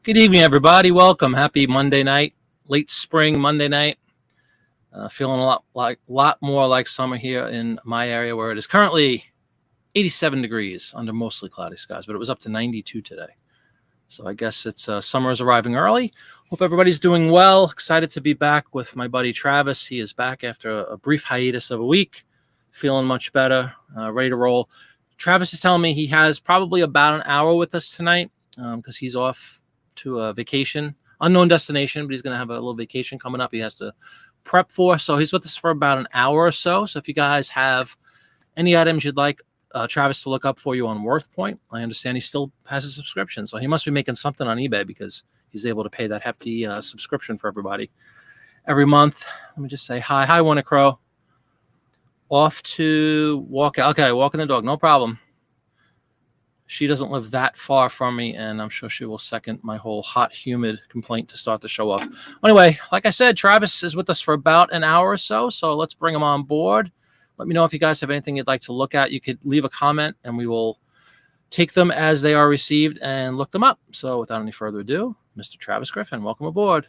Good evening, everybody. Welcome. Happy Monday night, late spring Monday night. Feeling a lot more like summer here in my area, where it is currently 87 degrees under mostly cloudy skies, but it was up to 92 today. So I guess it's summer is arriving early. Hope everybody's doing well. Excited to be back with my buddy Travis. He is back after a brief hiatus of a week, feeling much better, ready to roll. Travis is telling me he has probably about an hour with us tonight because he's off to a vacation, unknown destination, but he's going to have a little vacation coming up he has to prep for. So he's with us for about an hour or so. So if you guys have any items you'd like Travis to look up for you on Worthpoint, I understand he still has a subscription. So he must be making something on eBay because he's able to pay that hefty subscription for everybody every month. Let me just say hi. Hi, Winter Crow. Off to walk. Okay, walking the dog. No problem. She doesn't live that far from me, and I'm sure she will second my whole hot, humid complaint to start the show off. Anyway, like I said, Travis is with us for about an hour or so, so let's bring him on board. Let me know if you guys have anything you'd like to look at. You could leave a comment, and we will take them as they are received and look them up. So without any further ado, Mr. Travis Griffin, welcome aboard.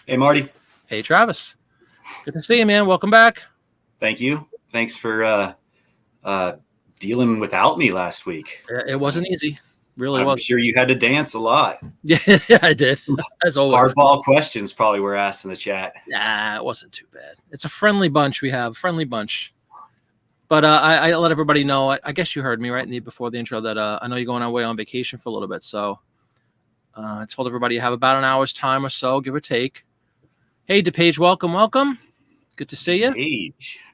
Hey, Marty. Hey, Travis. Good to see you, man. Welcome back. Thank you. Thanks for dealing without me last week. It wasn't easy. Really I'm wasn't. sure you had to dance a lot. Yeah, I did. As always. Hardball questions probably were asked in the chat. Nah, it wasn't too bad. It's a friendly bunch we have. Friendly bunch. But I let everybody know. I guess you heard me, right, before the intro, that I know you're going away on vacation for a little bit. So I told everybody you have about an hour's time or so, give or take. Hey, DuPage, welcome, welcome. Good to see you.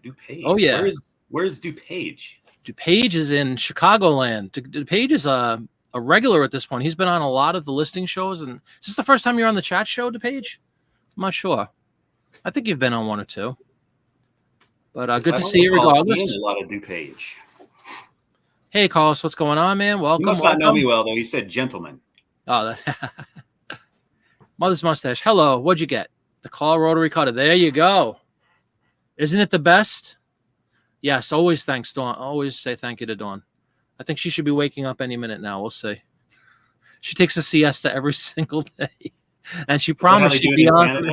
DuPage. Oh, yeah. Where's DuPage? DuPage is in Chicagoland. DuPage is a regular at this point. He's been on a lot of the listing shows. And is this the first time you're on the chat show, DuPage? I'm not sure. I think you've been on one or two. But good to see you regardless. I've seen a lot of DuPage. Hey, Carlos, what's going on, man? Welcome. You must not know me well, though. He said gentleman. Oh, Mother's Mustache. Hello. What'd you get? The Carl Rotary Cutter. There you go. Isn't it the best? Yes, always thanks, Dawn. Always say thank you to Dawn. I think she should be waking up any minute now. We'll see. She takes a siesta every single day. And she promised she'd be on.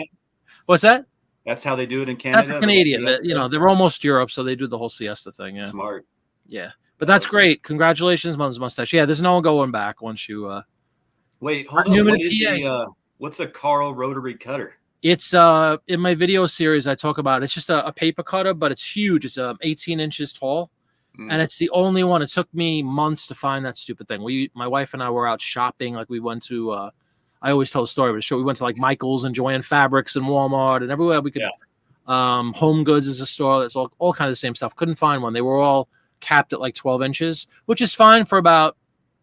What's that? That's how they do it in Canada? That's a Canadian. They're almost Europe, so they do the whole siesta thing. Yeah. Smart. Yeah. But that's great. Congratulations, Mother's Mustache. Yeah, there's no going back once you... Wait, hold on. What's a Carl Rotary Cutter? It's in my video series I talk about it. It's just a paper cutter, but it's huge. It's 18 inches tall, and it's the only one. It took me months to find that stupid thing. My wife and I were out shopping. Like we went to, I always tell the story, but we went to like Michael's and Joann Fabrics and Walmart and everywhere we could. Yeah. Home Goods is a store that's all kind of the same stuff. Couldn't find one. They were all capped at like 12 inches, which is fine for about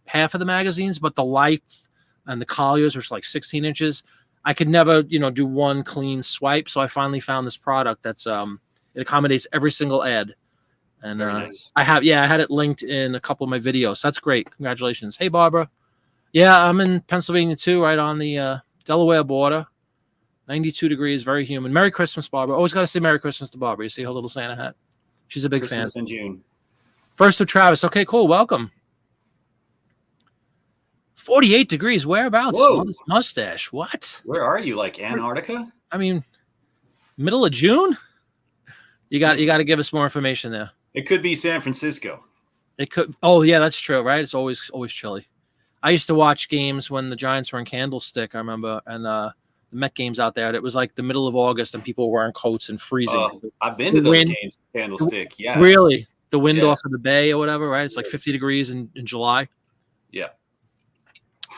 half of the magazines, but the Life and the Colliers, which are like 16 inches. I could never, do one clean swipe. So I finally found this product that's it accommodates every single ad. And nice. I had it linked in a couple of my videos. So that's great. Congratulations. Hey, Barbara. Yeah, I'm in Pennsylvania too, right on the Delaware border. 92 degrees, very humid. Merry Christmas, Barbara. Always got to say Merry Christmas to Barbara. You see her little Santa hat? She's a big Christmas fan. In June. First with Travis. Okay, cool. Welcome. 48 degrees. Whereabouts? Mustache. What? Where are you? Like Antarctica? I mean, middle of June? You got to give us more information there. It could be San Francisco. It could. Oh, yeah, that's true, right? It's always chilly. I used to watch games when the Giants were in Candlestick, I remember, and the Met games out there. And it was like the middle of August, and people were wearing coats and freezing. I've been to those games, Candlestick. Yeah. Really? The wind off of the bay or whatever, right? It's like 50 degrees in July. Yeah.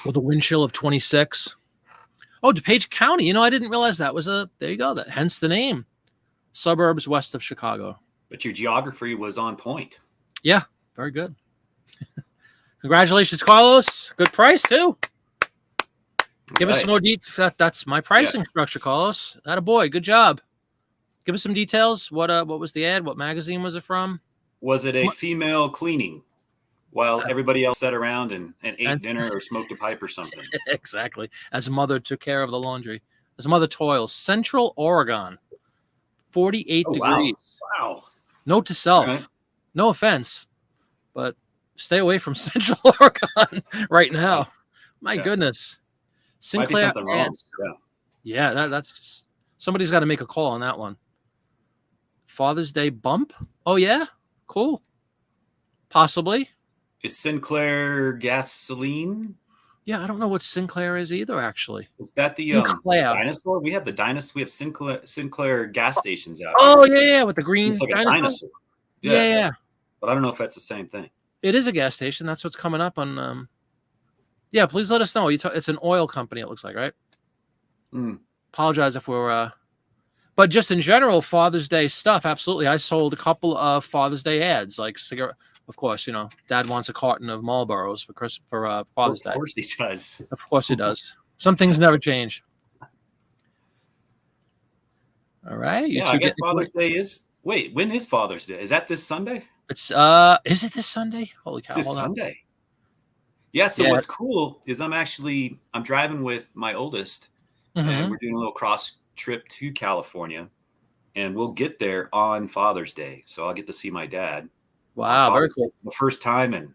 With a wind chill of 26. Oh, DuPage County. I didn't realize that was there you go. Hence the name. Suburbs west of Chicago. But your geography was on point. Yeah, very good. Congratulations, Carlos. Good price, too. Give us some more details. That's my pricing structure, Carlos. Attaboy. Good job. Give us some details. What was the ad? What magazine was it from? Was it a female cleaning while everybody else sat around and ate dinner or smoked a pipe or something? Exactly. As mother took care of the laundry. As mother toils. Central Oregon. 48 degrees. Wow. Note to self. Right. No offense, but stay away from Central Oregon right now. My Yeah. goodness. Might be Sinclair something wrong. ads. Yeah. Yeah, that's somebody's got to make a call on that one. Father's Day bump? Oh yeah, cool. Possibly. Is Sinclair gasoline? Yeah, I don't know what Sinclair is either. Actually, Is that the Sinclair. dinosaur? We have the dinosaur. We have Sinclair gas stations out Oh here. yeah, with the green It's like dinosaur. a dinosaur. Yeah. But I don't know if that's the same thing. It is a gas station. That's what's coming up on. Yeah, please let us know. It's an oil company. It looks like, right? Apologize if we're. But just in general, Father's Day stuff. Absolutely, I sold a couple of Father's Day ads, like cigarette. Of course, Dad wants a carton of Marlboros for Father's Day. Of course he does. Of course he does. Some things never change. All right. Yeah, I guess Father's Day is. Wait, when is Father's Day? Is that this Sunday? It's is it this Sunday? Holy cow! It's this Sunday. Yeah. So what's cool is I'm driving with my oldest, and we're doing a little cross trip to California, and we'll get there on Father's Day. So I'll get to see my dad. Wow, very cool. The first time in,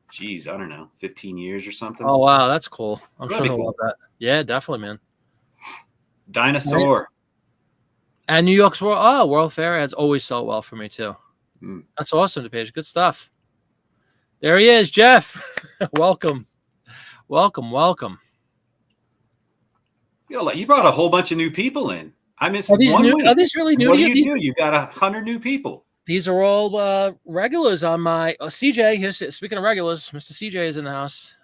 geez, I don't know, 15 years or something. Oh wow, that's cool. I'm So sure he'll love that. Yeah, definitely, man. Dinosaur. And New York's World Fair ads always sell well for me too. That's awesome, DePage. Good stuff. There he is, Jeff. Welcome. You brought a whole bunch of new people in. I missed Are these one new? week. Are these really new? What do you do? You got 100 new people. These are all regulars on my CJ. Here's, speaking of regulars, Mr. CJ is in the house.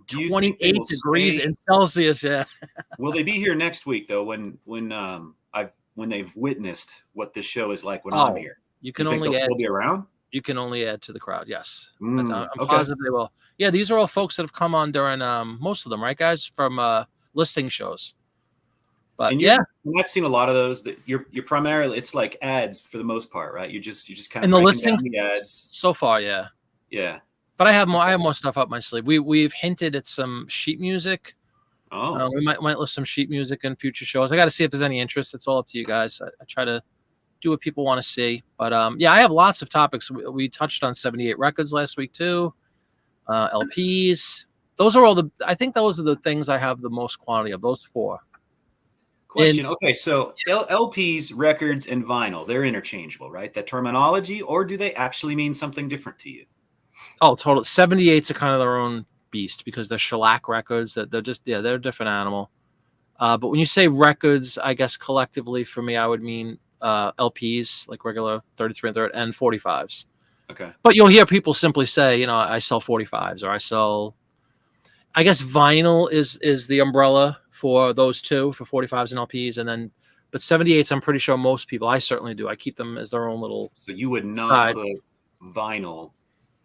28 degrees in Celsius. Yeah. Will they be here next week though? When they've witnessed what this show is like when I'm here? You can only add. Still be around? You can only add to the crowd. Yes, I'm positive they will. Yeah, these are all folks that have come on during most of them, right, guys, from listing shows. But and I've seen a lot of those. That you're primarily, it's like ads for the most part, right? You just kind of in the listing the ads so far, yeah. But I have more stuff up my sleeve. We've hinted at some sheet music. We might list some sheet music in future shows. I got to see if there's any interest. It's all up to you guys. I try to do what people want to see. But I have lots of topics. We touched on 78 records last week too. LPs. Those are all I think those are the things I have the most quantity of. Those four. Question. Okay, so LPs, records, and vinyl, they're interchangeable, right? That terminology, or do they actually mean something different to you? Oh, total. 78s are kind of their own beast because they're shellac records. That they're a different animal. But when you say records, I guess collectively for me, I would mean LPs, like regular 33 and 30, and 45s. Okay. But you'll hear people simply say, I sell 45s, or I sell. I guess vinyl is the umbrella for those two, for 45s and LPs, but 78s, I'm pretty sure most people, I certainly do. I keep them as their own little. So you would not put vinyl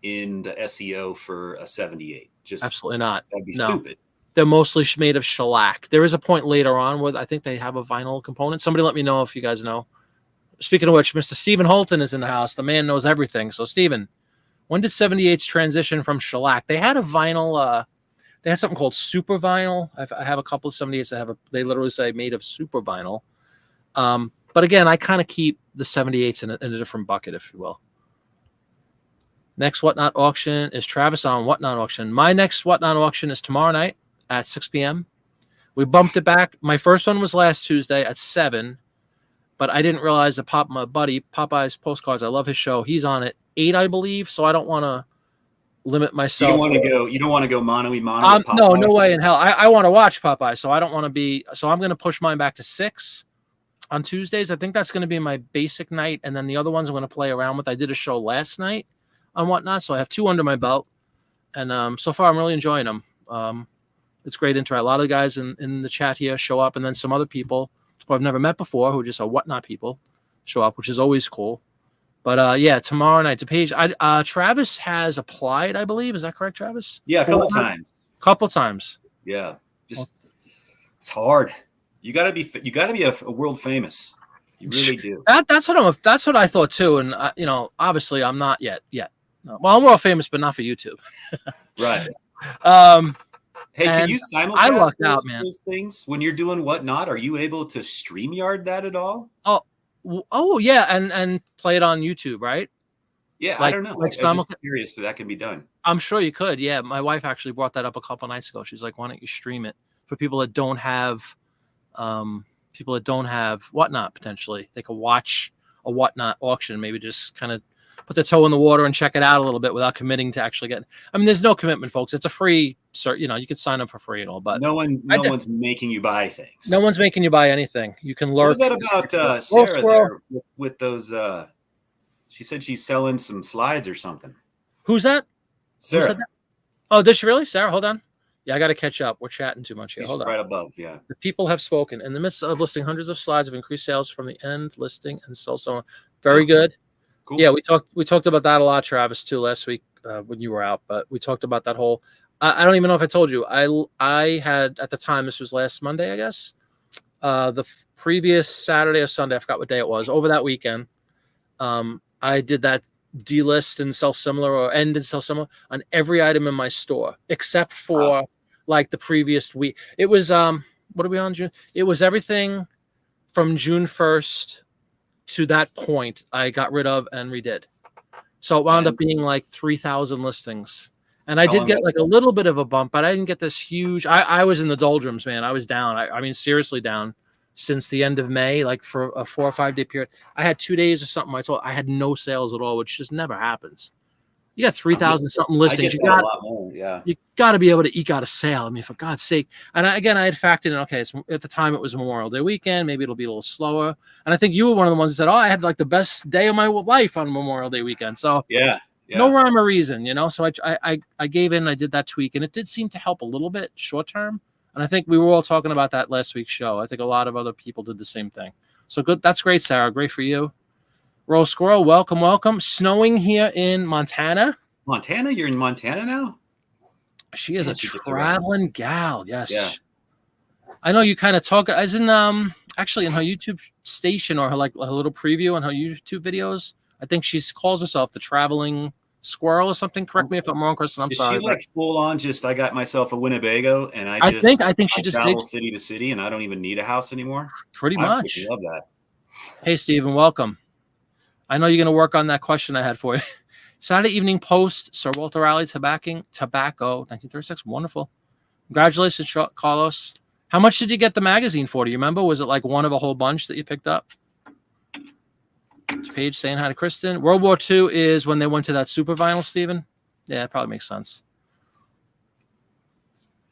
in the SEO for a 78? Just absolutely not. That'd be stupid. They're mostly made of shellac. There is a point later on where I think they have a vinyl component. Somebody let me know if you guys know. Speaking of which, Mr. Stephen Holton is in the house. The man knows everything. So, Stephen, when did 78s transition from shellac? They had a vinyl. They had something called super vinyl. I have a couple of 78s that they literally say made of super vinyl. But again, I kind of keep the 78s in a different bucket, if you will. Next Whatnot auction is Travis on Whatnot auction. My next Whatnot auction is tomorrow night at 6 p.m. We bumped it back. My first one was last Tuesday at 7, but I didn't realize that my buddy, Popeye's Postcards, I love his show. He's on at 8, I believe, so I don't want to limit myself. You don't want to go mono. No way in hell. I want to watch Popeye, so I don't want to be. So I'm going to push mine back to 6 on Tuesdays. I think that's going to be my basic night, and then the other ones I'm going to play around with. I did a show last night on Whatnot, so I have 2 under my belt, and so far I'm really enjoying them. It's great interact. A lot of guys in the chat here show up, and then some other people who I've never met before, who just are Whatnot people, show up, which is always cool. But tomorrow night, DePage, Travis has applied, I believe. Is that correct, Travis? Yeah, a couple times. Yeah, it's hard. You got to be a world famous. You really do. That's what I thought too. And obviously I'm not yet. No. Well, I'm world famous, but not for YouTube. Right. Hey, can you simulcast those things when you're doing Whatnot? Are you able to StreamYard that at all? Oh yeah, and play it on YouTube, right? Yeah, I don't know. Like I'm just curious if that can be done. I'm sure you could. Yeah, my wife actually brought that up a couple of nights ago. She's like, "Why don't you stream it for people that don't have, Whatnot potentially? They could watch a Whatnot auction, maybe just kind of put their toe in the water and check it out a little bit without committing to actually getting. I mean, there's no commitment, folks. It's a free cert. You could sign up for free and all, but no one's making you buy things. No one's making you buy anything. You can learn. What was that about Sarah there with those? She said she's selling some slides or something. Who's that? Sarah. Who said that? Oh, did she really? Sarah, hold on. Yeah, I got to catch up. We're chatting too much here. Hold on. Right above, yeah. The people have spoken. In the midst of listing hundreds of slides of increased sales from the end listing and sell someone. Very good. Cool. Yeah, we talked about that a lot, Travis, too, last week when you were out. But we talked about that whole. I don't even know if I told you. I had at the time, this was last Monday, I guess. The previous Saturday or Sunday, I forgot what day it was. Over that weekend, I did that delist and sell similar or end and sell similar on every item in my store except for like the previous week. It was what are we on June? It was everything from June 1st to that point I got rid of and redid. So it wound up being like 3,000 listings. And I did get like a little bit of a bump, but I didn't get this huge. I was in the doldrums, man. I was down. I mean, seriously down since the end of May, like for a 4 or 5 day period. I had 2 days or something. I had no sales at all, which just never happens. You got 3,000 something listings. You got a lot more, yeah. You got to be able to eke out a sale. I mean, for God's sake. And I had factored in, okay, so at the time it was Memorial Day weekend. Maybe it'll be a little slower. And I think you were one of the ones that said, oh, I had like the best day of my life on Memorial Day weekend. So yeah. No rhyme or reason, So I gave in. I did that tweak, and it did seem to help a little bit short term. And I think we were all talking about that last week's show. I think a lot of other people did the same thing. So good. That's great, Sarah. Great for you. Roll Squirrel, welcome, welcome. Snowing here in Montana. Montana? You're in Montana now? She is a traveling gal. Yes. Yeah. I know you kind of talk as in actually in her YouTube station or her little preview on her YouTube videos. I think she calls herself the traveling squirrel or something. Correct me if I'm wrong, Kristen. I'm sorry. Is she like full on just I got myself a Winnebago and I think she just travel city to city and I don't even need a house anymore? Pretty much. I love that. Hey, Stephen, welcome. I know you're going to work on that question I had for you. Saturday Evening Post, Sir Walter Raleigh Tobacco, 1936. Wonderful. Congratulations, Carlos. How much did you get the magazine for? Do you remember? Was it like one of a whole bunch that you picked up? Paige saying hi to Kristen. World War II is when they went to that super vinyl, Stephen. Yeah, it probably makes sense.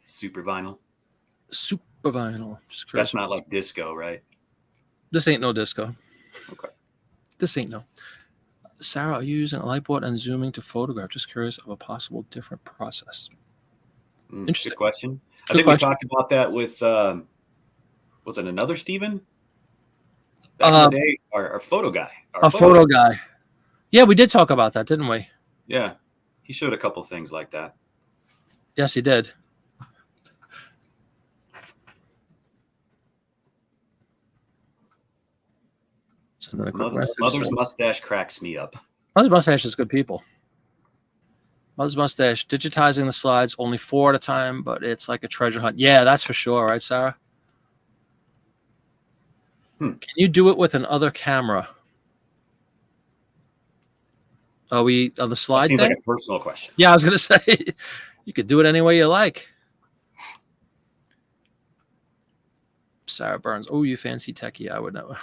Super vinyl. Super vinyl. That's not like disco, right? This ain't no disco. Okay. This ain't no. Sarah, are you using a light board and zooming to photograph? Just curious of a possible different process. Interesting. Good question. I think we talked about that with, was it another Stephen? Back in the day, our photo guy. Our photo guy. Yeah, we did talk about that, didn't we? Yeah. He showed a couple things like that. Yes, he did. Mother's mustache cracks me up. Mother's mustache is good people. Mother's mustache, digitizing the slides, only 4 at a time, but it's like a treasure hunt. Yeah, that's for sure. Right, Sarah? Can you do it with another camera? Are we on the slide? That seems like a personal question. Yeah, I was going to say, you could do it any way you like. Sarah Burns. Oh, you fancy techie. I would know.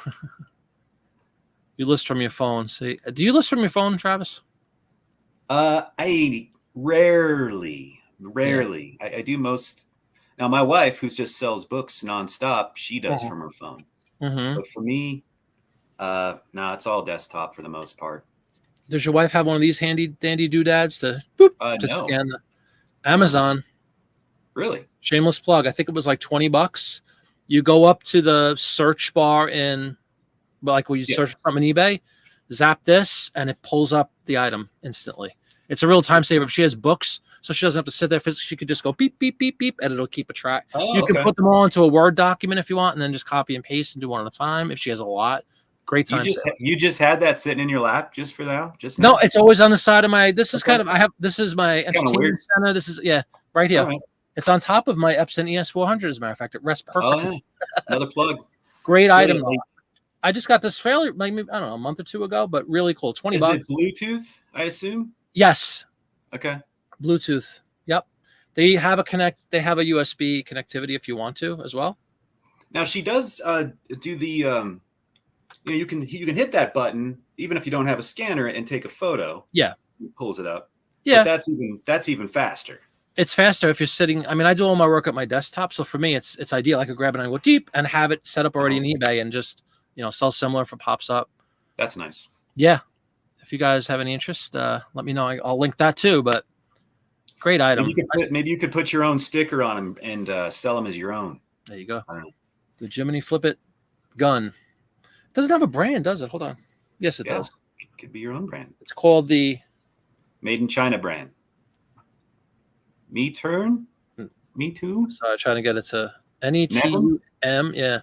You list from your phone. See, do you list from your phone, Travis? I rarely. Yeah. I do most. Now, my wife, who just sells books nonstop, she does from her phone. Mm-hmm. But for me, no, it's all desktop for the most part. Does your wife have one of these handy dandy doodads to no. Scan the Amazon? Really? Shameless plug. I think it was like $20. You go up to the search bar in, like when you search for something on eBay, zap this, and it pulls up the item instantly. It's a real time saver. If she has books, so she doesn't have to sit there physically, she could just go beep, beep, beep, beep, and it'll keep a track. You can put them all into a Word document if you want, and then just copy and paste and do one at a time. If she has a lot, great time. You just had that sitting in your lap just for now? No, it's always on the side of my. This is this is my entertainment center. This is right here. Right. It's on top of my Epson ES400. As a matter of fact, it rests perfectly. Oh, yeah. Another plug. Great item. I just got this fairly, maybe, I don't know, a month or two ago, but really cool. $20. Is it Bluetooth? I assume. Yes. Okay. Bluetooth. Yep. They have a USB connectivity if you want to as well. Now she does do the you can hit that button even if you don't have a scanner and take a photo. Yeah. It pulls it up. Yeah. But that's even faster. It's faster if you're sitting. I mean, I do all my work at my desktop, so for me, it's ideal. I could grab it and go deep and have it set up already in eBay and just sell similar if it pops up. That's nice. Yeah. If you guys have any interest, let me know. I'll link that too. But great item. Maybe you could put your own sticker on them and sell them as your own. There you go. I don't know. The Jiminy Flip It gun. Doesn't have a brand, does it? Hold on. Yes, it does. It could be your own brand. It's called the Made in China brand. Me Too? Sorry, trying to get it to NETUM. Yeah.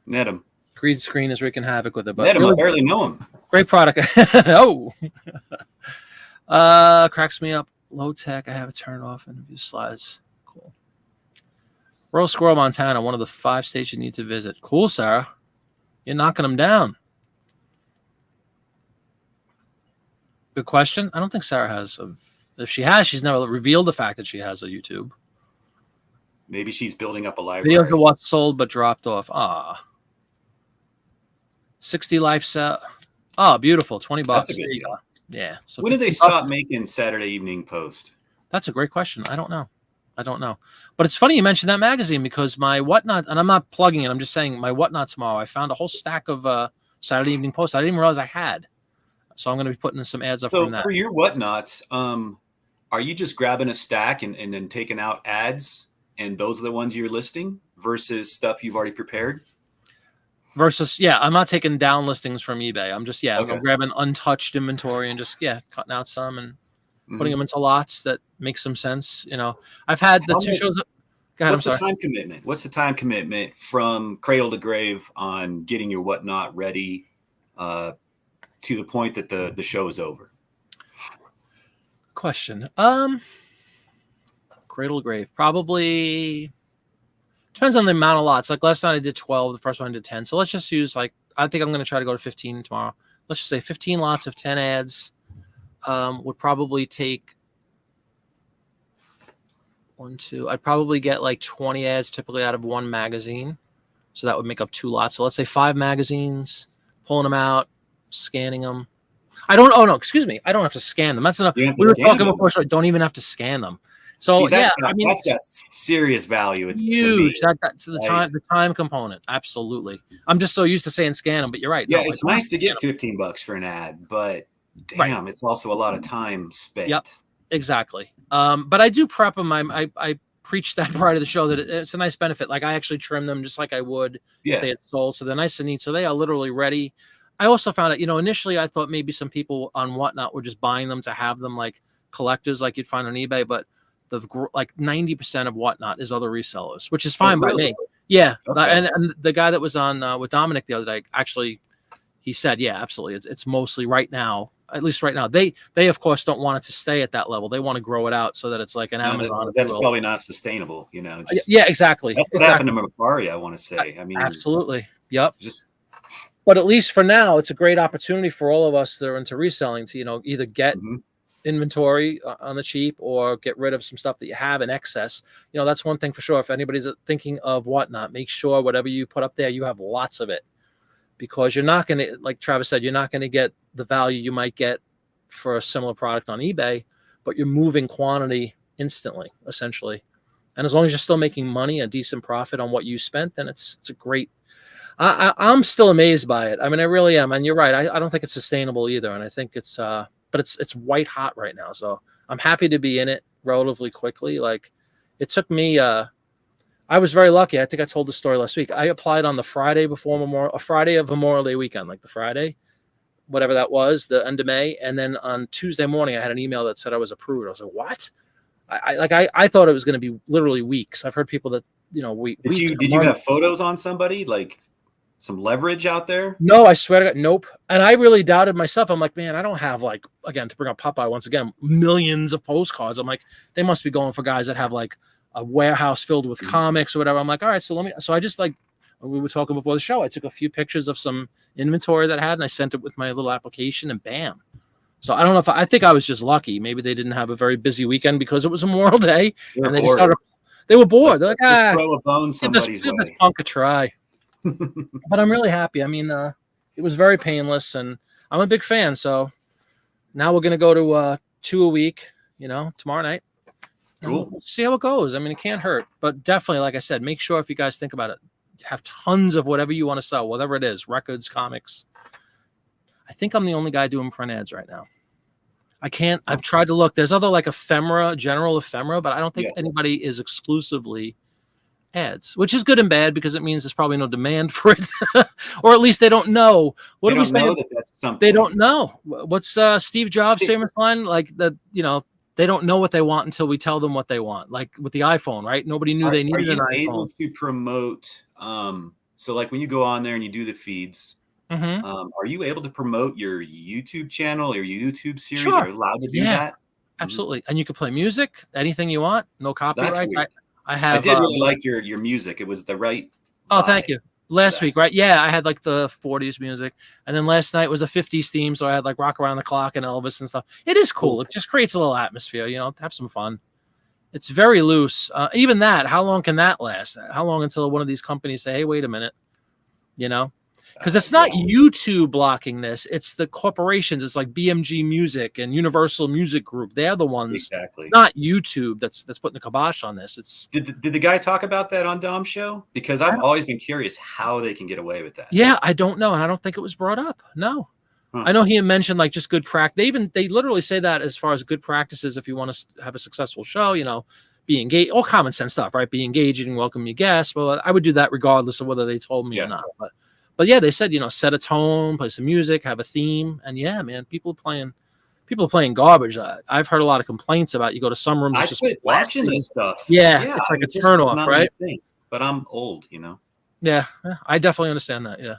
Netum. Green screen is wreaking havoc with it. But Netum, really, I barely know him. great product. Oh. Cracks me up. Low tech. I have it turned off and view slides. Cool. Royal Squirrel, Montana, one of the 5 states you need to visit. Cool, Sarah. You're knocking them down. Good question. I don't think Sarah has. If she has, she's never revealed the fact that she has a YouTube. Maybe she's building up a library. Videos of what's sold but dropped off. 60 life set. Oh, beautiful. $20. That's a good deal. Yeah. So when did they stop making Saturday Evening Post? That's a great question. I don't know. But it's funny you mentioned that magazine because my Whatnot, and I'm not plugging it, I'm just saying my Whatnot tomorrow, I found a whole stack of Saturday Evening Post I didn't even realize I had. So I'm going to be putting some ads up from that. So for your Whatnots, are you just grabbing a stack and then taking out ads and those are the ones you're listing versus stuff you've already prepared? I'm not taking down listings from eBay. I'm just, I'm grabbing untouched inventory and just, cutting out some and putting them into lots that make some sense. I've had the two shows. Go ahead, what's the time commitment? What's the time commitment from cradle to grave on getting your Whatnot ready to the point that the show is over? Question. Cradle to grave. Probably depends on the amount of lots. Like last night I did 12. The first one I did 10. So let's just use I think I'm going to try to go to 15 tomorrow. Let's just say 15 lots of 10 ads would probably take 1, 2. I'd probably get like 20 ads typically out of one magazine. So that would make up 2 lots. So let's say 5 magazines, pulling them out, scanning them. I don't have to scan them. That's enough. We were talking before, so I don't even have to scan them. So that's got serious value. Huge. That's the time component. Absolutely. I'm just so used to saying scan them, but you're right. Yeah, it's nice to get $15 for an ad, but damn, it's also a lot of time spent. Yep, exactly. But I do prep them. I preach that part of the show that it's a nice benefit. Like I actually trim them just like I would if they had sold. So they're nice and neat. So they are literally ready. I also found out, initially I thought maybe some people on Whatnot were just buying them to have them like collectors, like you'd find on eBay, but like 90% of Whatnot is other resellers, which is fine by me. Yeah. Okay. And the guy that was on with Dominic the other day, actually, he said, yeah, absolutely. It's mostly right now, at least right now. They of course don't want it to stay at that level. They want to grow it out so that it's like an Amazon. That's probably not sustainable, Yeah, exactly. That's what happened to Macquarie, I want to say. I mean, absolutely. Yep. But at least for now, it's a great opportunity for all of us that are into reselling to, either get inventory on the cheap or get rid of some stuff that you have in excess. That's one thing for sure. If anybody's thinking of Whatnot, make sure whatever you put up there, you have lots of it, because you're not going to, like Travis said, you're not going to get the value you might get for a similar product on eBay, but you're moving quantity instantly, essentially. And as long as you're still making money, a decent profit on what you spent, then it's a great. I'm still amazed by it. I mean, I really am. And you're right. I don't think it's sustainable either. And I think it's, but it's white hot right now. So I'm happy to be in it relatively quickly. Like it took me, I was very lucky. I think I told the story last week. I applied on the Friday before Friday of Memorial Day weekend, like the Friday, whatever that was, the end of May. And then on Tuesday morning, I had an email that said I was approved. I was like, what? I thought it was going to be literally weeks. I've heard people that, did you have photos on somebody, like some leverage out there? No, I swear to God, nope. And I really doubted myself. I'm like, man, I don't have like, again, to bring up Popeye once again, millions of postcards. I'm like, they must be going for guys that have like a warehouse filled with comics or whatever. I'm like, all right, so I just like, we were talking before the show, I took a few pictures of some inventory that I had and I sent it with my little application and bam. So I don't know if I think I was just lucky. Maybe they didn't have a very busy weekend because it was Memorial Day, They're and they bored. just they were bored. They're like, let's throw a bone give this somebody's way. punk a try. But I'm really happy. I mean, it was very painless, and I'm a big fan. So now we're gonna go to 2 a week. Tomorrow night. Cool. We'll see how it goes. I mean, it can't hurt, but definitely, like I said, make sure if you guys think about it, have tons of whatever you want to sell, whatever it is, records, comics. I think I'm the only guy doing print ads right now. I've tried to look. There's other like ephemera, general ephemera, but I don't think anybody is exclusively ads, which is good and bad because it means there's probably no demand for it, or at least they don't know. What do we say? That's something. They don't know. What's Steve Jobs' famous line? Like they don't know what they want until we tell them what they want. Like with the iPhone, right? Nobody knew they needed an iPhone. Are you able to promote? So like when you go on there and you do the feeds, are you able to promote your YouTube channel or your YouTube series? Sure. Are you allowed to do that? Absolutely. And you can play music, anything you want, no copyright. I did really like your music. It was the right. Oh, thank you. Last week, right? Yeah, I had like the 40s music, and then last night was a 50s theme, so I had like Rock Around the Clock and Elvis and stuff. It is cool. It just creates a little atmosphere, have some fun. It's very loose. Even that, how long can that last? How long until one of these companies say, "Hey, wait a minute," Because it's not YouTube blocking this; it's the corporations. It's like BMG Music and Universal Music Group. They're the ones. Exactly. It's not YouTube that's putting the kibosh on this. It's did the guy talk about that on Dom's show? Because I've always been curious how they can get away with that. Yeah, I don't know, and I don't think it was brought up. No, I know he had mentioned like just good practice. They literally say that as far as good practices if you want to have a successful show. Be engaged, all common sense stuff, right? Be engaging, welcome your guests. Well, I would do that regardless of whether they told me or not. But yeah, they said, set a tone, play some music, have a theme. And yeah, man, people playing garbage. I've heard a lot of complaints about you go to some rooms. I quit watching this stuff. Yeah, it's like a turn off, right? But I'm old, Yeah, I definitely understand that. Yeah.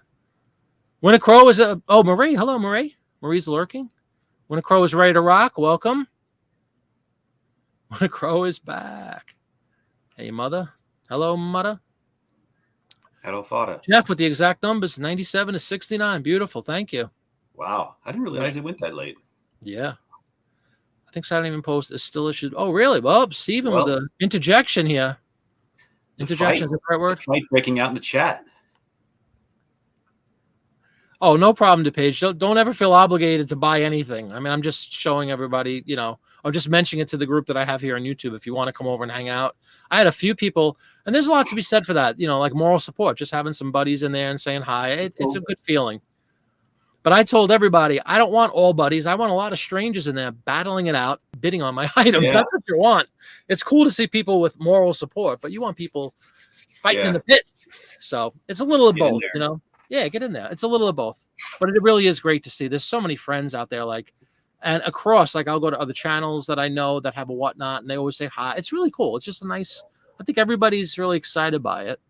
When a Crow is Marie. Hello, Marie. Marie's lurking. When a Crow is ready to rock, welcome. When a Crow is back. Hey, mother. Hello, mother. Hello, father. Jeff with the exact numbers, 97 to 69. Beautiful. Thank you. Wow. I didn't realize it went that late. Yeah. I think Saturday Evening Post is still issued. Oh, really? Well, Stephen with the interjection here. Interjection is the right word? Fight breaking out in the chat. Oh, no problem, DePage. Don't ever feel obligated to buy anything. I mean, I'm just showing everybody, I'm just mentioning it to the group that I have here on YouTube. If you want to come over and hang out, I had a few people, and there's a lot to be said for that. Like moral support, just having some buddies in there and saying hi. It's a good feeling. But I told everybody, I don't want all buddies. I want a lot of strangers in there battling it out, bidding on my items. Yeah. That's what you want. It's cool to see people with moral support, but you want people fighting in the pit. So it's a little of both, Yeah, get in there. It's a little of both. But it really is great to see. There's so many friends out there, and across, I'll go to other channels that I know that have a whatnot, and they always say hi. It's really cool. It's just a nice, I think everybody's really excited by it.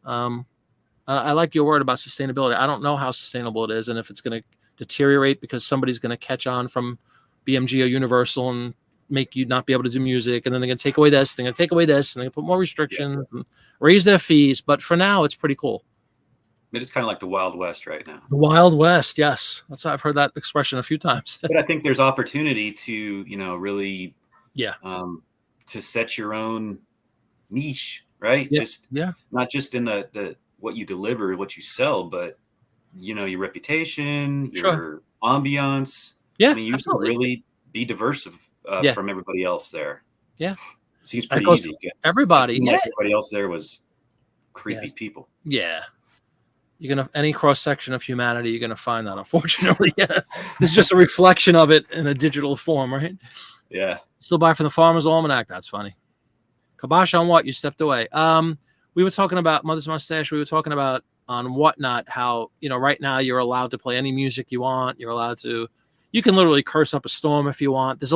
I like your word about sustainability. I don't know how sustainable it is and if it's going to deteriorate because somebody's going to catch on from BMG or Universal and make you not be able to do music. And then they're going to take away this, they're going to take away this, and they're going to put more restrictions and raise their fees. But for now, it's pretty cool. It is kind of like the Wild West right now. The Wild West, yes. I've heard that expression a few times. But I think there's opportunity to, really, to set your own niche, right? Not just in the what you deliver, what you sell, but your reputation, your ambiance. Yeah, I mean, you can really be diverse from everybody else there. Yeah, seems pretty easy. Everybody, like everybody else there was creepy people. Yeah. You're gonna any cross section of humanity, you're gonna find that. Unfortunately, this is just a reflection of it in a digital form, right? Yeah. Still buy from the Farmer's Almanac. That's funny. Kibosh on what? You stepped away. We were talking about Mother's Mustache. We were talking about on Whatnot how right now you're allowed to play any music you want. You're allowed to. You can literally curse up a storm if you want. There's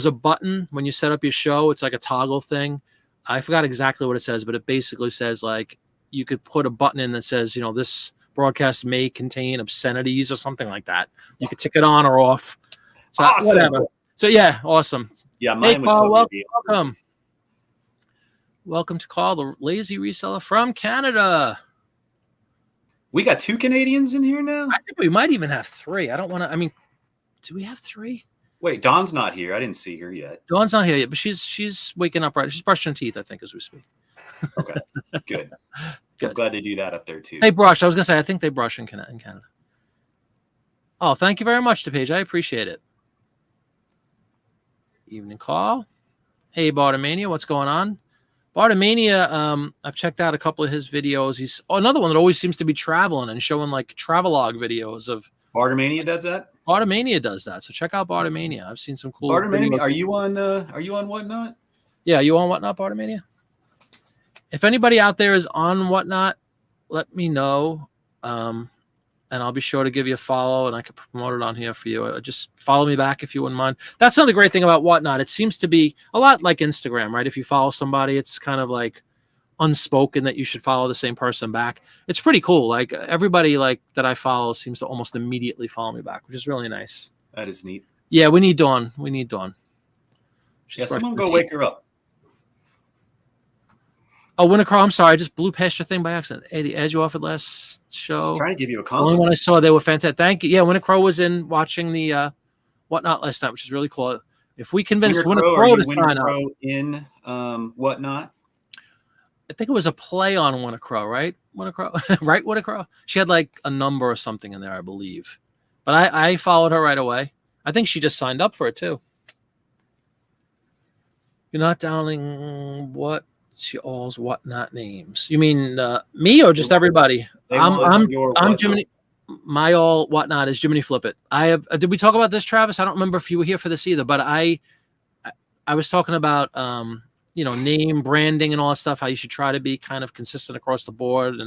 a button when you set up your show. It's like a toggle thing. I forgot exactly what it says, but it basically says like. You could put a button in that says, this broadcast may contain obscenities or something like that. You could tick it on or off. So awesome. Whatever. So yeah, awesome. Yeah, mine would totally be welcome. Welcome to Carl, the lazy reseller from Canada. We got 2 Canadians in here now? I think we might even have 3. I don't want to, Do we have 3? Wait, Dawn's not here. I didn't see her yet. Dawn's not here yet, but she's waking up right. She's brushing her teeth, I think, as we speak. Okay, good. Good. I'm glad they do that up there too. They brushed. I was gonna say I think they brush in Canada. Oh, thank you very much, DePage. I appreciate it. Evening call. Hey, Bartomania, what's going on? Bartomania, I've checked out a couple of his videos. He's another one that always seems to be traveling and showing like travelogue videos of. Bartomania does that. Bartomania does that. So check out Bartomania. I've seen some cool. Bartomania, videos. are you on Whatnot? Yeah, you on Whatnot, Bartomania? If anybody out there is on Whatnot, let me know. And I'll be sure to give you a follow, and I can promote it on here for you. Just follow me back if you wouldn't mind. That's another great thing about Whatnot. It seems to be a lot like Instagram, right? If you follow somebody, it's kind of like unspoken that you should follow the same person back. It's pretty cool. Like everybody like that I follow seems to almost immediately follow me back, which is really nice. That is neat. Yeah, we need Dawn. We need Dawn. Someone go wake her up. Oh, Winter Crow, I'm sorry. I just blew past your thing by accident. Hey, the ads you offered last show. I was trying to give you a The compliment. only one I saw, they were fantastic. Thank you. Yeah, Winter Crow was in watching the Whatnot last night, which is really cool. If we convinced Winter Crow to sign up. In Whatnot? I think it was a play on Winter Crow, right? Winter Crow, right? Winter Crow. She had like a number or something in there, I believe. But I followed her right away. I think she just signed up for it too. You're not downloading what she all's Whatnot names. You mean me or just everybody? I'm Jiminy. My all Whatnot is Jiminy Flip It. I have. Did we talk about this, Travis? I don't remember if you were here for this either, but I was talking about name branding and all that stuff. How you should try to be kind of consistent across the board,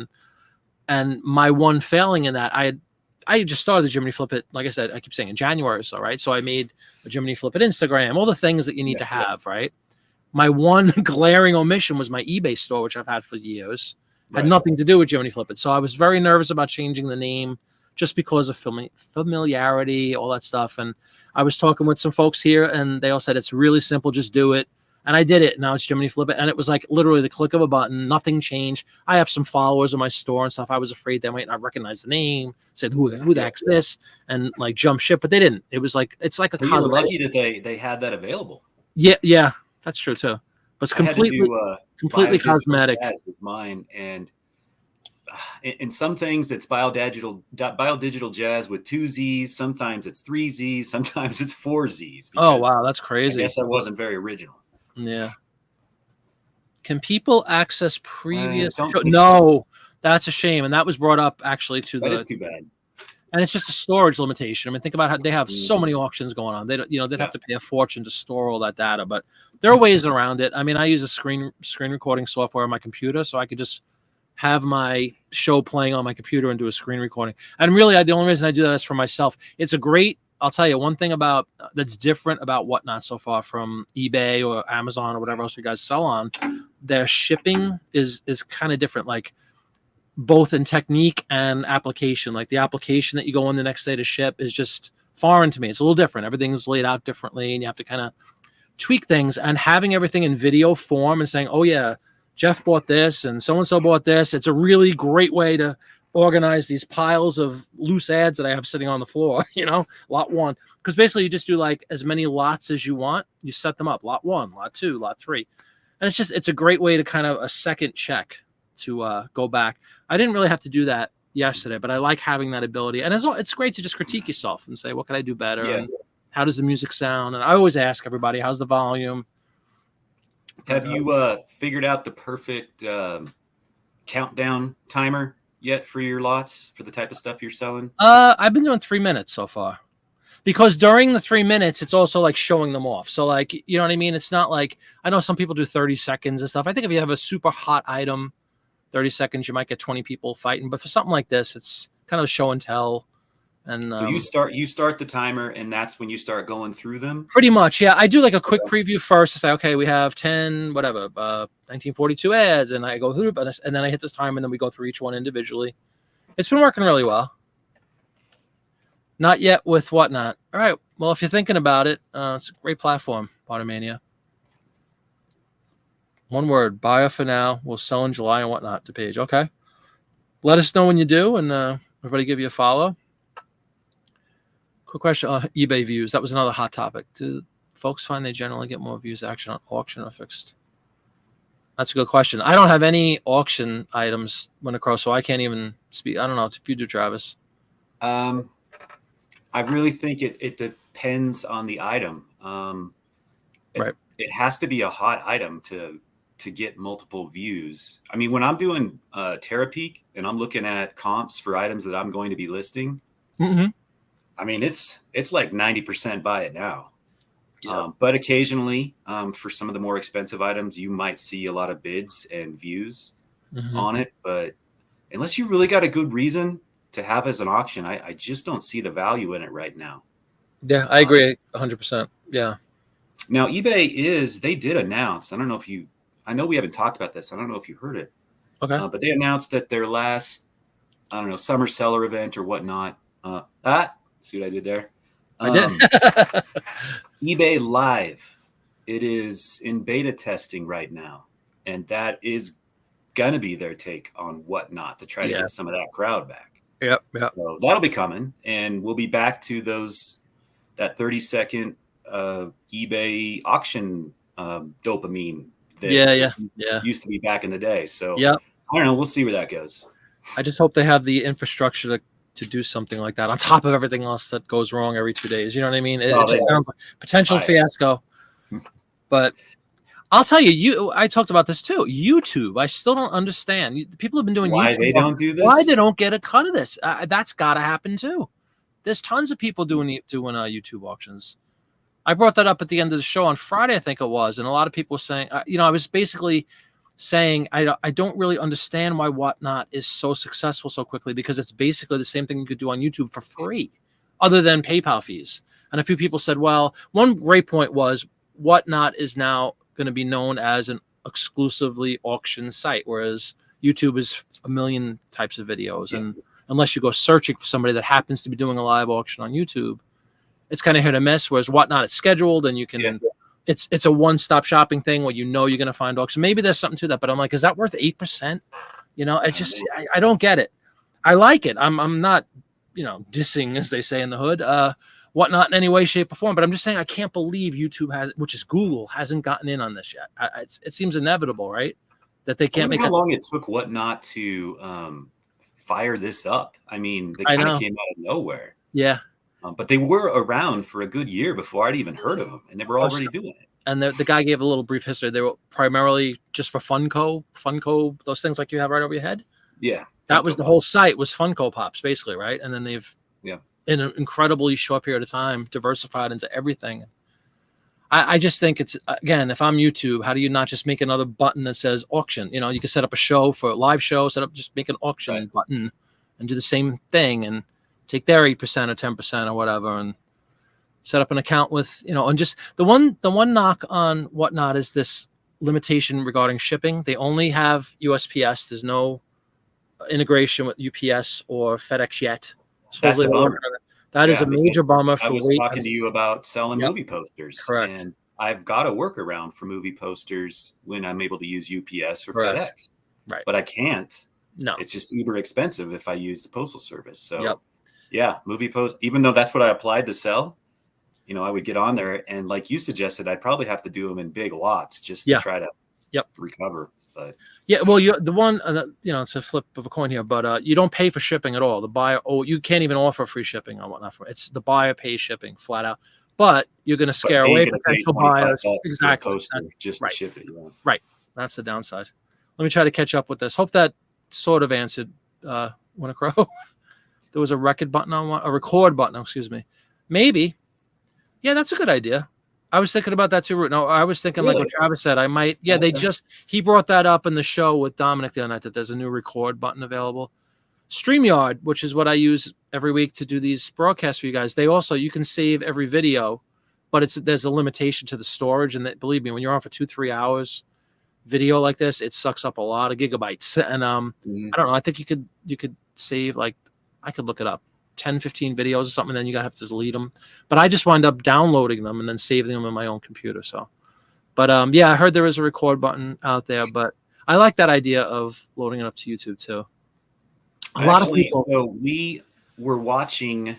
and my one failing in that I just started the Jiminy Flip It. Like I said, I keep saying in January or so, right? So I made a Jiminy Flip It Instagram, all the things that you need to have, right? My one glaring omission was my eBay store, which I've had for years. Had nothing to do with Jiminy Flip It. So I was very nervous about changing the name just because of familiarity, all that stuff. And I was talking with some folks here, and they all said, it's really simple. Just do it. And I did it. Now it's Jiminy Flip It. And it was like literally the click of a button. Nothing changed. I have some followers in my store and stuff. I was afraid they might not recognize the name. Said, who the heck's this? And like jump ship. But they didn't. It was like, it's like a cosmetic. You were lucky that they had that available. Yeah. That's true too. But it's completely cosmetic. With mine, and in some things it's biodigital jazz with 2 Z's. Sometimes it's 3 Z's. Sometimes it's 4 Z's. Oh wow, that's crazy. I guess that wasn't very original. Yeah. Can people access previous? No, so. That's a shame, and that was brought up actually to that is too bad. And it's just a storage limitation. I mean, think about how they have so many auctions going on. They don't, they'd have to pay a fortune to store all that data, but there are ways around it. I mean, I use a screen recording software on my computer, so I could just have my show playing on my computer and do a screen recording. And really, the only reason I do that is for myself. It's a great. I'll tell you one thing about that's different about Whatnot so far from eBay or Amazon or whatever else you guys sell on. Their shipping is kind of different. Like, both in technique and application. Like the application that you go on the next day to ship is just foreign to me. It's a little different. Everything's laid out differently, and you have to kind of tweak things. And having everything in video form and saying, oh yeah, Jeff bought this and so-and-so bought this. It's a really great way to organize these piles of loose ads that I have sitting on the floor, lot 1. Because basically you just do like as many lots as you want. You set them up, lot 1, lot 2, lot 3. And it's a great way to kind of a second check to go back. I didn't really have to do that yesterday, but I like having that ability. And it's great to just critique yourself and say, what can I do better? Yeah. And how does the music sound? And I always ask everybody, how's the volume? Have you figured out the perfect countdown timer yet for your lots, for the type of stuff you're selling? I've been doing 3 minutes so far. Because during the 3 minutes, it's also like showing them off. So like, you know what I mean? It's not like, I know some people do 30 seconds and stuff. I think if you have a super hot item, 30 seconds, you might get 20 people fighting. But for something like this, it's kind of show and tell. And so you start the timer, and that's when you start going through them? Pretty much, yeah. I do like a quick preview first to say, okay, we have 10, 1942 ads, and I go through, and then I hit this time, and then we go through each one individually. It's been working really well. Not yet with Whatnot. All right. Well, if you're thinking about it, it's a great platform, Potomania. One word, buyer for now. We'll sell in July and Whatnot to Page. Okay. Let us know when you do, and everybody give you a follow. Quick question. eBay views. That was another hot topic. Do folks find they generally get more views action on auction or fixed? That's a good question. I don't have any auction items when across, so I can't even speak. I don't know if you do, Travis. I really think it depends on the item. Right. It has to be a hot item to get multiple views. I mean, when I'm doing TerraPeak and I'm looking at comps for items that I'm going to be listing, I mean, it's like 90% buy it now. Yep. But occasionally, for some of the more expensive items, you might see a lot of bids and views on it. But unless you really got a good reason to have as an auction, I just don't see the value in it right now. Yeah, I agree 100%. Yeah. Now, eBay they did announce, I don't know if I know we haven't talked about this. I don't know if you heard it. Okay. But they announced that their last, I don't know, summer seller event or whatnot. See what I did there? I did. eBay Live. It is in beta testing right now. And that is going to be their take on Whatnot to try to get some of that crowd back. Yep. So that'll be coming. And we'll be back to that 30-second eBay auction dopamine that used to be back in the day. So I don't know. We'll see where that goes. I just hope they have the infrastructure to do something like that on top of everything else that goes wrong every 2 days. You know what I mean? It just sounds like potential fiasco. But I'll tell you, I talked about this too. YouTube, I still don't understand. People have been doing why YouTube. They don't do this? Why they don't get a cut of this? That's got to happen too. There's tons of people doing YouTube auctions. I brought that up at the end of the show on Friday, I think it was, and a lot of people were saying, I was basically saying I don't really understand why Whatnot is so successful so quickly, because it's basically the same thing you could do on YouTube for free, other than PayPal fees. And a few people said, well, one great point was Whatnot is now going to be known as an exclusively auction site, whereas YouTube is a million types of videos. And unless you go searching for somebody that happens to be doing a live auction on YouTube, it's kind of hit or miss, whereas Whatnot is scheduled and you can it's a one-stop shopping thing where you're going to find auction. Maybe there's something to that, but I'm like, is that worth 8%? It's just I don't get it. I like it. I'm not, dissing, as they say in the hood, Whatnot in any way, shape, or form. But I'm just saying I can't believe YouTube which is Google, hasn't gotten in on this yet. It seems inevitable, right? That they can't make how long it took Whatnot to fire this up. I mean, they kind of came out of nowhere. Yeah. But they were around for a good year before I'd even heard of them, and they were already doing it. And the guy gave a little brief history. They were primarily just for Funko, those things like you have right over your head. Yeah. That was the whole site was Funko Pops, basically, right? And then they've, in an incredibly short period of time, diversified into everything. I just think it's, again, if I'm YouTube, how do you not just make another button that says auction? You can set up a show for a live show, just make an auction button and do the same thing and take their 8% or 10% or whatever and set up an account with, and just the one knock on Whatnot is this limitation regarding shipping. They only have USPS. There's no integration with UPS or FedEx yet. That's a bummer. That is a major bummer. I was talking to you about selling movie posters. Correct. And I've got a workaround for movie posters when I'm able to use UPS or FedEx. Right. But I can't. No. It's just uber expensive if I use the postal service. So movie post, even though that's what I applied to sell, I would get on there, and like you suggested, I'd probably have to do them in big lots just to try to recover. But well, the one, it's a flip of a coin here, but you don't pay for shipping at all. The buyer, you can't even offer free shipping on Whatnot. It's the buyer pays shipping flat out, but you're going to scare away potential buyers. Exactly. Just to ship it. Right. That's the downside. Let me try to catch up with this. Hope that sort of answered Winter Crow. There was a record button on one, a record button, excuse me. Maybe. Yeah, that's a good idea. I was thinking about that too. No, I was thinking like what Travis said. I might. Yeah, he brought that up in the show with Dominic the other night that there's a new record button available. StreamYard, which is what I use every week to do these broadcasts for you guys. You can save every video, but there's a limitation to the storage. And believe me, when you're on for 2-3 hours, video like this, it sucks up a lot of gigabytes. And I don't know. I think you could save, like, I could look it up, 10-15 videos or something, and then you gotta have to delete them. But I just wind up downloading them and then saving them in my own computer. So, but I heard there is a record button out there, but I like that idea of loading it up to YouTube too. A lot of people. So we were watching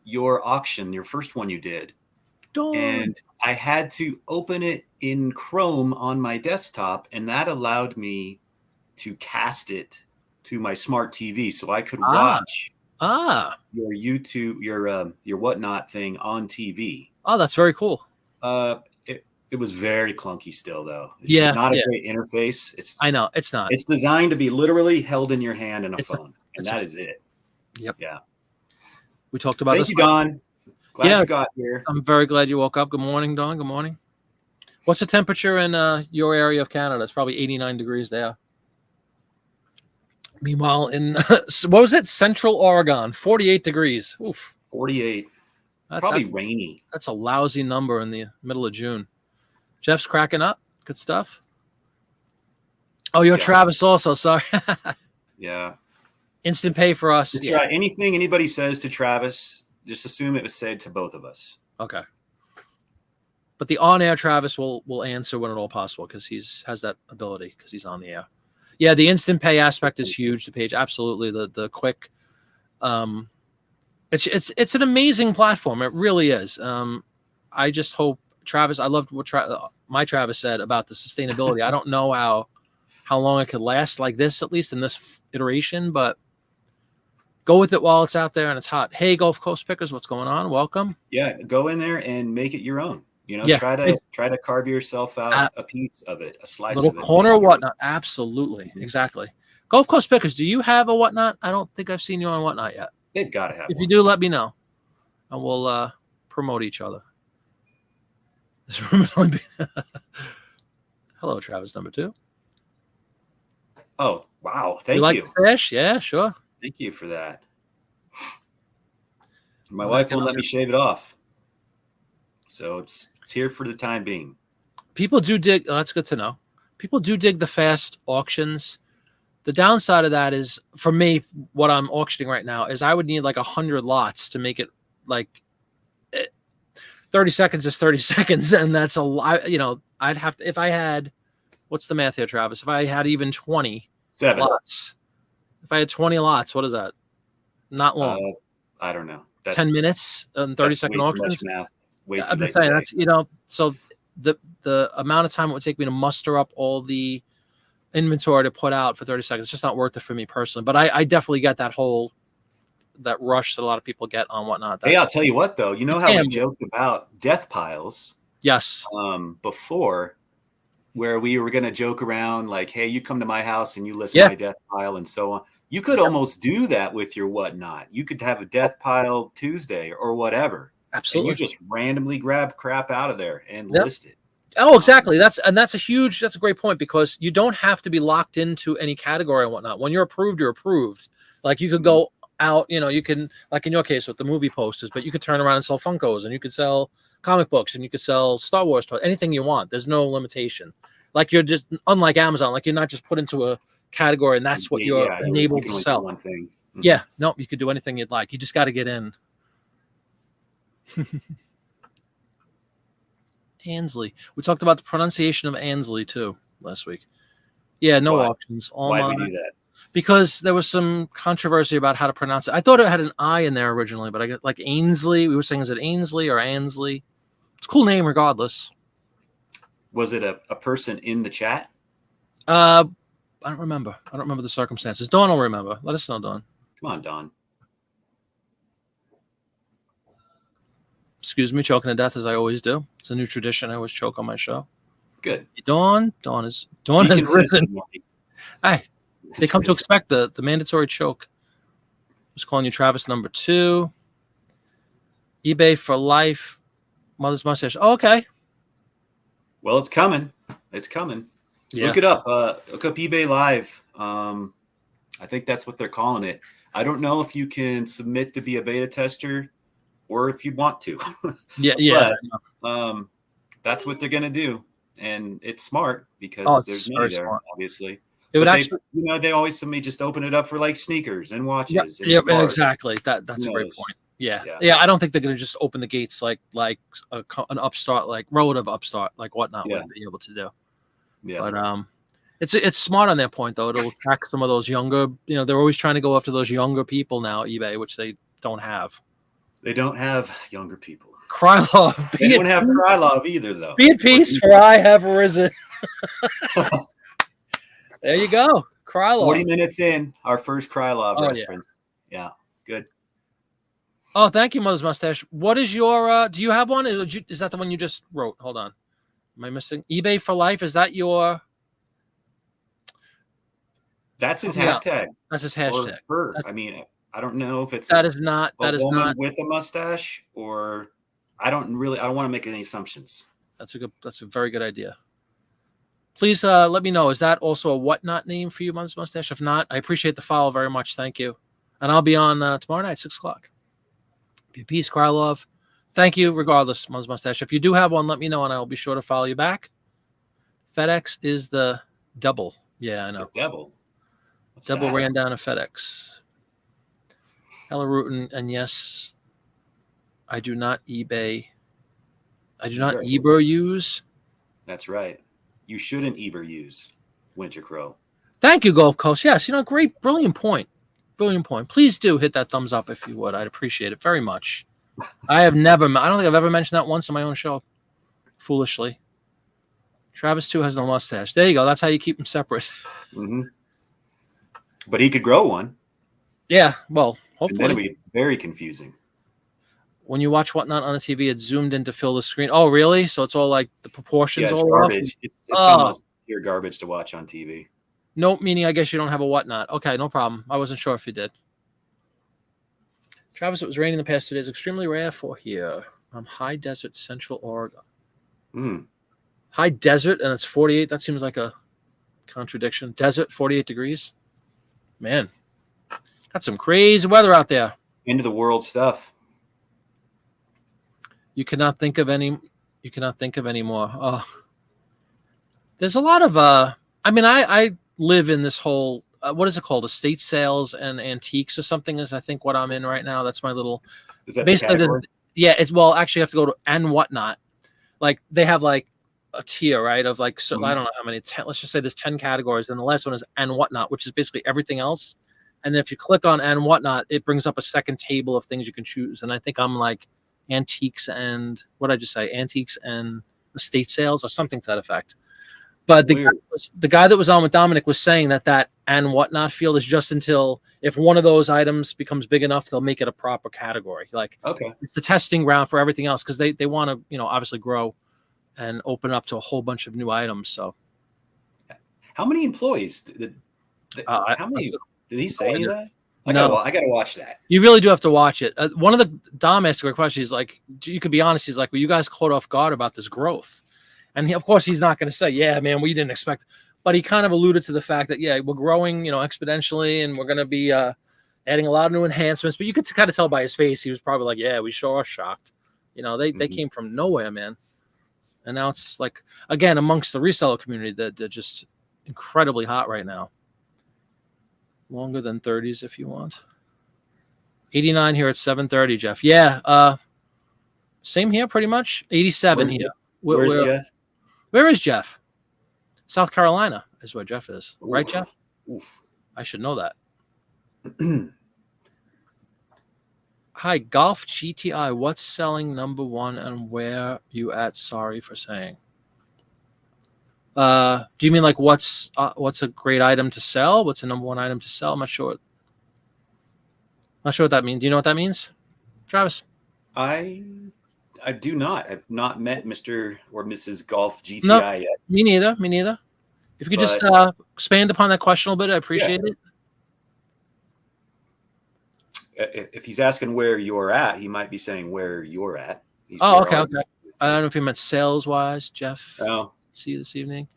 your auction, your first one you did. Darn. And I had to open it in Chrome on my desktop, and that allowed me to cast it to my smart TV so I could watch your YouTube, your Whatnot thing on TV. Oh, that's very cool. It was very clunky still, though. It's not a great interface. I know it's not. It's designed to be literally held in your hand in a phone, and that is it. Yep. Yeah. We talked about Thank you, Don. Glad you got here. I'm very glad you woke up. Good morning, Don. Good morning. What's the temperature in your area of Canada? It's probably 89 degrees there. Meanwhile, in what was it? Central Oregon, 48 degrees. Oof. 48. Probably rainy. That's a lousy number in the middle of June. Jeff's cracking up. Good stuff. Oh, you're Travis also. Sorry. Yeah. Instant pay for us. That's right. Anything anybody says to Travis, just assume it was said to both of us. Okay. But the on-air Travis will answer when at all possible because has that ability because he's on the air. Yeah, the instant pay aspect is huge. The page, absolutely. The quick, it's an amazing platform. It really is. I just hope Travis. I loved what my Travis said about the sustainability. I don't know how long it could last like this, at least in this iteration, but go with it while it's out there and it's hot. Hey, Gulf Coast Pickers, what's going on? Welcome. Yeah, go in there and make it your own. Try to carve yourself out a piece of it, a slice of it. Little corner or Whatnot. Absolutely. Exactly. Gulf Coast Pickers, do you have a Whatnot? I don't think I've seen you on Whatnot yet. They've got to have If one. you do, let me know. And we'll promote each other. Hello, Travis number 2. Oh, wow. Thank you. Like the fish? Yeah, sure. Thank you for that. My wife won't let me shave it off. So it's here for the time being. People do dig. Oh, that's good to know. People do dig the fast auctions. The downside of that is, for me, what I'm auctioning right now is I would need like 100 lots to make it like 30 seconds is 30 seconds. And that's a lot. I'd have to, if I had, what's the math here, Travis? If I had even 7 lots, if I had 20 lots, what is that? Not long. I don't know. 10 minutes and 30-second auctions. I'm just saying that's so the amount of time it would take me to muster up all the inventory to put out for 30 seconds, it's just not worth it for me personally. But I definitely get that rush that a lot of people get on Whatnot. Hey, I'll tell you what though, how we joked about death piles. Yes. Before, where we were gonna joke around like, hey, you come to my house and you list my death pile and so on. You could almost do that with your Whatnot. You could have a death pile Tuesday or whatever. Absolutely. And you just randomly grab crap out of there and list it. Oh, exactly. That's a great point because you don't have to be locked into any category and Whatnot. When you're approved, you're approved. Like you could go out, you can, like in your case with the movie posters, but you could turn around and sell Funkos and you could sell comic books and you could sell Star Wars toys, anything you want. There's no limitation. Like you're just, unlike Amazon, like you're not just put into a category and that's what you're enabled to sell. One thing. Mm-hmm. Yeah, no, you could do anything you'd like. You just got to get in. Ansley. We talked about the pronunciation of Ansley too last week. Yeah, no auctions. Why did we do that? Because there was some controversy about how to pronounce it. I thought it had an I in there originally, but I got like Ainsley. We were saying, is it Ainsley or Ansley? It's a cool name regardless. Was it a person in the chat? I don't remember. I don't remember the circumstances. Dawn will remember. Let us know, Dawn. Come on, Dawn. Excuse me, choking to death as I always do. It's a new tradition. I always choke on my show. Good. Dawn has risen. Hey, they come to expect the mandatory choke. I was calling you Travis number 2. eBay for life. Mother's mustache. Oh, okay. Well, it's coming. It's coming. Yeah. Look it up. Look up eBay Live. I think that's what they're calling it. I don't know if you can submit to be a beta tester or if you want to. Yeah. But, that's what they're going to do. And it's smart because there's money there, obviously. It would actually, they always somebody just open it up for like sneakers and watches. Yeah, exactly. That's a great point. Yeah. I don't think they're going to just open the gates like an upstart, like relative upstart, like Whatnot would be able to do. Yeah. But it's smart on their point though. It'll attract some of those younger. They're always trying to go after those younger people now, eBay, which they don't have. They don't have younger people. Krylov, They don't have Krylov either, though. Be at peace, for I have risen. There you go. Krylov. 40 minutes in, our first Krylov reference. Yeah, good. Oh, thank you, Mother's Mustache. What is your, do you have one? Is that the one you just wrote? Hold on. Am I missing? eBay for life? Is that your? That's his hashtag. That's his hashtag. I mean, I don't know if it's that is not with a mustache, or I don't want to make any assumptions. That's a very good idea. Please let me know. Is that also a whatnot name for you, Mother's Mustache? If not, I appreciate the follow very much. Thank you. And I'll be on tomorrow night, 6 o'clock. Peace, Krylov. Thank you, regardless, Mother's Mustache. If you do have one, let me know, and I will be sure to follow you back. FedEx is the double. Yeah, I know. The double. Double ran down a FedEx. Hella rootin', and yes, I do not eBay. I do not Eber use. That's right. You shouldn't Eber use Winter Crow. Thank you, Gulf Coast. Yes, great, brilliant point. Brilliant point. Please do hit that thumbs up if you would. I'd appreciate it very much. I don't think I've ever mentioned that once on my own show. Foolishly. Travis, too, has no mustache. There you go. That's how you keep them separate. Mm-hmm. But he could grow one. Yeah, well, hopefully. And then it would get very confusing. When you watch Whatnot on the TV, it's zoomed in to fill the screen. Oh, really? So it's all like the proportions all garbage. Off? It's almost pure garbage to watch on TV. Nope, meaning I guess you don't have a Whatnot. Okay, no problem. I wasn't sure if you did. Travis, it was raining the past 2 days. Extremely rare for here. High desert, Central Oregon. High desert, and it's 48. That seems like a contradiction. Desert, 48 degrees. Man, got some crazy weather out there. End of the world stuff. You cannot think of any. You cannot think of any more. Oh, there's a lot of. I live in this whole. What is it called? Estate sales and antiques or something is I think what I'm in right now. That's my little. Is that basically? It's actually you have to go to and whatnot. Like they have like a tier, right? Of like so I don't know how many. 10, let's just say there's 10 categories, and the last one is and whatnot, which is basically everything else. And then if you click on and whatnot, it brings up a second table of things you can choose. And I think I'm like antiques and what did I just say? Antiques and estate sales or something to that effect. But the guy that was on with Dominic was saying that and whatnot field is just until if one of those items becomes big enough, they'll make it a proper category. Like it's the testing ground for everything else because they want to obviously grow and open up to a whole bunch of new items. So, how many employees? How many? Did he say any of that? I gotta watch that. You really do have to watch it. One of the Dom asked a question. He's like, you could be honest. He's like, well, you guys caught off guard about this growth. And of course, he's not going to say, yeah, man, we didn't expect. But he kind of alluded to the fact that, yeah, we're growing, exponentially, and we're going to be adding a lot of new enhancements. But you could kind of tell by his face, he was probably like, yeah, we sure are shocked. They came from nowhere, man. And now it's like, again, amongst the reseller community, that they're just incredibly hot right now. Longer than 30s if you want. 89 here at 7:30, Jeff. Yeah, same here pretty much. 87 here. Where's Jeff? Where is Jeff? South Carolina is where Jeff is. Oof. Right, Jeff? Oof. I should know that. Hi, Golf GTI. What's selling number one and where you at? Sorry for saying. Do you mean like what's a great item to sell? What's the number one item to sell? I'm not sure. Not sure what that means. Do you know what that means, Travis? I do not. I've not met Mr. or Mrs. Golf GTI yet. Me neither. If you could just expand upon that question a little bit, I appreciate it. If he's asking where you're at, he might be saying where you're at. Okay. I don't know if he meant sales-wise, Jeff. Oh. See you this evening.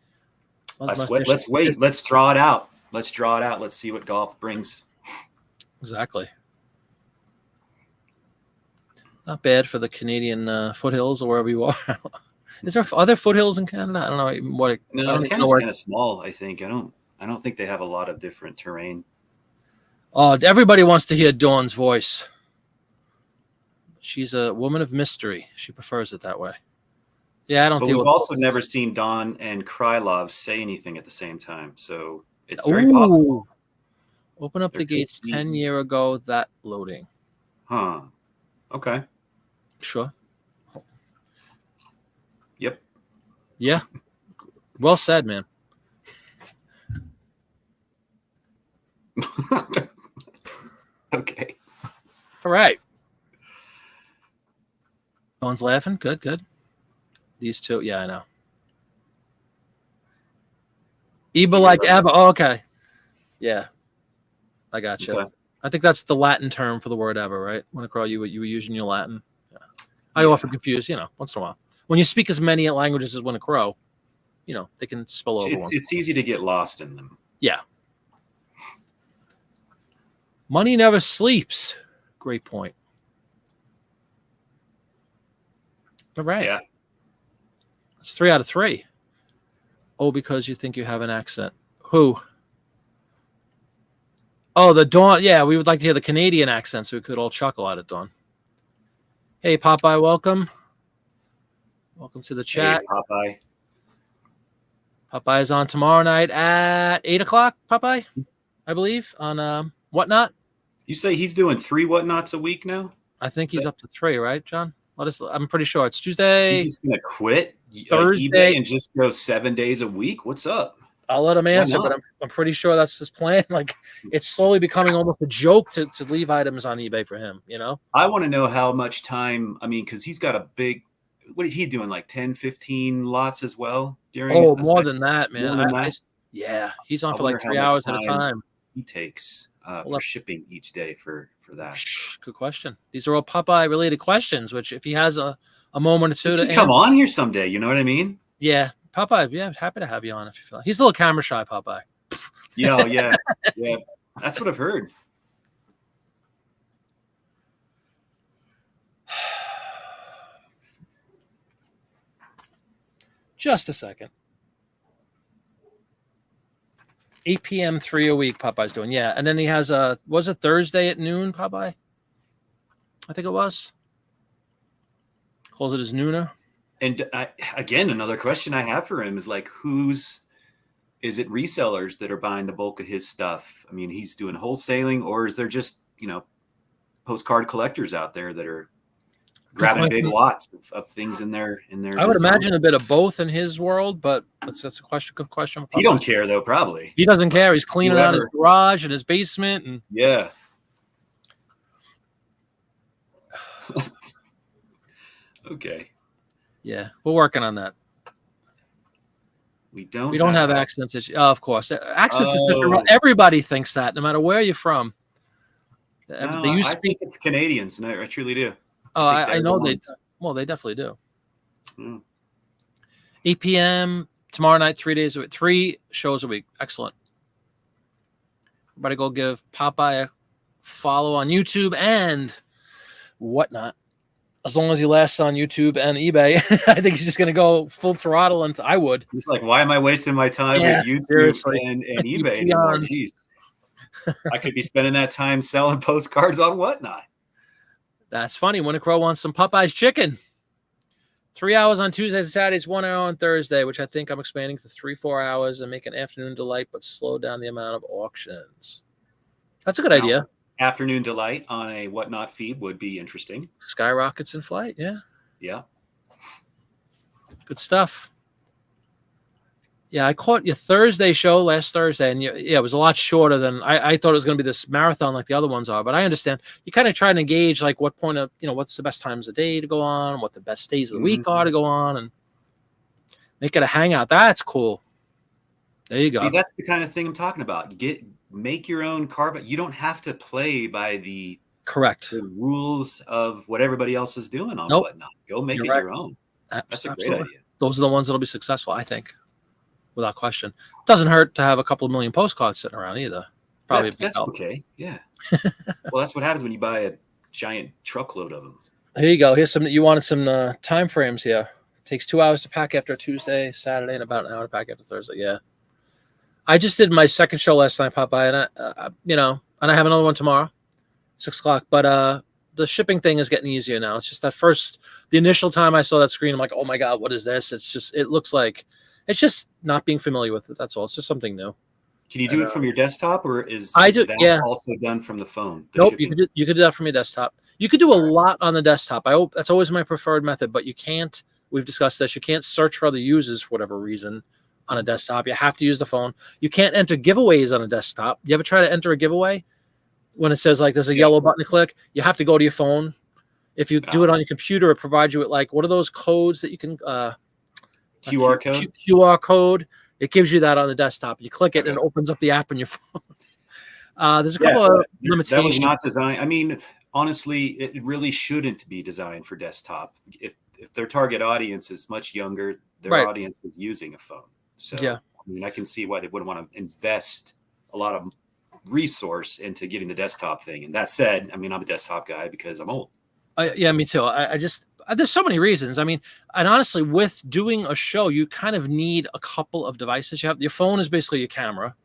Let's wait. Let's draw it out. Let's see what golf brings. Exactly. Not bad for the Canadian foothills or wherever you are. Is there other foothills in Canada? I don't know what. No, it's kind of small. I think I don't think they have a lot of different terrain. Oh, everybody wants to hear Dawn's voice. She's a woman of mystery. She prefers it that way. Yeah, I don't. But we've also never seen Dawn and Krylov say anything at the same time, so it's very possible. Open up the gates 10 years ago. That loading. Huh. Okay. Sure. Yep. Yeah. Well said, man. Okay. All right. Dawn's laughing. Good, good. These two. Yeah, I know. Eba like Abba. Oh, okay. Yeah. I got you. Okay. I think that's the Latin term for the word ever, right? When I call you, you were using your Latin. Yeah. I often confuse, once in a while. When you speak as many languages as Winnacrow, they can spill over. It's easy to get lost in them. Yeah. Money never sleeps. Great point. All right. Yeah. It's 3 out of 3. Oh, because you think you have an accent. Who? Oh, the Dawn. Yeah, we would like to hear the Canadian accent so we could all chuckle at it, Dawn. Hey, Popeye, welcome. Welcome to the chat. Hey, Popeye. Popeye is on tomorrow night at 8 o'clock, Popeye, I believe, on Whatnot. You say he's doing 3 Whatnots a week now? I think he's up to 3, right, John? I'm pretty sure it's Tuesday. He's going to quit Thursday eBay and just go 7 days a week? What's up? I'll let him answer, but I'm pretty sure that's his plan. Like, it's slowly becoming almost a joke to leave items on eBay for him, I want to know how much time, because he's got a big, what is he doing, like 10, 15 lots as well? More than that, man. More than that? Yeah, he's on for like 3 hours at a time. He takes for shipping each day for that. Good question. These are all Popeye-related questions, which if he has a moment or two to come on here someday, you know what I mean? Yeah. Popeye, yeah, happy to have you on if you feel like. He's a little camera shy, Popeye. Yeah. That's what I've heard. Just a second. 8 p.m. 3 a week Popeye's doing. Yeah. And then he has was it Thursday at noon, Popeye? I think it was. Calls it his nooner. And again, another question I have for him is like, is it resellers that are buying the bulk of his stuff? I mean, he's doing wholesaling, or is there just, postcard collectors out there that are grabbing big lots of things in their I would imagine a bit of both in his world, but that's a question. Good question. He don't care though, probably. He doesn't care. He's cleaning out his garage and his basement, and yeah. Okay. Yeah, we're working on that. We don't have accents. Of course, accents is different. Everybody thinks that, no matter where you're from. I think it's Canadians, and I truly do. Oh, I know they. Well, they definitely do. 8 p.m. tomorrow night, 3 days a week, 3 shows a week. Excellent. Everybody go give Popeye a follow on YouTube and Whatnot. As long as he lasts on YouTube and eBay, I think he's just going to go full throttle. And I would. He's like, why am I wasting my time with YouTube and eBay anymore? Jeez. I could be spending that time selling postcards on Whatnot. That's funny. Winnacrow wants some Popeye's chicken. 3 hours on Tuesdays and Saturdays, 1 hour on Thursday, which I think I'm expanding to 3-4 hours and make an afternoon delight, but slow down the amount of auctions. That's a good idea. Afternoon delight on a Whatnot feed would be interesting. Skyrockets in flight, yeah. Yeah. Good stuff. Yeah, I caught your Thursday show last Thursday, and it was a lot shorter than I thought it was going to be this marathon like the other ones are. But I understand you kind of try to engage like what point of what's the best times of the day to go on, what the best days of the week are to go on, and make it a hangout. That's cool. There you go. See, that's the kind of thing I'm talking about. Make your own carve. You don't have to play by the rules of what everybody else is doing on Whatnot. Go make your own. That's a great idea. Those are the ones that'll be successful, I think, without question. Doesn't hurt to have a couple of million postcards sitting around either. Probably that's okay. Yeah. Well, that's what happens when you buy a giant truckload of them. Here you go. Here's some. You wanted some time frames here. It takes 2 hours to pack after Tuesday, Saturday, and about an hour to pack after Thursday. Yeah. I just did my second show last night, Popeye, and and I have another one tomorrow, 6 o'clock. But the shipping thing is getting easier now. It's just the initial time I saw that screen, I'm like, oh my god, what is this? It looks like it's just not being familiar with it. That's all. It's just something new. Can you do it from your desktop, or is that also done from the phone? Nope, you could do that from your desktop. You could do a lot on the desktop. I hope that's always my preferred method, but you can't. We've discussed this. You can't search for other users for whatever reason on a desktop. You have to use the phone. You can't enter giveaways on a desktop. You ever try to enter a giveaway when it says like there's a yellow button to click? You have to go to your phone. If you do it on your computer, it provides you with like, what are those codes that you can QR code? QR code. It gives you that on the desktop. You click it and it opens up the app on your phone. There's a couple of limitations. That was not designed. I mean, honestly, it really shouldn't be designed for desktop. If their target audience is much younger, their audience is using a phone. So I mean, I can see why they wouldn't want to invest a lot of resource into getting the desktop thing. And that said, I mean, I'm a desktop guy because I'm old. Yeah, me too. I just there's so many reasons. I mean, and honestly, with doing a show, you kind of need a couple of devices. You have your phone is basically your camera.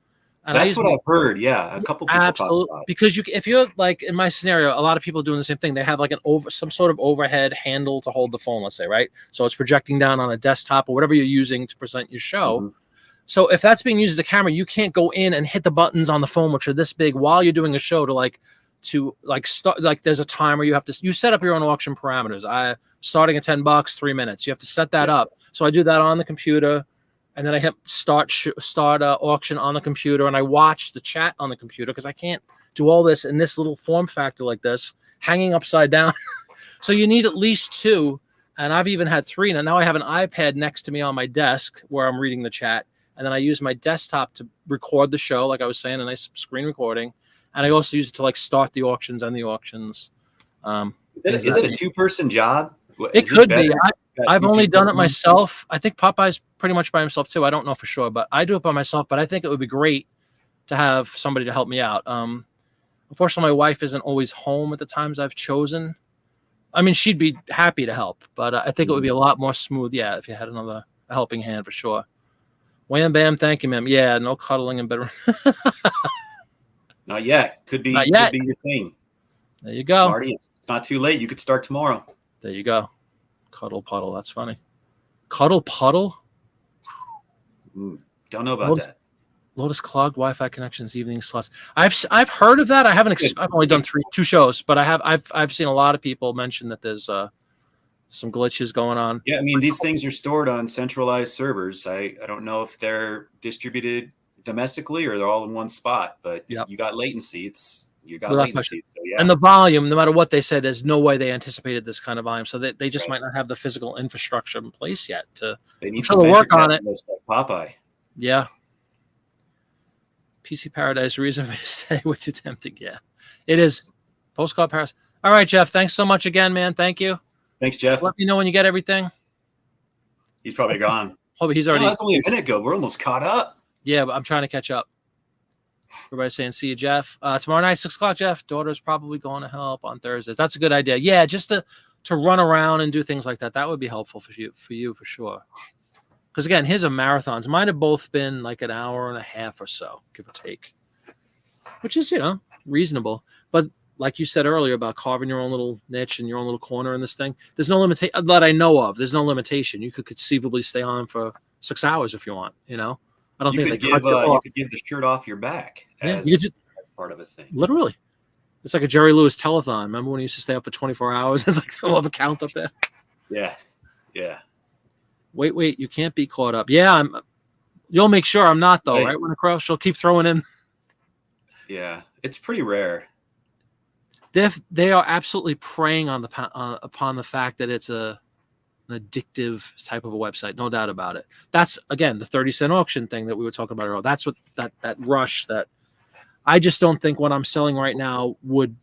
And that's what I've heard. Yeah, a couple people absolutely talk about. Because if you're like in my scenario, a lot of people doing the same thing. They have like some sort of overhead handle to hold the phone. Let's say, right? So it's projecting down on a desktop or whatever you're using to present your show. Mm-hmm. So if that's being used as a camera, you can't go in and hit the buttons on the phone, which are this big, while you're doing a show to start. Like there's a timer you set up your own auction parameters. Starting at $10, 3 minutes. You have to set that up. So I do that on the computer. And then I hit start auction on the computer, and I watch the chat on the computer because I can't do all this in this little form factor like this, hanging upside down. So you need at least two, and I've even had three. Now I have an iPad next to me on my desk where I'm reading the chat, and then I use my desktop to record the show, like I was saying, a nice screen recording, and I also use it to like start the auctions and the auctions. Is it a two-person job? It could be. I've only done it myself. I think Popeye's pretty much by himself too. I don't know for sure, but I do it by myself. But I think it would be great to have somebody to help me out. Unfortunately, my wife isn't always home at the times I've chosen. I mean, she'd be happy to help, but I think it would be a lot more smooth. Yeah, if you had another helping hand for sure. Wham bam, thank you, ma'am. Yeah, no cuddling in bedroom. Not yet. Could be your thing. There you go. Marty, it's not too late. You could start tomorrow. There you go. Cuddle puddle. That's funny. Cuddle puddle? Don't know about that. Lotus clogged Wi-Fi connections, evening slots. I've heard of that. I haven't. I've only done two shows, but I've seen a lot of people mention that there's some glitches going on. Yeah, I mean these things are stored on centralized servers. I don't know if they're distributed domestically or they're all in one spot, but you got latency. You got latency. So, yeah. And the volume, no matter what they say, there's no way they anticipated this kind of volume. So they just might not have the physical infrastructure in place yet to work on it. Popeye. Yeah. PC Paradise, reason to stay way too tempting. Yeah, it is. Postcard Paradise. All right, Jeff. Thanks so much again, man. Thank you. Thanks, Jeff. Let me know when you get everything. He's probably gone. Probably he's already. That's only a minute ago. We're almost caught up. Yeah, but I'm trying to catch up. Everybody's saying, see you, Jeff. Tomorrow night, 6 o'clock, Jeff. Daughter's probably going to help on Thursdays. That's a good idea. Yeah, just to run around and do things like that. That would be helpful for you for sure. Because, again, his are marathons. Mine have both been like an hour and a half or so, give or take. Which is, reasonable. But like you said earlier about carving your own little niche and your own little corner in this thing, there's no limitation that I know of. There's no limitation. You could conceivably stay on for 6 hours if you want, I don't think you could give the shirt off your back as part of a thing. Literally. It's like a Jerry Lewis telethon. Remember when he used to stay up for 24 hours? It's like we'll have a count up there. Yeah. Yeah. Wait, you can't be caught up. Yeah, you'll make sure I'm not though, right? When a crow, she'll keep throwing in. Yeah, it's pretty rare. They are absolutely preying on upon the fact that it's an addictive type of a website, no doubt about it. That's again the 30-cent auction thing that we were talking about earlier. That's what that rush that I just don't think what I'm selling right now would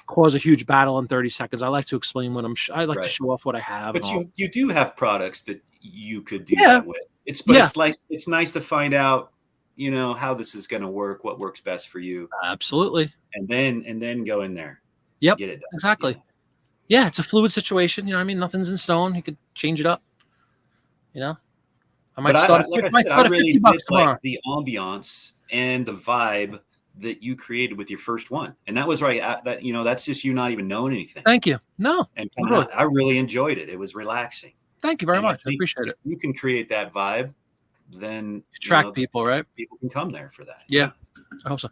cause a huge battle in 30 seconds. I like to explain what I like to show off what I have. But you do have products that you could do that with. It's nice to find out how this is going to work, what works best for you. Absolutely. And then go in there. Yep. Get it done. Exactly. Yeah, it's a fluid situation. Nothing's in stone. You could change it up. I might start. I really did like the ambiance and the vibe that you created with your first one, and that was that's just you not even knowing anything. Thank you. No, and I really enjoyed it. It was relaxing. Thank you very much. I appreciate it. You can create that vibe. then Attract people, right? People can come there for that. Yeah. I hope so.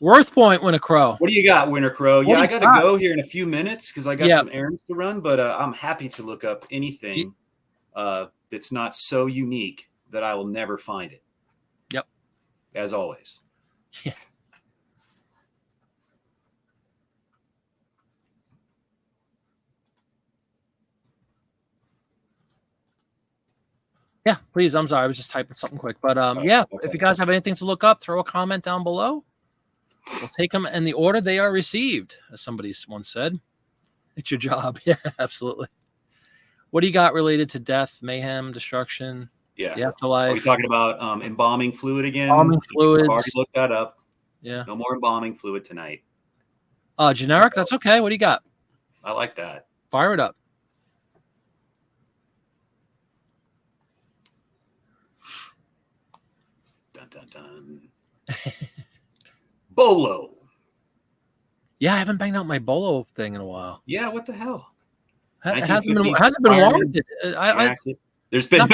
Worthpoint, Winter Crow. What do you got, Winter Crow? Yeah, I got to go here in a few minutes because I got some errands to run, but I'm happy to look up anything that's not so unique that I will never find it. Yep. As always. Yeah. Yeah, please. I'm sorry. I was just typing something quick. But if you guys have anything to look up, throw a comment down below. We'll take them in the order they are received, as somebody once said. It's your job. Yeah, absolutely. What do you got related to death, mayhem, destruction? Yeah. The afterlife? Are we talking about embalming fluid again? Embalming fluids. I've already looked that up. Yeah. No more embalming fluid tonight. Generic? That's okay. What do you got? I like that. Fire it up. Dun, dun, dun. Bolo. Yeah, I haven't banged out my Bolo thing in a while. Yeah, what the hell? It hasn't been warranted. There's been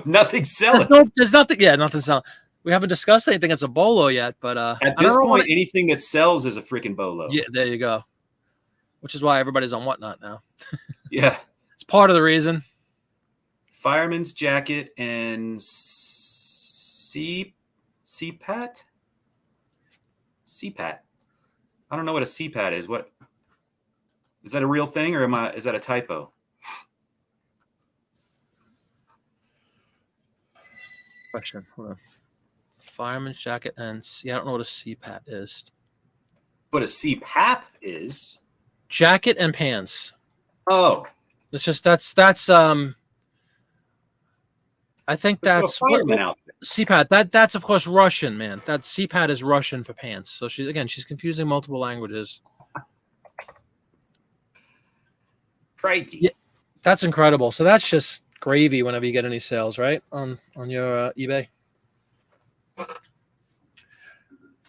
nothing selling. There's nothing. Yeah, nothing selling. We haven't discussed anything that's a Bolo yet, but at this point, anything that sells is a freaking Bolo. Yeah, there you go. Which is why everybody's on Whatnot now. Yeah, it's part of the reason. Fireman's jacket and CPAT. CPAT. I don't know what a CPAT is. What is that? A real thing, or is that a typo? Question. Hold on. Fireman's jacket and I don't know what a CPAT is. What a CPAP is? Jacket and pants. Oh, it's just that's I think that's CPAT. That's of course Russian, man. That CPAT is Russian for pants. So she's confusing multiple languages. Crikey. Yeah, that's incredible. So that's just gravy whenever you get any sales, right? On your eBay.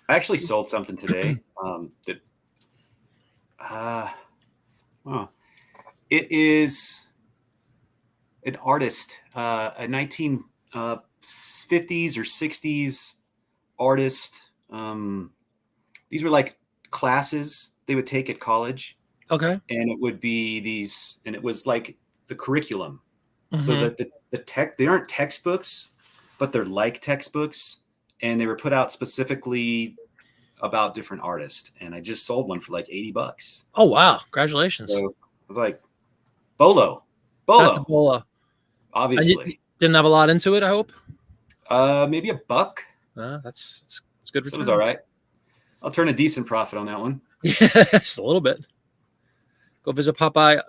I actually sold something today. It is an artist, a 1950s or 60s artist. These were like classes they would take at college. Okay. And it would be and it was like the curriculum. Mm-hmm. So that they aren't textbooks, but they're like textbooks. And they were put out specifically about different artists. And I just sold one for like $80. Oh, wow. Congratulations. So I was like, Bolo. Obviously. Didn't have a lot into it, I hope? Maybe $1. That's good. So it was all right. I'll turn a decent profit on that one. Yeah, just a little bit. Go visit Popeye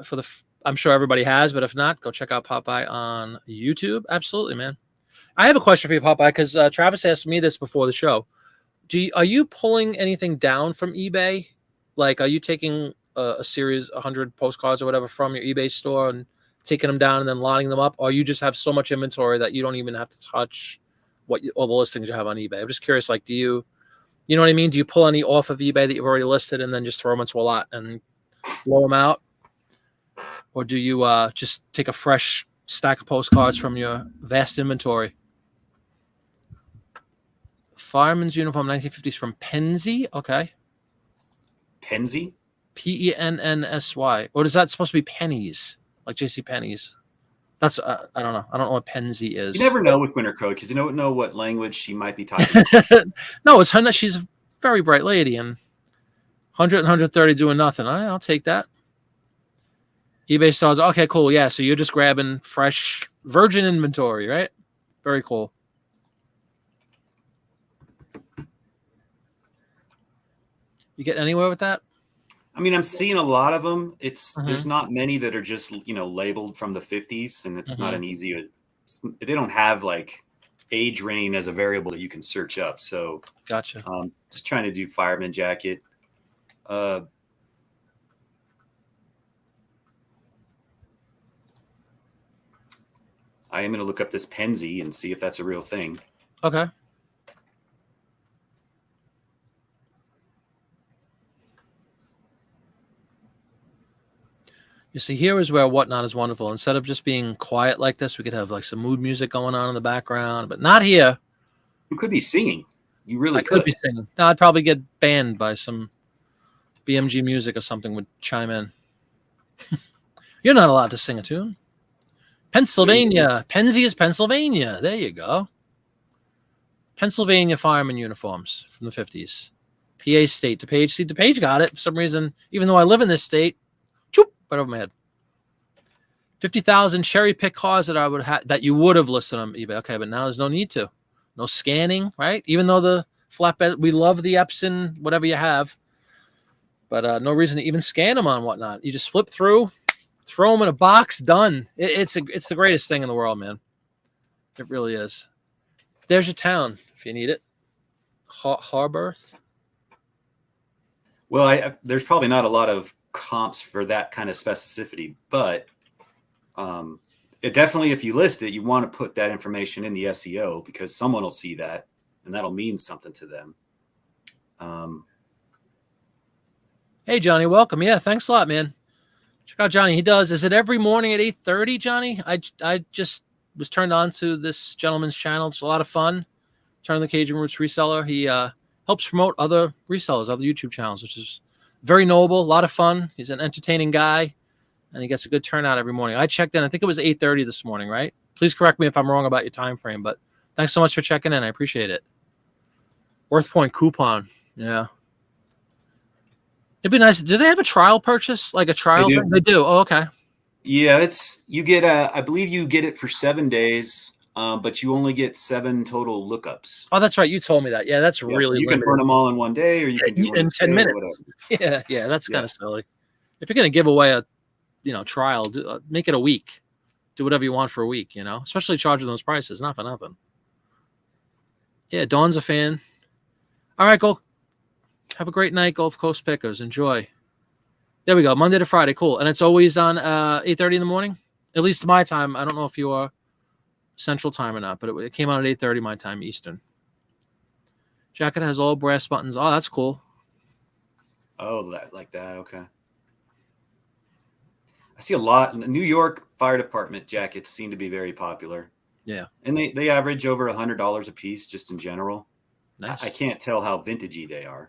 I'm sure everybody has, but if not, go check out Popeye on YouTube. Absolutely, man. I have a question for you, Popeye, because Travis asked me this before the show. Are you pulling anything down from eBay? Like, are you taking a series, 100 postcards or whatever from your eBay store and taking them down and then lining them up? Or you just have so much inventory that you don't even have to touch all the listings you have on eBay? I'm just curious, like, you know what I mean? Do you pull any off of eBay that you've already listed and then just throw them into a lot and blow them out? Or do you just take a fresh stack of postcards from your vast inventory? Fireman's uniform, 1950s from Pennsy. Okay. Pennsy? Pennsy. Or is that supposed to be pennies? Like J.C. Penney's? That's I don't know. I don't know what Pennsy is. You never know with Winter Code because you don't know what language she might be talking about. No, it's her. She's a very bright lady, and 100 and 130 doing nothing. I'll take that. eBay stars. Okay, cool. Yeah, so you're just grabbing fresh virgin inventory, right? Very cool. You get anywhere with that? I mean, I'm seeing a lot of them. There's not many that are just, labeled from the 50s, and it's not an easy. They don't have like age range as a variable that you can search up. So, gotcha. Just trying to do fireman jacket. I am going to look up this Pennsy and see if that's a real thing. Okay. You see, here is where Whatnot is wonderful. Instead of just being quiet like this, we could have like some mood music going on in the background, but not here. You could be singing. You really I could be singing. No, I'd probably get banned by some BMG music or something would chime in. You're not allowed to sing a tune. Pennsylvania. Penzias, Pennsylvania. There you go. Pennsylvania fireman uniforms from the 50s. PA state. DePage got it for some reason, even though I live in this state. Choop, right over my head. 50,000 cherry pick cars that I would have that you would have listed on eBay. Okay, but now there's no need to. No scanning, right? Even though the flatbed, we love the Epson, whatever you have, but no reason to even scan them on Whatnot. You just flip through, throw them in a box, done. It's the greatest thing in the world, man. It really is. There's your town if you need it. Harborth. Well, there's probably not a lot of comps for that kind of specificity, but it definitely, if you list it, you want to put that information in the SEO because someone will see that and that'll mean something to them. Hey, Johnny, welcome. Yeah, thanks a lot, man. Check out Johnny. He does. Is it every morning at 8:30, Johnny? I just was turned on to this gentleman's channel. It's a lot of fun. Turn the Cajun Roots reseller. He helps promote other resellers, other YouTube channels, which is very noble, a lot of fun. He's an entertaining guy, and he gets a good turnout every morning. I checked in. I think it was 8:30 this morning, right? Please correct me if I'm wrong about your time frame, but thanks so much for checking in. I appreciate it. Worthpoint coupon. Yeah. It'd be nice. Do they have a trial purchase? Like a trial thing? They do. Oh, okay. Yeah, you get I believe you get it for 7 days, but you only get 7 total lookups. Oh, that's right. You told me that. Yeah, that's really so you limited. can burn them all in one day, or you can do in 10 minutes. Yeah, that's kind of silly. If you're gonna give away a trial, make it a week. Do whatever you want for a week, especially charging those prices, not for nothing. Yeah, Dawn's a fan. All right, go. Have a great night, Gulf Coast Pickers. Enjoy. There we go. Monday to Friday. Cool. And it's always on 8:30 in the morning. At least my time. I don't know if you are Central Time or not, but it came out at 8:30 my time, Eastern. Jacket has all brass buttons. Oh, that's cool. Oh, like that. Okay. I see a lot in the New York Fire Department jackets seem to be very popular. Yeah. And they average over $100 a piece just in general. Nice. I can't tell how vintagey they are.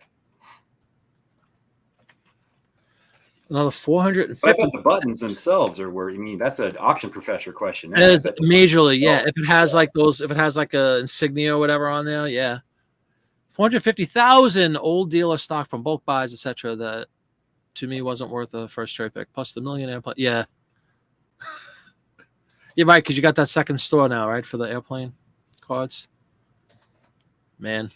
Another 450. But I bet the buttons themselves are where, that's an auction professor question. Majorly, yeah. If it has like those, if it has like a insignia or whatever on there, yeah. 450,000 old dealer stock from bulk buys, etc. That to me wasn't worth a first cherry pick. Plus the millionaire, yeah. You're right, because you got that second store now, right, for the airplane cards. Man,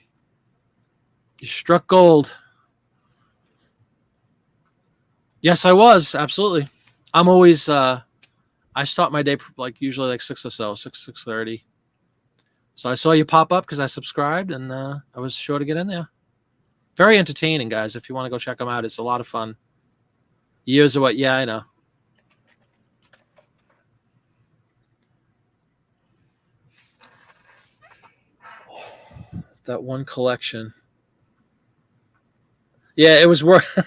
you struck gold. Yes, I was. Absolutely. I'm always, I start my day usually like 6 or so, 6:30. So I saw you pop up because I subscribed and I was sure to get in there. Very entertaining, guys. If you want to go check them out, it's a lot of fun. Years of what? Yeah, I know. That one collection. Yeah, it was worth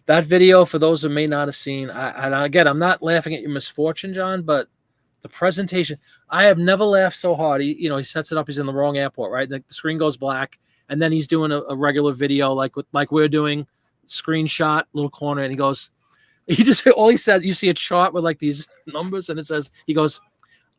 that video for those who may not have seen. And again, I'm not laughing at your misfortune, John, but the presentation, I have never laughed so hard. He sets it up. He's in the wrong airport, right? The screen goes black, and then he's doing a regular video like we're doing, screenshot, little corner, and he goes, all he says, you see a chart with like these numbers, and it says, he goes,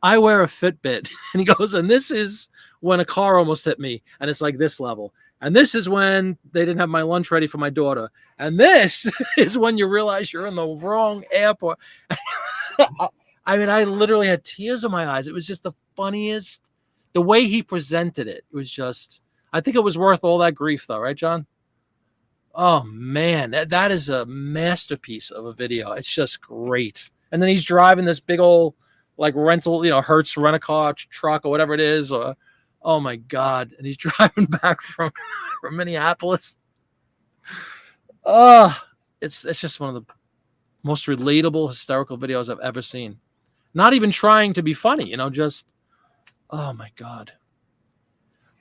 I wear a Fitbit, and he goes, and this is when a car almost hit me, and it's like this level. And this is when they didn't have my lunch ready for my daughter. And this is when you realize you're in the wrong airport. I mean, I literally had tears in my eyes. It was just the funniest. The way he presented it, it was just, I think it was worth all that grief though, right, John? Oh, man, that is a masterpiece of a video. It's just great. And then he's driving this big old like rental, Hertz rent-a-car truck or whatever it is, or oh my God. And he's driving back from Minneapolis. It's just one of the most relatable, hysterical videos I've ever seen. Not even trying to be funny, just, oh my God.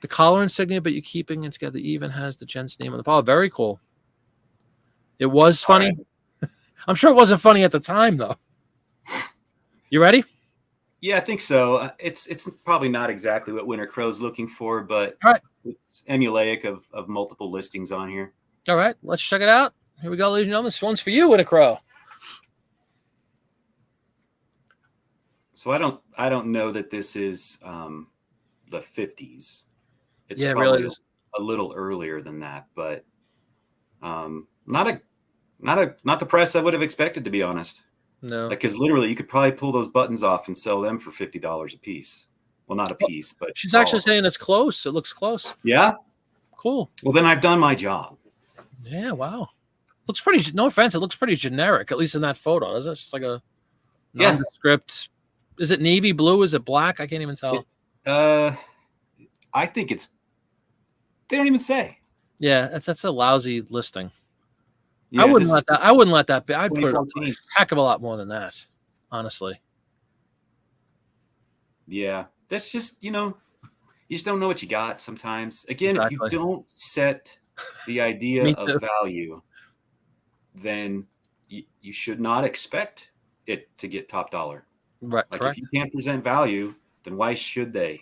The collar insignia, but you're keeping it together. Even has the gent's name on the. Oh, very cool. It was funny. I'm sure it wasn't funny at the time, though. You ready? Yeah, I think so. It's probably not exactly what Winter Crow's looking for, but All right. it's emulaic of multiple listings on here. All right, let's check it out. Here we go, ladies and gentlemen. This one's for you, Winter Crow. So I don't know that this is the 50s. It's Yeah, it probably really is. a little earlier than that, but not the price I would have expected, to be honest. No. Like, because literally you could probably pull those buttons off and sell them for $50 a piece. Well, not a piece, but she's actually saying it's close. It looks close. Yeah. Cool. Well, then I've done my job. Yeah. Wow. Looks pretty. No offense, it looks pretty generic, at least in that photo. Doesn't it? It's just like a nondescript. Is it navy blue? Is it black? I can't even tell. I think it's. They don't even say. Yeah, that's a lousy listing. Yeah, I wouldn't let that. I wouldn't let that be. I'd put it up a heck of a lot more than that, honestly. Yeah, that's just you just don't know what you got sometimes. Again, Exactly. if you don't set the idea of value, then you should not expect it to get top dollar. Right. Like correct. if you can't present value, then why should they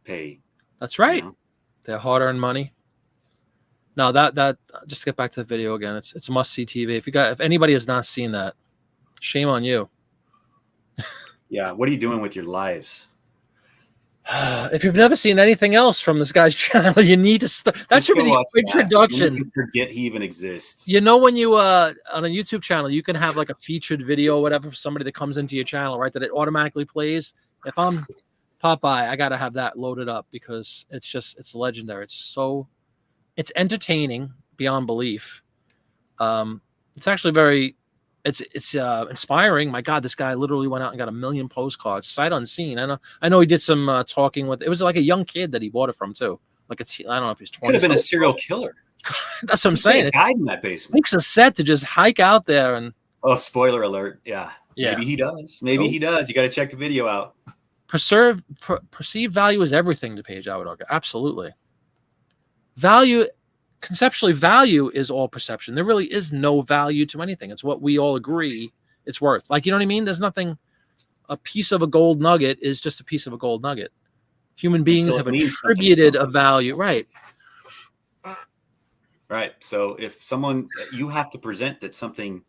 pay? That's right. They're hard-earned money. No, that just get back to the video again. It's a must-see TV. If anybody has not seen that, shame on you. Yeah, what are you doing with your lives? If you've never seen anything else from this guy's channel, you need to start. That should be the introduction. You forget he even exists. You know, when you on a YouTube channel, you can have like a featured video or whatever for somebody that comes into your channel, right? That it automatically plays. If I'm Popeye, I gotta have that loaded up because it's legendary. It's entertaining beyond belief. It's actually it's inspiring. My God, this guy literally went out and got 1 million postcards, sight unseen. I know he did some talking with. It was like a young kid that he bought it from too. Like I don't know if he's 20. Could have been a serial killer. That's what I'm saying. It died in that basement. Makes a set to just hike out there and. Oh, spoiler alert! Yeah. Maybe he does. Maybe he does. You got to check the video out. Perceived value is everything to Paige, I would argue. Absolutely. Conceptually, value is all perception. There really is no value to anything. It's what we all agree it's worth. Like, you know what I mean? There's nothing. A piece of a gold nugget is just a piece of a gold nugget. Human beings have attributed a value. Right. Right. So if you have to present that something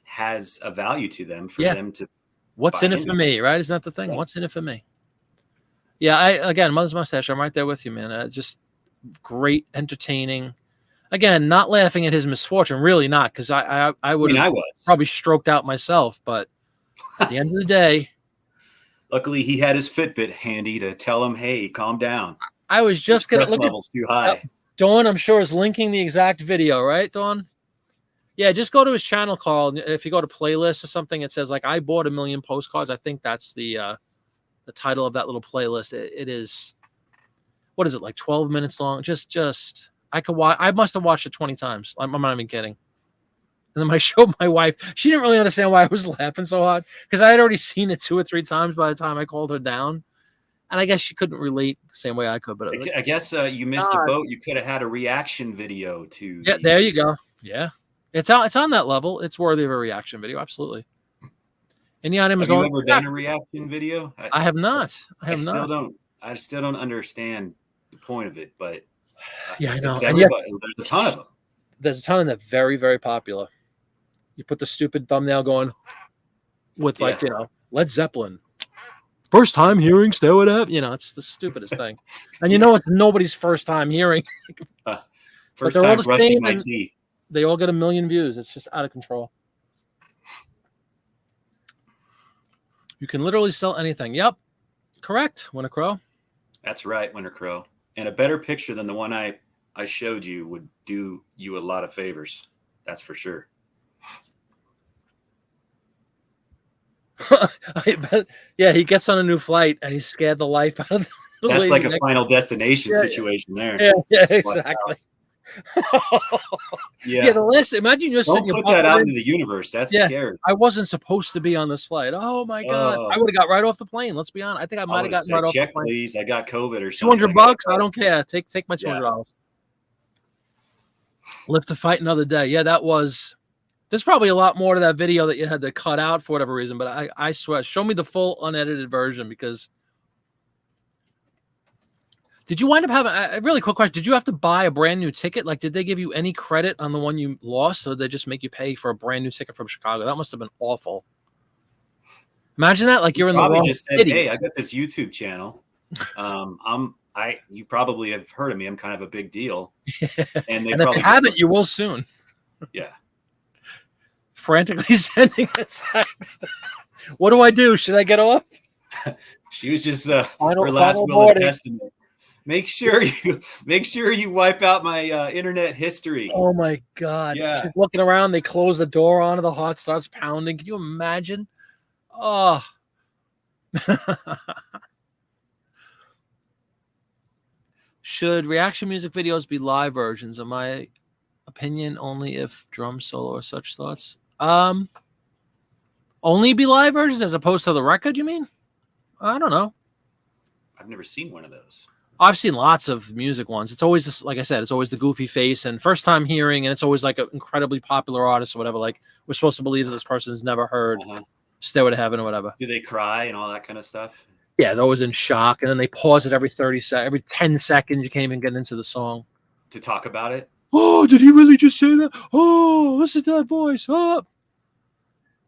has a value to them for them to. What's in it for me, right? Isn't that the thing? Yeah. What's in it for me? Yeah, again, Mother's Mustache, I'm right there with you, man. Just great, entertaining. Again, not laughing at his misfortune, really not, because I would have probably stroked out myself. But at the end of the day, luckily he had his Fitbit handy to tell him, "Hey, calm down." I was just gonna look levels too high. Dawn, I'm sure, is linking the exact video, right, Dawn? Yeah, just go to his channel, Carl. If you go to playlist or something, it says like I bought 1 million postcards. I think that's the title of that little playlist. It is, what is it, like 12 minutes long? Just I could watch. I must have watched it 20 times. I'm not even kidding. And then when I showed my wife, she didn't really understand why I was laughing so hard because I had already seen it 2 or 3 times by the time I called her down. And I guess she couldn't relate the same way I could. But I guess you missed the boat. You could have had a reaction video to. Yeah, there you go. Yeah, it's on that level. It's worthy of a reaction video, absolutely. And yeah, have you ever done a reaction video? I have not. I still don't understand the point of it, but yeah, I know. There's a ton of them. There's a ton of them that very, very popular. You put the stupid thumbnail going with Led Zeppelin. First time hearing Stairway to Heaven. It's the stupidest thing. And it's nobody's first time hearing. First time brushing my teeth. They all get 1 million views. It's just out of control. You can literally sell anything. Yep. Correct, Winter Crow. That's right, Winter Crow. And a better picture than the one I showed you would do you a lot of favors. That's for sure. I bet. Yeah, he gets on a new flight and he's scared the life out of the That's like a Final Destination situation there. Yeah, exactly. Yeah. The list. Imagine you're sitting. Don't put that out into the universe. That's scary. I wasn't supposed to be on this flight. Oh my God! I would have got right off the plane. Let's be honest. I think I might have gotten right off the plane. Please, I got COVID or something. $200. I don't care. Take my $200. Live to fight another day. Yeah, that was There's probably a lot more to that video that you had to cut out for whatever reason, but I swear, show me the full unedited version, because did you wind up having a really quick question? Did you have to buy a brand new ticket? Like, did they give you any credit on the one you lost, or did they just make you pay for a brand new ticket from Chicago? That must have been awful. Imagine that, like you're in the wrong city. Hey, I got this YouTube channel. You probably have heard of me. I'm kind of a big deal. And if you haven't, you will soon. Yeah. Frantically sending a text. What do I do? Should I get off? She was just her last will and testament. Make sure you wipe out my internet history. Oh my God. Yeah. She's looking around. They close the door onto the heart, starts pounding. Can you imagine? Oh. Should reaction music videos be live versions? In my opinion, only if drum solo or such thoughts. Only be live versions as opposed to the record, you mean? I don't know. I've never seen one of those. I've seen lots of music ones. It's always this, like I said, it's always the goofy face and first time hearing, and it's always like an incredibly popular artist or whatever. Like, we're supposed to believe that this person's never heard Stairway to Heaven or whatever. Do they cry and all that kind of stuff? Yeah, they're always in shock, and then they pause it every 30 seconds, every 10 seconds. You can't even get into the song to talk about it. Oh, did he really just say that? Oh, listen to that voice. Oh.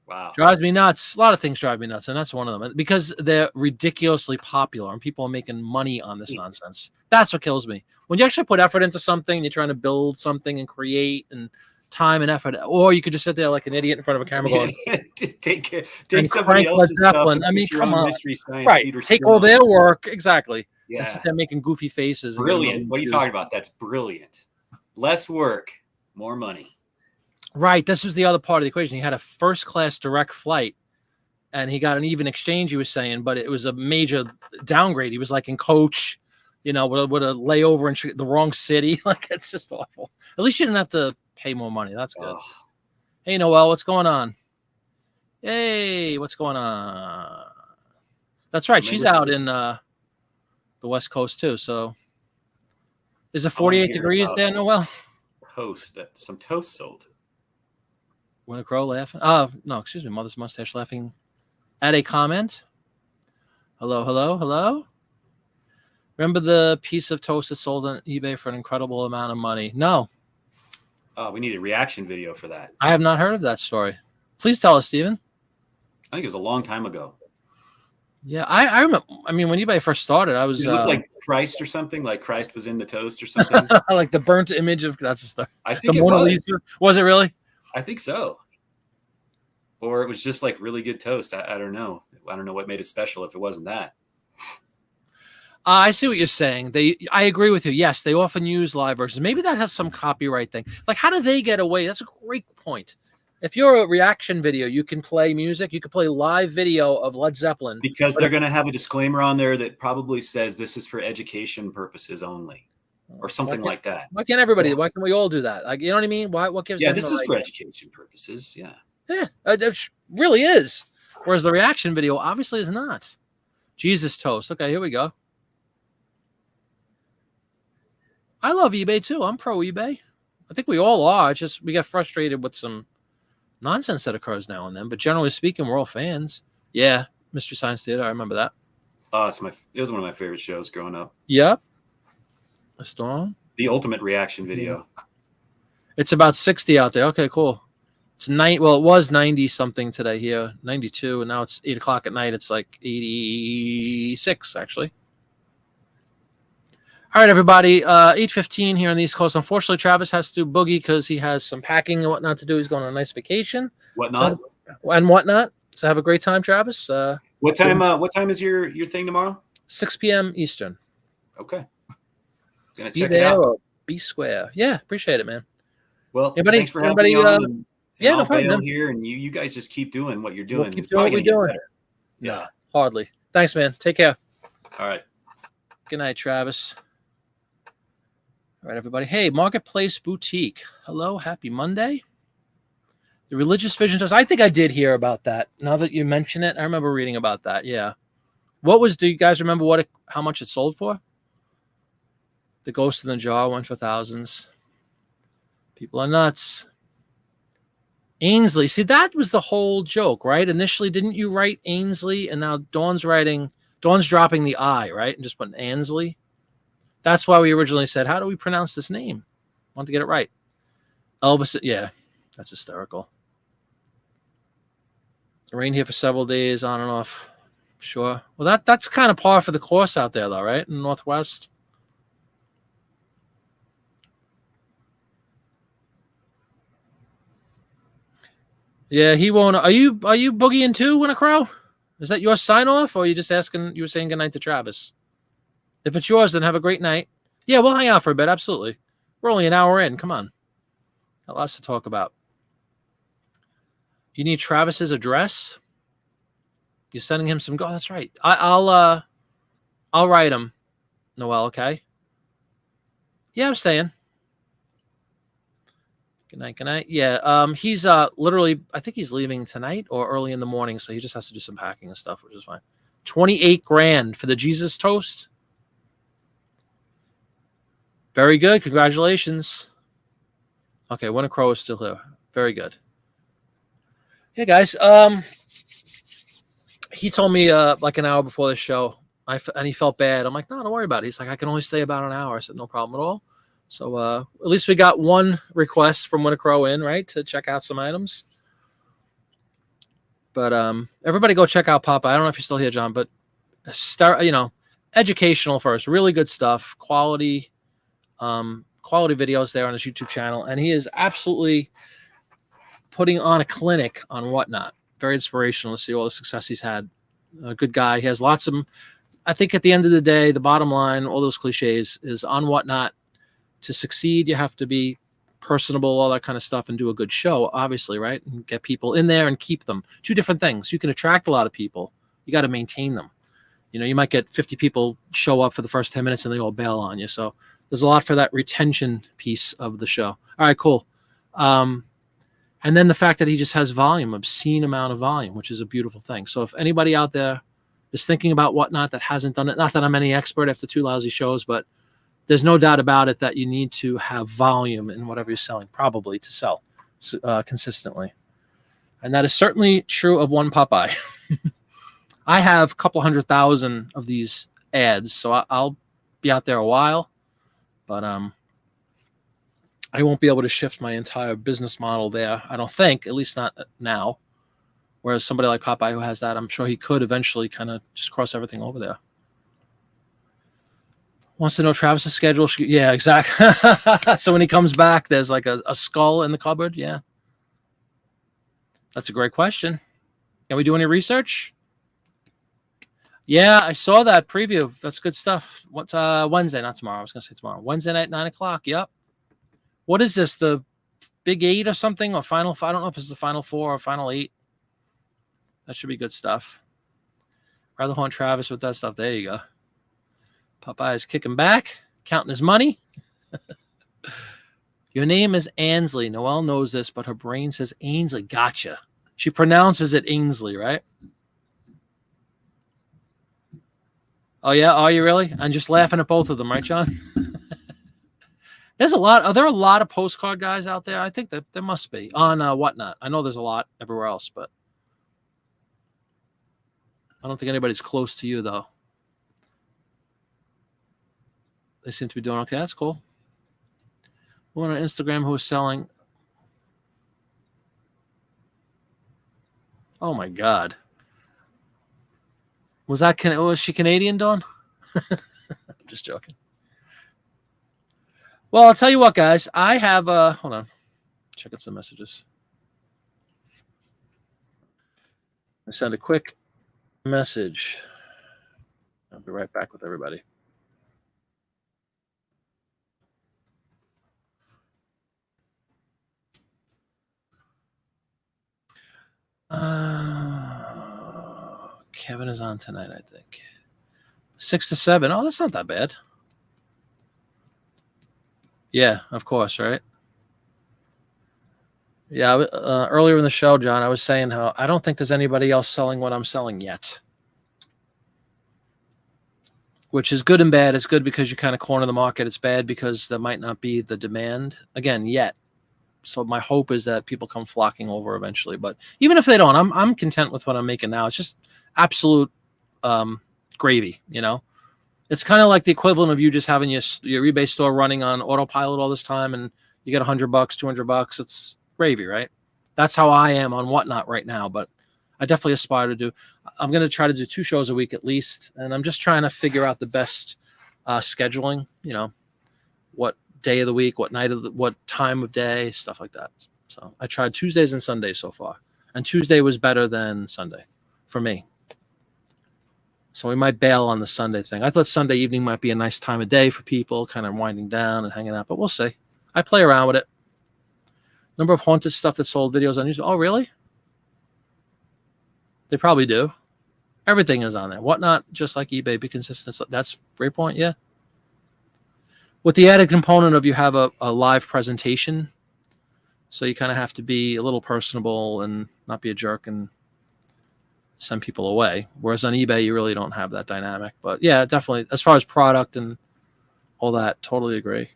Wow. Drives me nuts. A lot of things drive me nuts, and that's one of them. Because they're ridiculously popular, and people are making money on this nonsense. That's what kills me. When you actually put effort into something, you're trying to build something and create and time and effort, or you could just sit there like an idiot in front of a camera going, take somebody else's stuff. I mean, come on. Right. Take all their work. Exactly. Yeah. And sit there making goofy faces. Brilliant. What are you talking about? That's brilliant. Less work, more money. Right. This was the other part of the equation. He had a first-class direct flight, and he got an even exchange, he was saying, but it was a major downgrade. He was like in coach, with a layover in the wrong city. Like, it's just awful. At least you didn't have to pay more money. That's good. Oh. Hey, Noel, what's going on? Hey, what's going on? That's right. She's out in the West Coast, too. So is it 48 degrees there, Noel? Some toast sold. Winter Crow laughing. No, excuse me. Mother's mustache laughing at a comment. Hello, hello, hello. Remember the piece of toast that sold on eBay for an incredible amount of money? No. We need a reaction video for that. I have not heard of that story. Please tell us, Steven. I think it was a long time ago. Yeah, I remember. I mean, when eBay first started, I was. It looked like Christ or something. Like Christ was in the toast or something. Like the burnt image of that's the stuff. I think the Mona Lisa. Was it really? I think so. Or it was just like really good toast. I don't know. I don't know what made it special if it wasn't that. I see what you're saying. I agree with you. Yes, they often use live versions. Maybe that has some copyright thing. Like, how do they get away? That's a great point. If you're a reaction video, you can play music. You can play live video of Led Zeppelin. Because they're going to have a disclaimer on there that probably says this is for education purposes only. Or something like that. Why can't everybody? Yeah. Why can we all do that? Like, you know what I mean? What gives? Yeah, this is for education purposes. Yeah. Yeah, it really is. Whereas the reaction video obviously is not. Jesus toast. Okay, here we go. I love eBay too. I'm pro eBay. I think we all are. It's just we get frustrated with some nonsense that occurs now and then. But generally speaking, we're all fans. Yeah, Mystery Science Theater. I remember that. Oh, it was one of my favorite shows growing up. Yep. A storm. The ultimate reaction video. It's about 60 out there. Okay, cool. It's well, it was 90 something today here, 92, and now it's 8 o'clock at night. It's like 86 actually. All right, everybody. 8:15 here on the East Coast. Unfortunately, Travis has to boogie because he has some packing and whatnot to do. He's going on a nice vacation. Whatnot. So have a great time, Travis. What time is your thing tomorrow? 6 p.m. Eastern. Okay. Gonna check it out. Be square. Yeah, appreciate it, man. Well, thanks for having me on. Yeah, no problem. Here, and you guys just keep doing what you're doing. We'll keep doing what we're doing. Yeah, hardly. Thanks, man. Take care. All right. Good night, Travis. All right, everybody. Hey, Marketplace Boutique. Hello, happy Monday. The Religious Vision Toast. I think I did hear about that. Now that you mention it, I remember reading about that. Yeah. Do you guys remember how much it sold for? The Ghost in the Jar went for thousands. People are nuts. Ainsley. See, that was the whole joke, right? Initially, didn't you write Ainsley, and now Dawn's dropping the I, right, and just putting Ainsley. That's why we originally said, how do we pronounce this name? I want to get it right. Elvis, yeah, that's hysterical. Rain here for several days, on and off. Sure. Well, that's kind of par for the course out there, though, right? In the Northwest. Yeah, he won't. Are you boogieing too, Winter Crow? Is that your sign off, or are you just asking? You were saying goodnight to Travis. If it's yours, then have a great night. Yeah, we'll hang out for a bit. Absolutely. We're only an hour in. Come on. Got lots to talk about. You need Travis's address. You're sending him some. Oh, that's right. I'll write him. Noel, okay? Yeah, I'm staying. Good night. Good night. Yeah. He's literally. I think he's leaving tonight or early in the morning, so he just has to do some packing and stuff, which is fine. 28 grand for the Jesus toast. Very good. Congratulations. Okay, Winter Crow is still here. Very good. Yeah, guys. He told me like an hour before the show, and he felt bad. I'm like, no, don't worry about it. He's like, I can only stay about an hour. I said, no problem at all. So at least we got one request from Winter Crow in, right, to check out some items. But everybody go check out Popeye. I don't know if you're still here, John, but educational first. Really good stuff. Quality videos there on his YouTube channel. And he is absolutely putting on a clinic on Whatnot. Very inspirational to see all the success he's had. A good guy. He has lots of, I think at the end of the day, the bottom line, all those cliches is on Whatnot. To succeed, you have to be personable, all that kind of stuff, and do a good show, obviously, right? And get people in there and keep them. Two different things. You can attract a lot of people. You got to maintain them. You might get 50 people show up for the first 10 minutes and they all bail on you. So there's a lot for that retention piece of the show. All right, cool. And then the fact that he just has volume, obscene amount of volume, which is a beautiful thing. So if anybody out there is thinking about Whatnot that hasn't done it, not that I'm any expert after 2 lousy shows, but there's no doubt about it that you need to have volume in whatever you're selling, probably to sell consistently. And that is certainly true of one Popeye. I have a couple 100,000 of these ads, so I'll be out there a while, but I won't be able to shift my entire business model there. I don't think, at least not now. Whereas somebody like Popeye who has that, I'm sure he could eventually kind of just cross everything over there. Wants to know Travis's schedule. Yeah, exactly. So when he comes back, there's like a skull in the cupboard. Yeah. That's a great question. Can we do any research? Yeah, I saw that preview. That's good stuff. What's Wednesday, not tomorrow. I was going to say tomorrow. Wednesday night, 9 o'clock. Yep. What is this? The Big 8 or something? Or Final 5? I don't know if it's the Final 4 or Final 8. That should be good stuff. Rather haunt Travis with that stuff. There you go. Popeye is kicking back, counting his money. Your name is Ainsley. Noelle knows this, but her brain says Ainsley. Gotcha. She pronounces it Ainsley, right? Oh, yeah? Are you really? I'm just laughing at both of them, right, John? There's a lot. Are there a lot of postcard guys out there? I think that there must be on Whatnot. I know there's a lot everywhere else, but I don't think anybody's close to you, though. They seem to be doing okay. That's cool. One on Instagram who was selling. Oh my God. Was she Canadian, Dawn? Just joking. Well, I'll tell you what, guys. I have hold on. Check out some messages. I send a quick message. I'll be right back with everybody. Kevin is on tonight, I think. 6 to 7. Oh, that's not that bad. Yeah, of course, right? Yeah, earlier in the show, John, I was saying how I don't think there's anybody else selling what I'm selling yet. Which is good and bad. It's good because you kind of corner the market. It's bad because there might not be the demand, again, yet. So my hope is that people come flocking over eventually. But even if they don't, I'm content with what I'm making now. It's just absolute gravy, you know. It's kind of like the equivalent of you just having your eBay store running on autopilot all this time, and you get $100, $200. It's gravy, right? That's how I am on Whatnot right now. But I definitely aspire to do. I'm going to try to do 2 shows a week at least, and I'm just trying to figure out the best scheduling. You know, what day of the week, what night of what time of day, stuff like that. So I tried Tuesdays and Sundays so far, and Tuesday was better than Sunday for me. So we might bail on the Sunday thing. I thought Sunday evening might be a nice time of day for people, kind of winding down and hanging out, but we'll see. I play around with it. Number of haunted stuff that sold videos on YouTube. Oh, really? They probably do. Everything is on there. Whatnot, just like eBay, be consistent. That's great point, yeah. With the added component of you have a live presentation, so you kind of have to be a little personable and not be a jerk and send people away. Whereas on eBay, you really don't have that dynamic. But yeah, definitely, as far as product and all that, totally agree.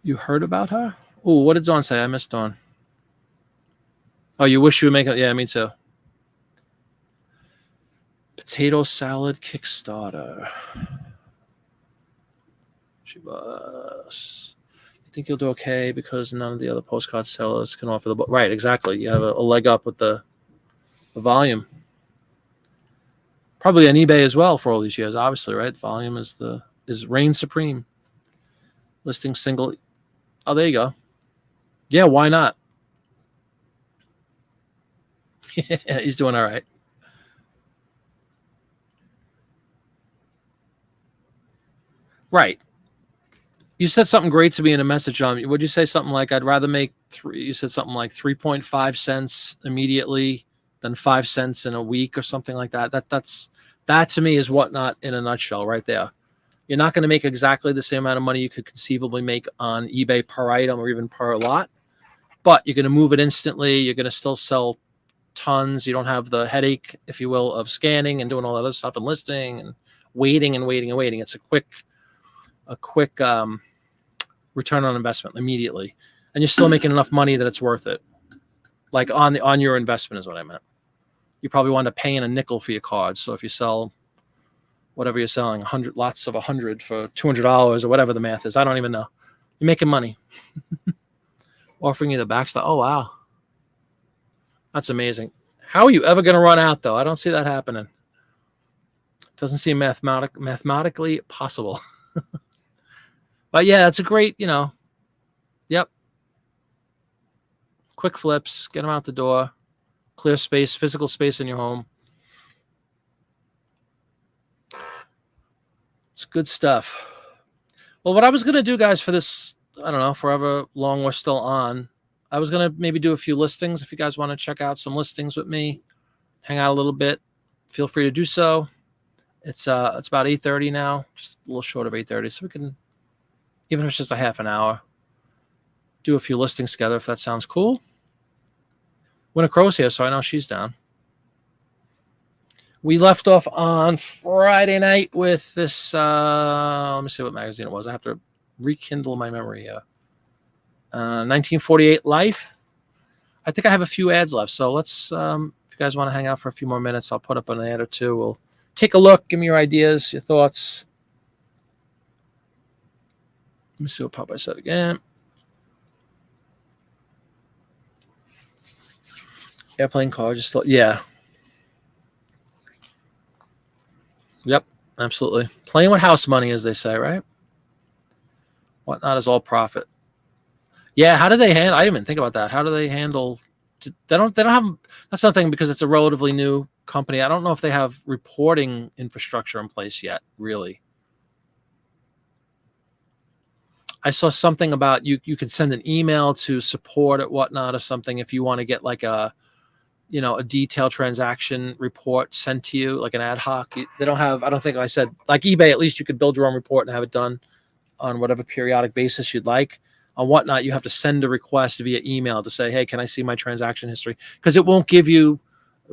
You heard about her? Oh, what did Dawn say? I missed Dawn. Oh, you wish you would make it? Yeah, me too. Potato salad Kickstarter. She was. You think you'll do okay because none of the other postcard sellers can offer the book? Right, exactly. You have a leg up with the volume. Probably on eBay as well for all these years, obviously, right? Volume is reign supreme. Listing single. Oh, there you go. Yeah, why not? He's doing all right. Right. You said something great to me in a message on. Would you say something like, I'd rather make you said something like 3.5 cents immediately than 5 cents in a week or something like that. That to me is Whatnot in a nutshell right there. You're not going to make exactly the same amount of money you could conceivably make on eBay per item or even per lot, but you're going to move it instantly. You're going to still sell tons. You don't have the headache, if you will, of scanning and doing all that other stuff and listing and waiting and waiting and waiting. It's a quick return on investment immediately, and you're still making enough money that it's worth it. Like on your investment is what I meant. You probably wind up paying a nickel for your cards. So if you sell whatever you're selling, 100 lots of 100 for $200 or whatever the math is, I don't even know. You're making money. Offering you the backstop. Oh wow, that's amazing. How are you ever going to run out though? I don't see that happening. Doesn't seem mathematically possible. But yeah, it's a great, yep. Quick flips, get them out the door, clear space, physical space in your home. It's good stuff. Well, what I was going to do, guys, for this, I don't know, forever long we're still on, I was going to maybe do a few listings. If you guys want to check out some listings with me, hang out a little bit, feel free to do so. It's about 8:30 now, just a little short of 8:30, so we can, even if it's just a half an hour, do a few listings together if that sounds cool. Winter Crow's here, so I know she's down. We left off on Friday night with this, let me see what magazine it was. I have to rekindle my memory here. 1948 Life. I think I have a few ads left, so let's, if you guys want to hang out for a few more minutes, I'll put up an ad or two. We'll take a look, give me your ideas, your thoughts. Let me see what Popeye said again. Airplane car, just thought, yeah. Yep, absolutely. Playing with house money, as they say, right? Whatnot is all profit. Yeah, how do they handle? I didn't even think about that. How do they handle? They don't have. That's something because it's a relatively new company. I don't know if they have reporting infrastructure in place yet. Really, I saw something about you could send an email to support at Whatnot or something if you want to get like a detailed transaction report sent to you, like an ad hoc. They don't have, I don't think I said, like eBay, at least you could build your own report and have it done on whatever periodic basis you'd like. On Whatnot, you have to send a request via email to say, hey, can I see my transaction history? Because it won't give you,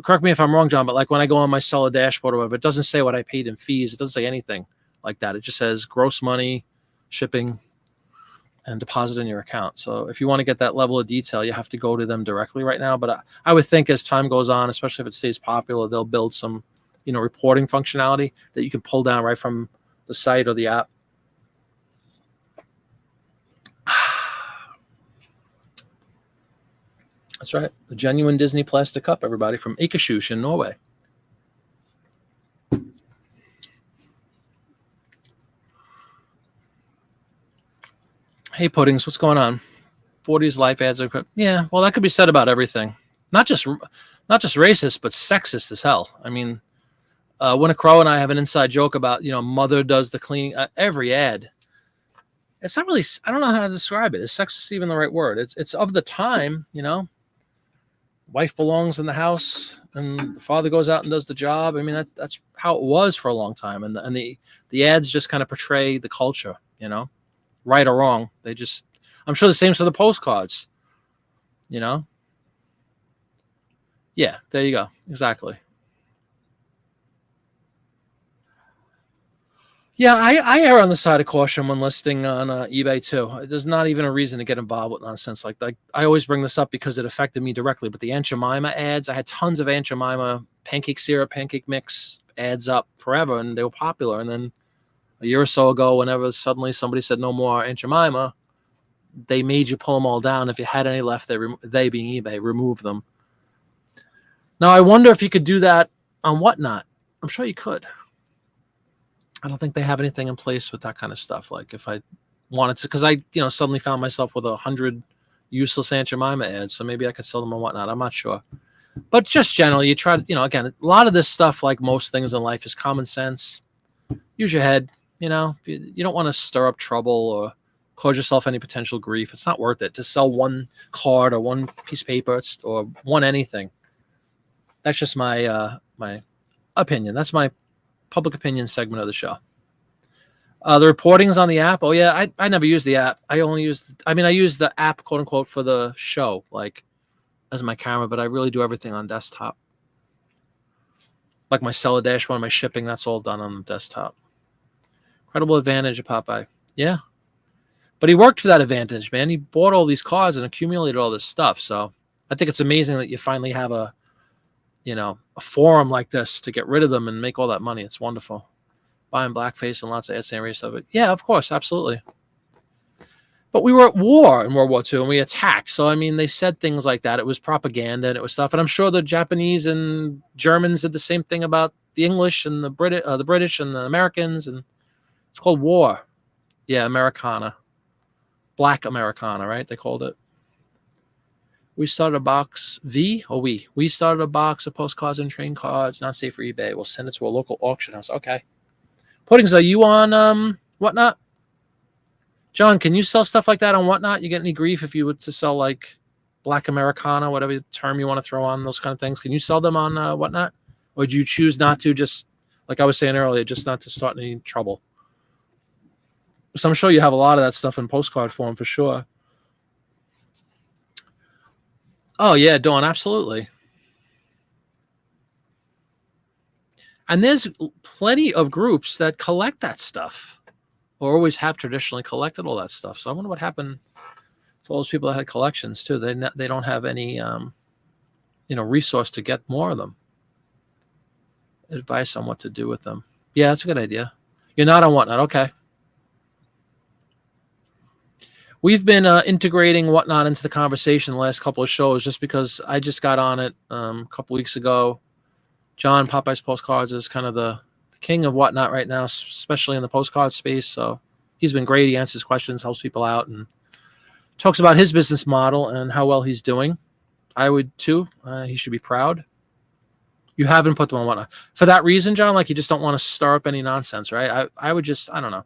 correct me if I'm wrong, John, but like when I go on my seller dashboard or whatever, it doesn't say what I paid in fees. It doesn't say anything like that. It just says gross money, shipping, and deposit in your account. So if you want to get that level of detail, you have to go to them directly right now. But I would think as time goes on, especially if it stays popular, they'll build some, reporting functionality that you can pull down right from the site or the app. That's right. The genuine Disney plastic cup, everybody, from Akershus in Norway. Hey, Puddings, what's going on? 40s life ads are, yeah, well, that could be said about everything. Not just racist, but sexist as hell. I mean, Winnie Crow and I have an inside joke about, mother does the cleaning. Every ad. It's not really, I don't know how to describe it. Is sexist even the right word? It's of the time, wife belongs in the house and the father goes out and does the job. I mean, that's how it was for a long time. And the ads just kind of portray the culture, right or wrong. I'm sure the same for the postcards, Yeah, there you go. Exactly. Yeah, I err on the side of caution when listing on eBay too. There's not even a reason to get involved with nonsense like that. I always bring this up because it affected me directly. But the Aunt Jemima ads, I had tons of Aunt Jemima pancake syrup, pancake mix ads up forever, and they were popular. And then a year or so ago, whenever suddenly somebody said no more Aunt Jemima, they made you pull them all down. If you had any left, they being eBay, remove them. Now, I wonder if you could do that on Whatnot. I'm sure you could. I don't think they have anything in place with that kind of stuff. Like if I wanted to, because I, suddenly found myself with 100 useless Aunt Jemima ads, so maybe I could sell them on Whatnot. I'm not sure. But just generally, you try to, again, a lot of this stuff, like most things in life, is common sense. Use your head, you don't want to stir up trouble or cause yourself any potential grief. It's not worth it to sell one card or one piece of paper or one anything. That's just my my opinion. That's my public opinion segment of the show. The reporting's on the app. Oh yeah, I never use the app. I use the app, quote unquote, for the show, like as my camera, but I really do everything on desktop. Like my seller dashboard, my shipping, that's all done on the desktop. Incredible advantage of Popeye. Yeah. But he worked for that advantage, man. He bought all these cards and accumulated all this stuff. So I think it's amazing that you finally have a forum like this to get rid of them and make all that money. It's wonderful. Buying blackface and lots of SNRA stuff. Yeah, of course, absolutely. But we were at war in World War II and we attacked. So, I mean, they said things like that. It was propaganda and it was stuff. And I'm sure the Japanese and Germans did the same thing about the English and the British and the Americans. And it's called war. Yeah, Americana. Black Americana, right? They called it. We started a box we started a box of postcards and train cards, not safe for eBay. We'll send it to a local auction house. Okay. Puddings, are you on Whatnot? John, can you sell stuff like that on Whatnot? You get any grief if you were to sell like Black Americana, whatever term you want to throw on those kind of things? Can you sell them on Whatnot? Or do you choose not to, just like I was saying earlier, just not to start any trouble? So I'm sure you have a lot of that stuff in postcard form for sure. Oh, yeah, Dawn, absolutely. And there's plenty of groups that collect that stuff or always have traditionally collected all that stuff. So I wonder what happened to all those people that had collections, too. They don't have any, resource to get more of them. Advice on what to do with them. Yeah, that's a good idea. You're not on Whatnot. Okay. We've been integrating Whatnot into the conversation the last couple of shows just because I just got on it a couple weeks ago. John, Popeye's Postcards, is kind of the king of Whatnot right now, especially in the postcard space. So he's been great. He answers questions, helps people out, and talks about his business model and how well he's doing. I would too. He should be proud. You haven't put them on Whatnot. For that reason, John, like you just don't want to stir up any nonsense, right? I would just, I don't know.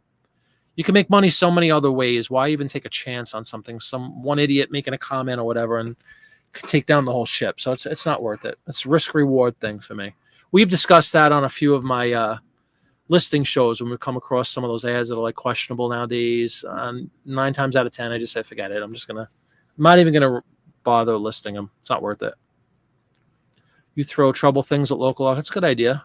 You can make money so many other ways. Why even take a chance on something? One idiot making a comment or whatever and could take down the whole ship. So it's not worth it. It's a risk-reward thing for me. We've discussed that on a few of my listing shows when we come across some of those ads that are like questionable nowadays. 9 times out of 10, I just say, forget it. I'm not even going to bother listing them. It's not worth it. You throw trouble things at local. That's a good idea.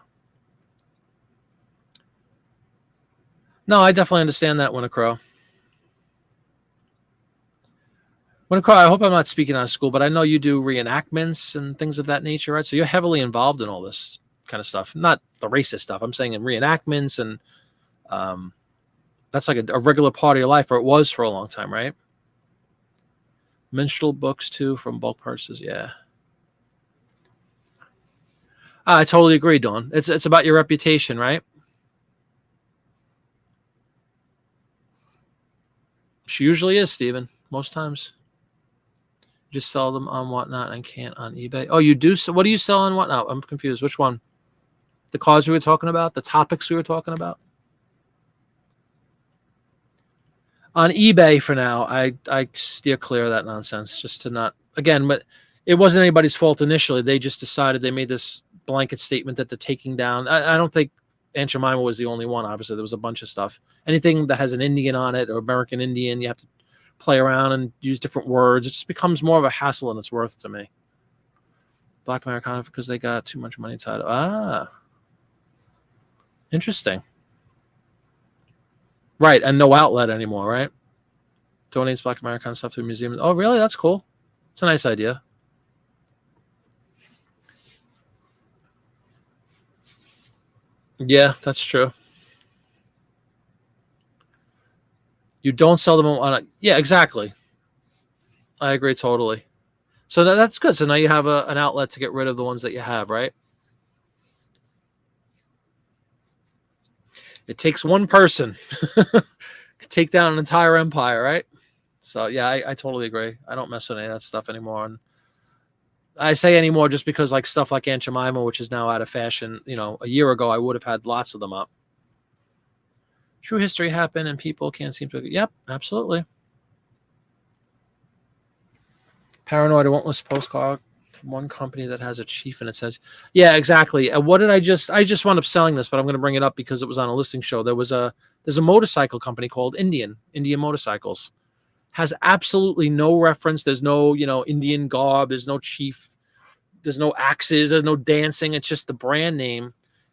No, I definitely understand that, Winnie Crow. I hope I'm not speaking out of school, but I know you do reenactments and things of that nature, right? So you're heavily involved in all this kind of stuff. Not the racist stuff. I'm saying in reenactments, and that's like a regular part of your life, or it was for a long time, right? Minstrel books too, from bulk purses. Yeah. I totally agree, Dawn. It's about your reputation, right? She usually is, Stephen. Most times. Just sell them on Whatnot and can't on eBay. Oh, you do? So what do you sell on Whatnot? I'm confused. Which one? The cause we were talking about? The topics we were talking about? On eBay for now, I steer clear of that nonsense, just to not, again, but it wasn't anybody's fault initially. They just decided, they made this blanket statement that they're taking down. I don't think Aunt Jemima was the only one. Obviously, there was a bunch of stuff. Anything that has an Indian on it or American Indian, you have to play around and use different words. It just becomes more of a hassle than it's worth to me. Black Americana because they got too much money tied up. Ah, interesting. Right, and no outlet anymore, right? Donates Black Americana stuff to a museum. Oh, really? That's cool. It's a nice idea. Yeah, that's true. You don't sell them on a, yeah, exactly. I agree totally. So that's good. So now you have an outlet to get rid of the ones that you have, right? It takes one person to take down an entire empire, right? So yeah, I totally agree. I don't mess with any of that stuff anymore. And I say anymore just because like stuff like Aunt Jemima, which is now out of fashion, a year ago I would have had lots of them up. True history happened and people can't seem to. Yep, absolutely. Paranoid, I won't list postcard from one company that has a chief and it says, yeah, exactly. What did I just wound up selling this, but I'm going to bring it up because it was on a listing show. There's a motorcycle company called Indian Motorcycles. Has absolutely no reference. There's no, Indian garb. There's no chief. There's no axes. There's no dancing. It's just the brand name.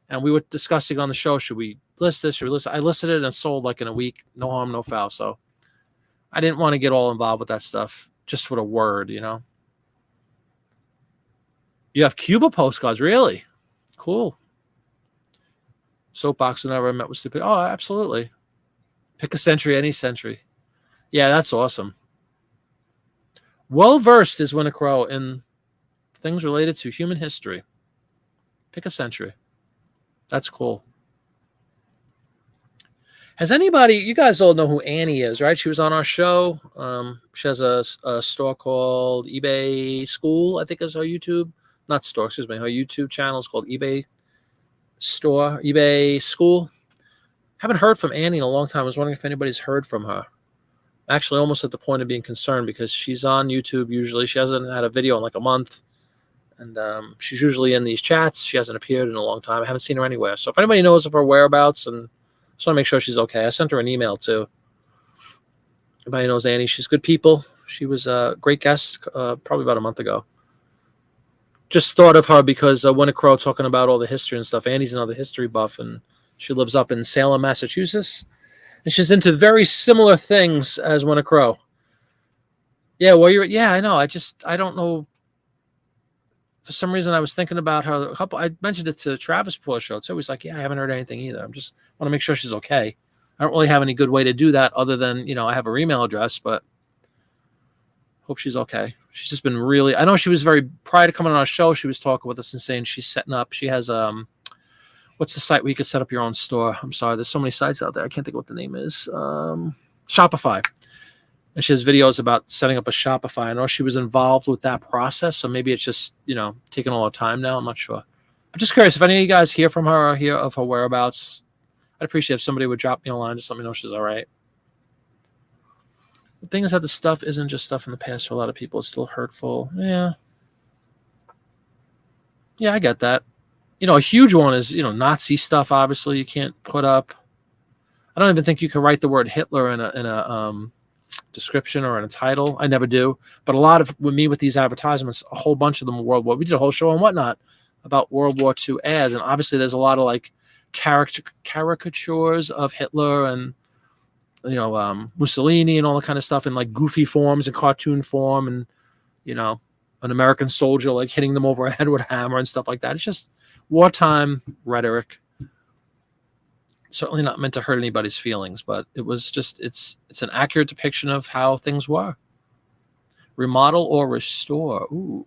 And we were discussing on the show, should we list this? Should we list it? I listed it and sold like in a week. No harm, no foul. So I didn't want to get all involved with that stuff. Just with a word, You have Cuba postcards, really? Cool. Soapbox whenever I met with stupid. Oh, absolutely. Pick a century, any century. Yeah, that's awesome. Well versed is Winnie Crow in things related to human history. Pick a century. That's cool. Has anybody, you guys all know who Annie is, right? She was on our show. She has a store called eBay School, I think is her YouTube. Not store, excuse me. Her YouTube channel is called eBay Store, eBay School. Haven't heard from Annie in a long time. I was wondering if anybody's heard from her. Actually, almost at the point of being concerned because she's on YouTube usually. She hasn't had a video in like a month. And she's usually in these chats. She hasn't appeared in a long time. I haven't seen her anywhere. So if anybody knows of her whereabouts, and just want to make sure she's okay. I sent her an email too. Everybody knows Annie. She's good people. She was a great guest probably about a month ago. Just thought of her because Winnie Crow talking about all the history and stuff. Annie's another history buff, and she lives up in Salem, Massachusetts. And she's into very similar things as Winnie Crow. Yeah, I know. I don't know. For some reason, I was thinking about her. I mentioned it to Travis before the show too. He's like, "Yeah, I haven't heard anything either. I'm just want to make sure she's okay." I don't really have any good way to do that other than I have her email address, but hope she's okay. She's just been really. I know she was prior to coming on our show. She was talking with us and saying she's setting up. She has what's the site where you could set up your own store? I'm sorry, there's so many sites out there. I can't think of what the name is. Shopify. And she has videos about setting up a Shopify. I know she was involved with that process, so maybe it's just, taking all her time now. I'm not sure. I'm just curious if any of you guys hear from her or hear of her whereabouts. I'd appreciate if somebody would drop me a line, just let me know she's all right. The thing is that the stuff isn't just stuff in the past for a lot of people. It's still hurtful. Yeah. Yeah, I get that. A huge one is, Nazi stuff, obviously, you can't put up. I don't even think you can write the word Hitler in a description or in a title. I never do. But a lot of with these advertisements, a whole bunch of them are World War. We did a whole show on Whatnot about World War II ads, and obviously there's a lot of like caricatures of Hitler and Mussolini and all that kind of stuff in like goofy forms and cartoon form, and an American soldier like hitting them over a head with a hammer and stuff like that. It's just wartime rhetoric. Certainly not meant to hurt anybody's feelings, but it was just it's an accurate depiction of how things were. Remodel or restore. Ooh.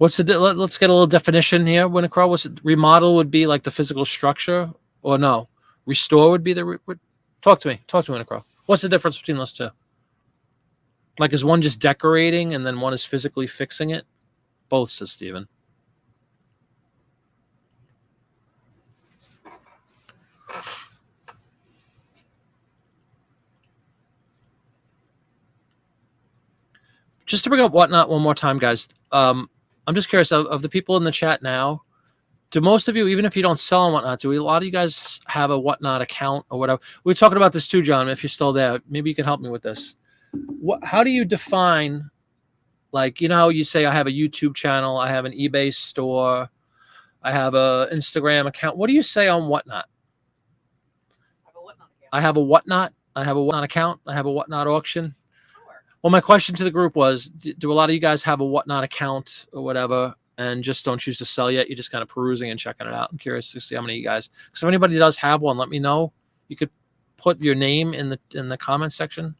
Let's get a little definition here. Winnicrow, what's it? Remodel would be like the physical structure, or no? Restore would be the. Talk to me, Winnicrow. What's the difference between those two? Like, is one just decorating and then one is physically fixing it? Both, says Stephen. Just to bring up Whatnot one more time, guys. I'm just curious, of the people in the chat now, do most of you, even if you don't sell on Whatnot, do a lot of you guys have a Whatnot account or whatever? We were talking about this too, John, if you're still there. Maybe you can help me with this. How do you define, like, how you say I have a YouTube channel, I have an eBay store, I have a Instagram account. What do you say on Whatnot? I have a Whatnot account. I have a Whatnot account. I have a Whatnot auction. Well, my question to the group was, do a lot of you guys have a Whatnot account or whatever and just don't choose to sell yet? You're just kind of perusing and checking it out. I'm curious to see how many of you guys. So if anybody does have one, let me know. You could put your name in the comment section.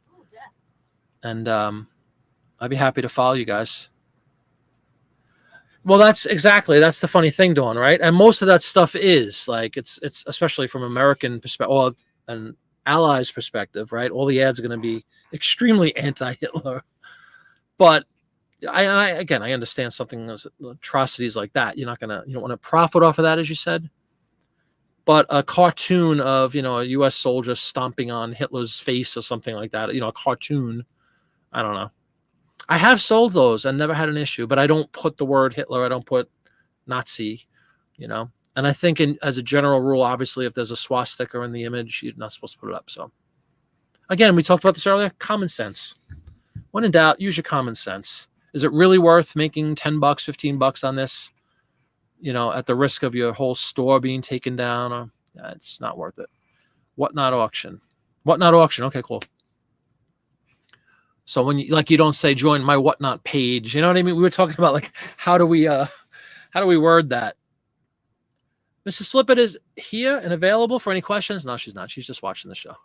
And I'd be happy to follow you guys. Well, that's the funny thing, Dawn, right? And most of that stuff is like, it's especially from American perspective, or an allies perspective, right? All the ads are going to be extremely anti-Hitler. But I understand something as atrocities like that. You don't want to profit off of that, as you said. But a cartoon of, a U.S. soldier stomping on Hitler's face or something like that, a cartoon, I don't know. I have sold those and never had an issue, but I don't put the word Hitler. I don't put Nazi, And I think as a general rule, obviously, if there's a swastika in the image, you're not supposed to put it up. So again, we talked about this earlier, common sense. When in doubt, use your common sense. Is it really worth making $10, $15 on this, at the risk of your whole store being taken down? Or, it's not worth it. Whatnot auction. Okay, cool. So when you don't say join my Whatnot page, you know what I mean? We were talking about like how do we word that? Mrs. Flippett is here and available for any questions. No, she's not. She's just watching the show.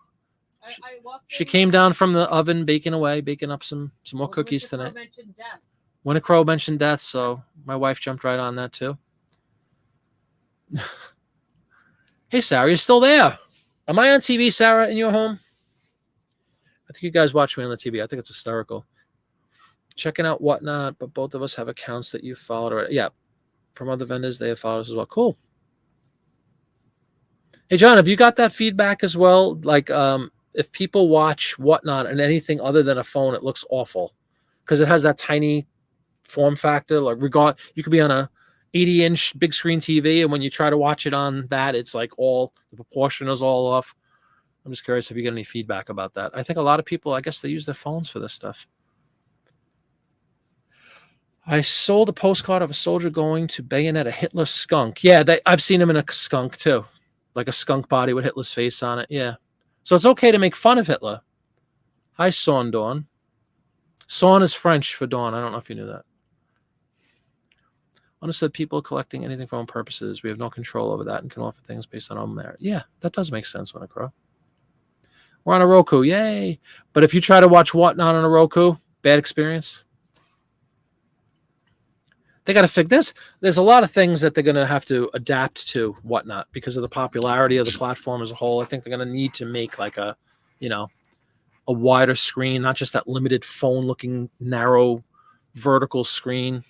She came down from the oven, baking up some more cookies tonight. Winnicrow mentioned death, so my wife jumped right on that too. Hey, Sarah, you're still there? Am I on TV, Sarah, in your home? I think you guys watch me on the TV. I think it's hysterical. Checking out Whatnot, but both of us have accounts that you've followed already. Yeah, from other vendors, they have followed us as well. Cool. Hey, John, have you got that feedback as well? Like, if people watch Whatnot and anything other than a phone, it looks awful because it has that tiny form factor. Like, you could be on a 80-inch big screen TV, and when you try to watch it on that, it's like the proportion is all off. I'm just curious if you get any feedback about that. I think a lot of people, I guess they use their phones for this stuff. I sold a postcard of a soldier going to bayonet a Hitler skunk. Yeah, I've seen him in a skunk too. Like a skunk body with Hitler's face on it. Yeah. So it's okay to make fun of Hitler. Hi, Sawn Dawn. Sawn is French for dawn. I don't know if you knew that. Understood, people collecting anything for own purposes. We have no control over that and can offer things based on own merit. Yeah, that does make sense, Winnicrow. We're on a Roku. Yay. But if you try to watch Whatnot on a Roku, bad experience. They got to fix this. There's a lot of things that they're going to have to adapt to Whatnot because of the popularity of the platform as a whole. I think they're going to need to make like a wider screen, not just that limited phone-looking narrow vertical screen.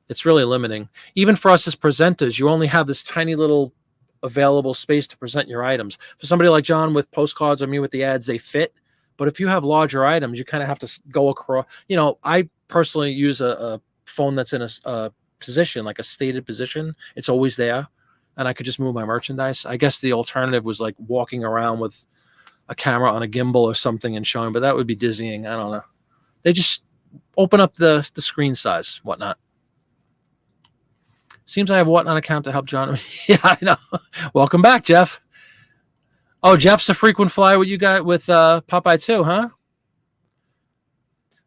It's really limiting. Even for us as presenters, you only have this tiny little available space to present your items. For somebody like John with postcards or me with the ads, they fit. But if you have larger items, you kind of have to go across. I personally use a phone that's in a position, like a stated position. It's always there. And I could just move my merchandise. I guess the alternative was like walking around with a camera on a gimbal or something and showing, but that would be dizzying. I don't know. They just open up the screen size, Whatnot. Seems I have Whatnot account to help John. Yeah, I know. Welcome back, Jeff. Oh, Jeff's a frequent flyer with you got with Popeye too, huh?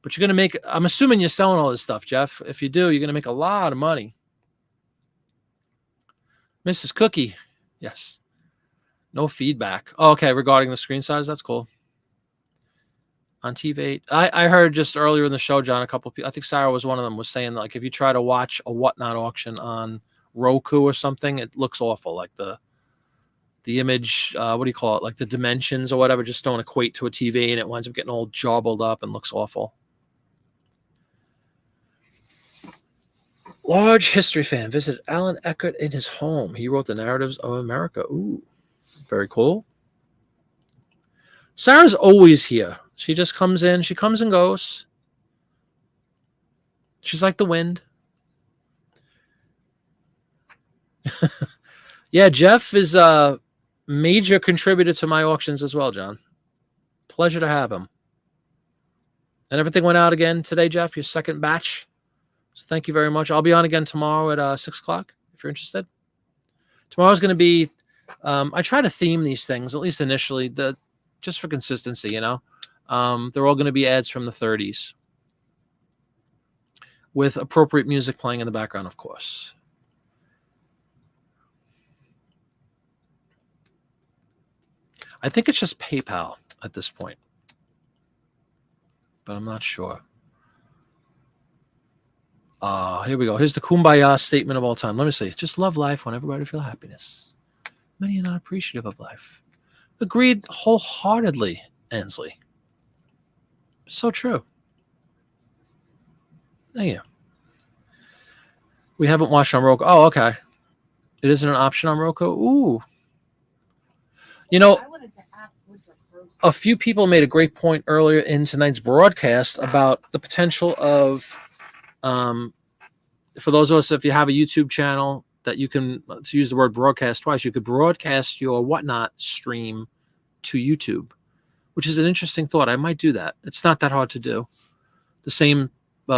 But you're gonna make. I'm assuming you're selling all this stuff, Jeff. If you do, you're gonna make a lot of money. Mrs. Cookie, yes. No feedback. Oh, okay, regarding the screen size, that's cool. On TV, I heard just earlier in the show, John, a couple of people, I think Sarah was one of them, was saying like if you try to watch a Whatnot auction on Roku or something, it looks awful. Like the image, what do you call it? Like the dimensions or whatever just don't equate to a TV, and it winds up getting all jobbled up and looks awful. Large history fan visited Alan Eckert in his home. He wrote the Narratives of America. Ooh, very cool. Sarah's always here. She just comes in. She comes and goes. She's like the wind. Yeah, Jeff is a major contributor to my auctions as well, John. Pleasure to have him. And everything went out again today, Jeff, your second batch. So thank you very much. I'll be on again tomorrow at 6 o'clock if you're interested. Tomorrow's going to be, I try to theme these things, at least initially, just for consistency, you know. They're all going to be ads from the 30s with appropriate music playing in the background, of course. I think it's just PayPal at this point, but I'm not sure. Here we go. Here's the Kumbaya statement of all time. Let me see. Just love life when everybody feel happiness. Many are not appreciative of life. Agreed wholeheartedly, Ansley. So true. Thank you. We haven't watched on Roku. Oh, okay. It isn't an option on Roku? Ooh. You know, a few people made a great point earlier in tonight's broadcast about the potential of, for those of us, if you have a YouTube channel that you can, to use the word broadcast twice, you could broadcast your Whatnot stream to YouTube, which is an interesting thought. I might do that. It's not that hard to do. The same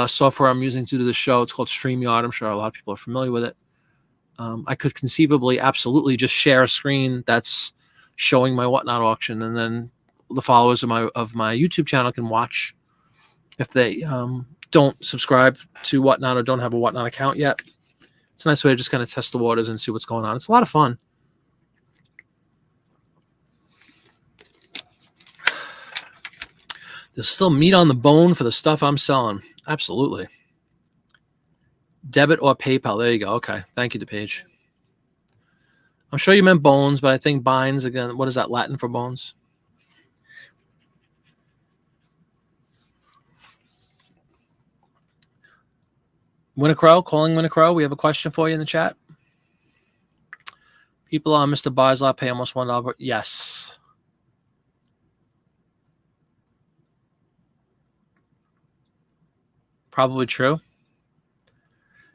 software I'm using to do the show, it's called StreamYard. I'm sure a lot of people are familiar with it. I could conceivably, absolutely just share a screen that's showing my Whatnot auction, and then the followers of my YouTube channel can watch if they don't subscribe to Whatnot or don't have a Whatnot account yet. It's a nice way to just kind of test the waters and see what's going on. It's a lot of fun. There's still meat on the bone for the stuff I'm selling. Absolutely. Debit or PayPal. There you go. Okay. Thank you, DePage. I'm sure you meant bones, but I think bines, again, what is that, Latin for bones? Winnicrow, calling Winnicrow. We have a question for you in the chat. People on Mr. Buy's lot pay almost $1. Yes. Probably true.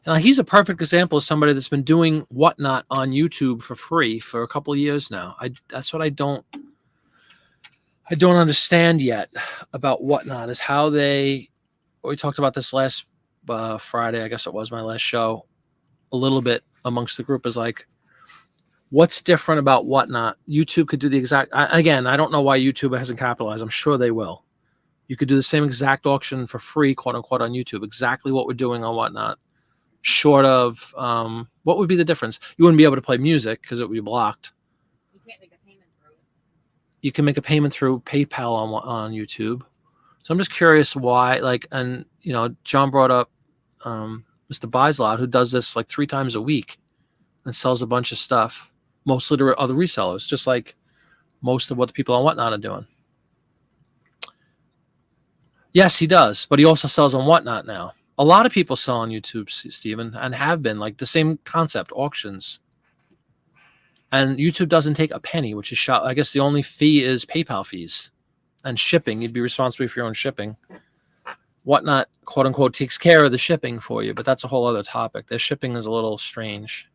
Now, he's a perfect example of somebody that's been doing Whatnot on YouTube for free for a couple of years now. That's what I don't understand yet about Whatnot, is how we talked about this last Friday, I guess it was my last show, a little bit amongst the group, is like, what's different about Whatnot? YouTube could do the exact, again, I don't know why YouTube hasn't capitalized. I'm sure they will. You could do the same exact auction for free, quote unquote, on YouTube, exactly what we're doing on Whatnot. Short of, what would be the difference? You wouldn't be able to play music because it would be blocked. You can't make a payment through it. You can make a payment through PayPal on YouTube. So I'm just curious why, like, and, you know, John brought up Mr. Buyslot, who does this like 3 times a week and sells a bunch of stuff, mostly to other resellers, just like most of what the people on Whatnot are doing. Yes, he does, but he also sells on Whatnot now. A lot of people sell on YouTube, Stephen, and have been, like the same concept, auctions. And YouTube doesn't take a penny, which is I guess the only fee is PayPal fees and shipping. You'd be responsible for your own shipping. Whatnot, quote unquote, takes care of the shipping for you, but that's a whole other topic. Their shipping is a little strange.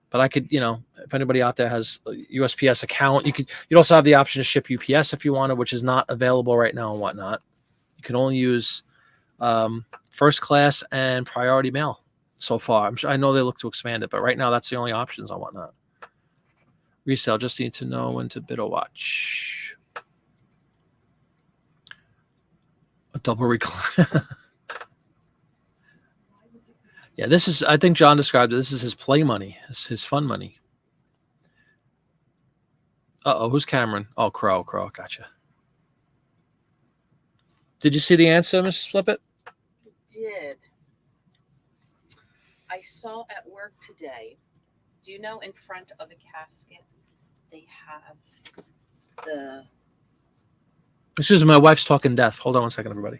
But I could, you know, if anybody out there has a USPS account, you'd also have the option to ship UPS if you wanted, which is not available right now on Whatnot. You can only use first class and priority mail so far. I know they look to expand it, but right now that's the only options on Whatnot. Resale, just need to know when to bid or watch. A double recline. Yeah, this is, I think John described it. This is his play money, his fun money. Uh-oh, who's Cameron? Oh, Crow, gotcha. Did you see the answer, Mrs. Flippett? I did. I saw at work today. Do you know in front of a casket they have the... Excuse me, my wife's talking death. Hold on one second, everybody.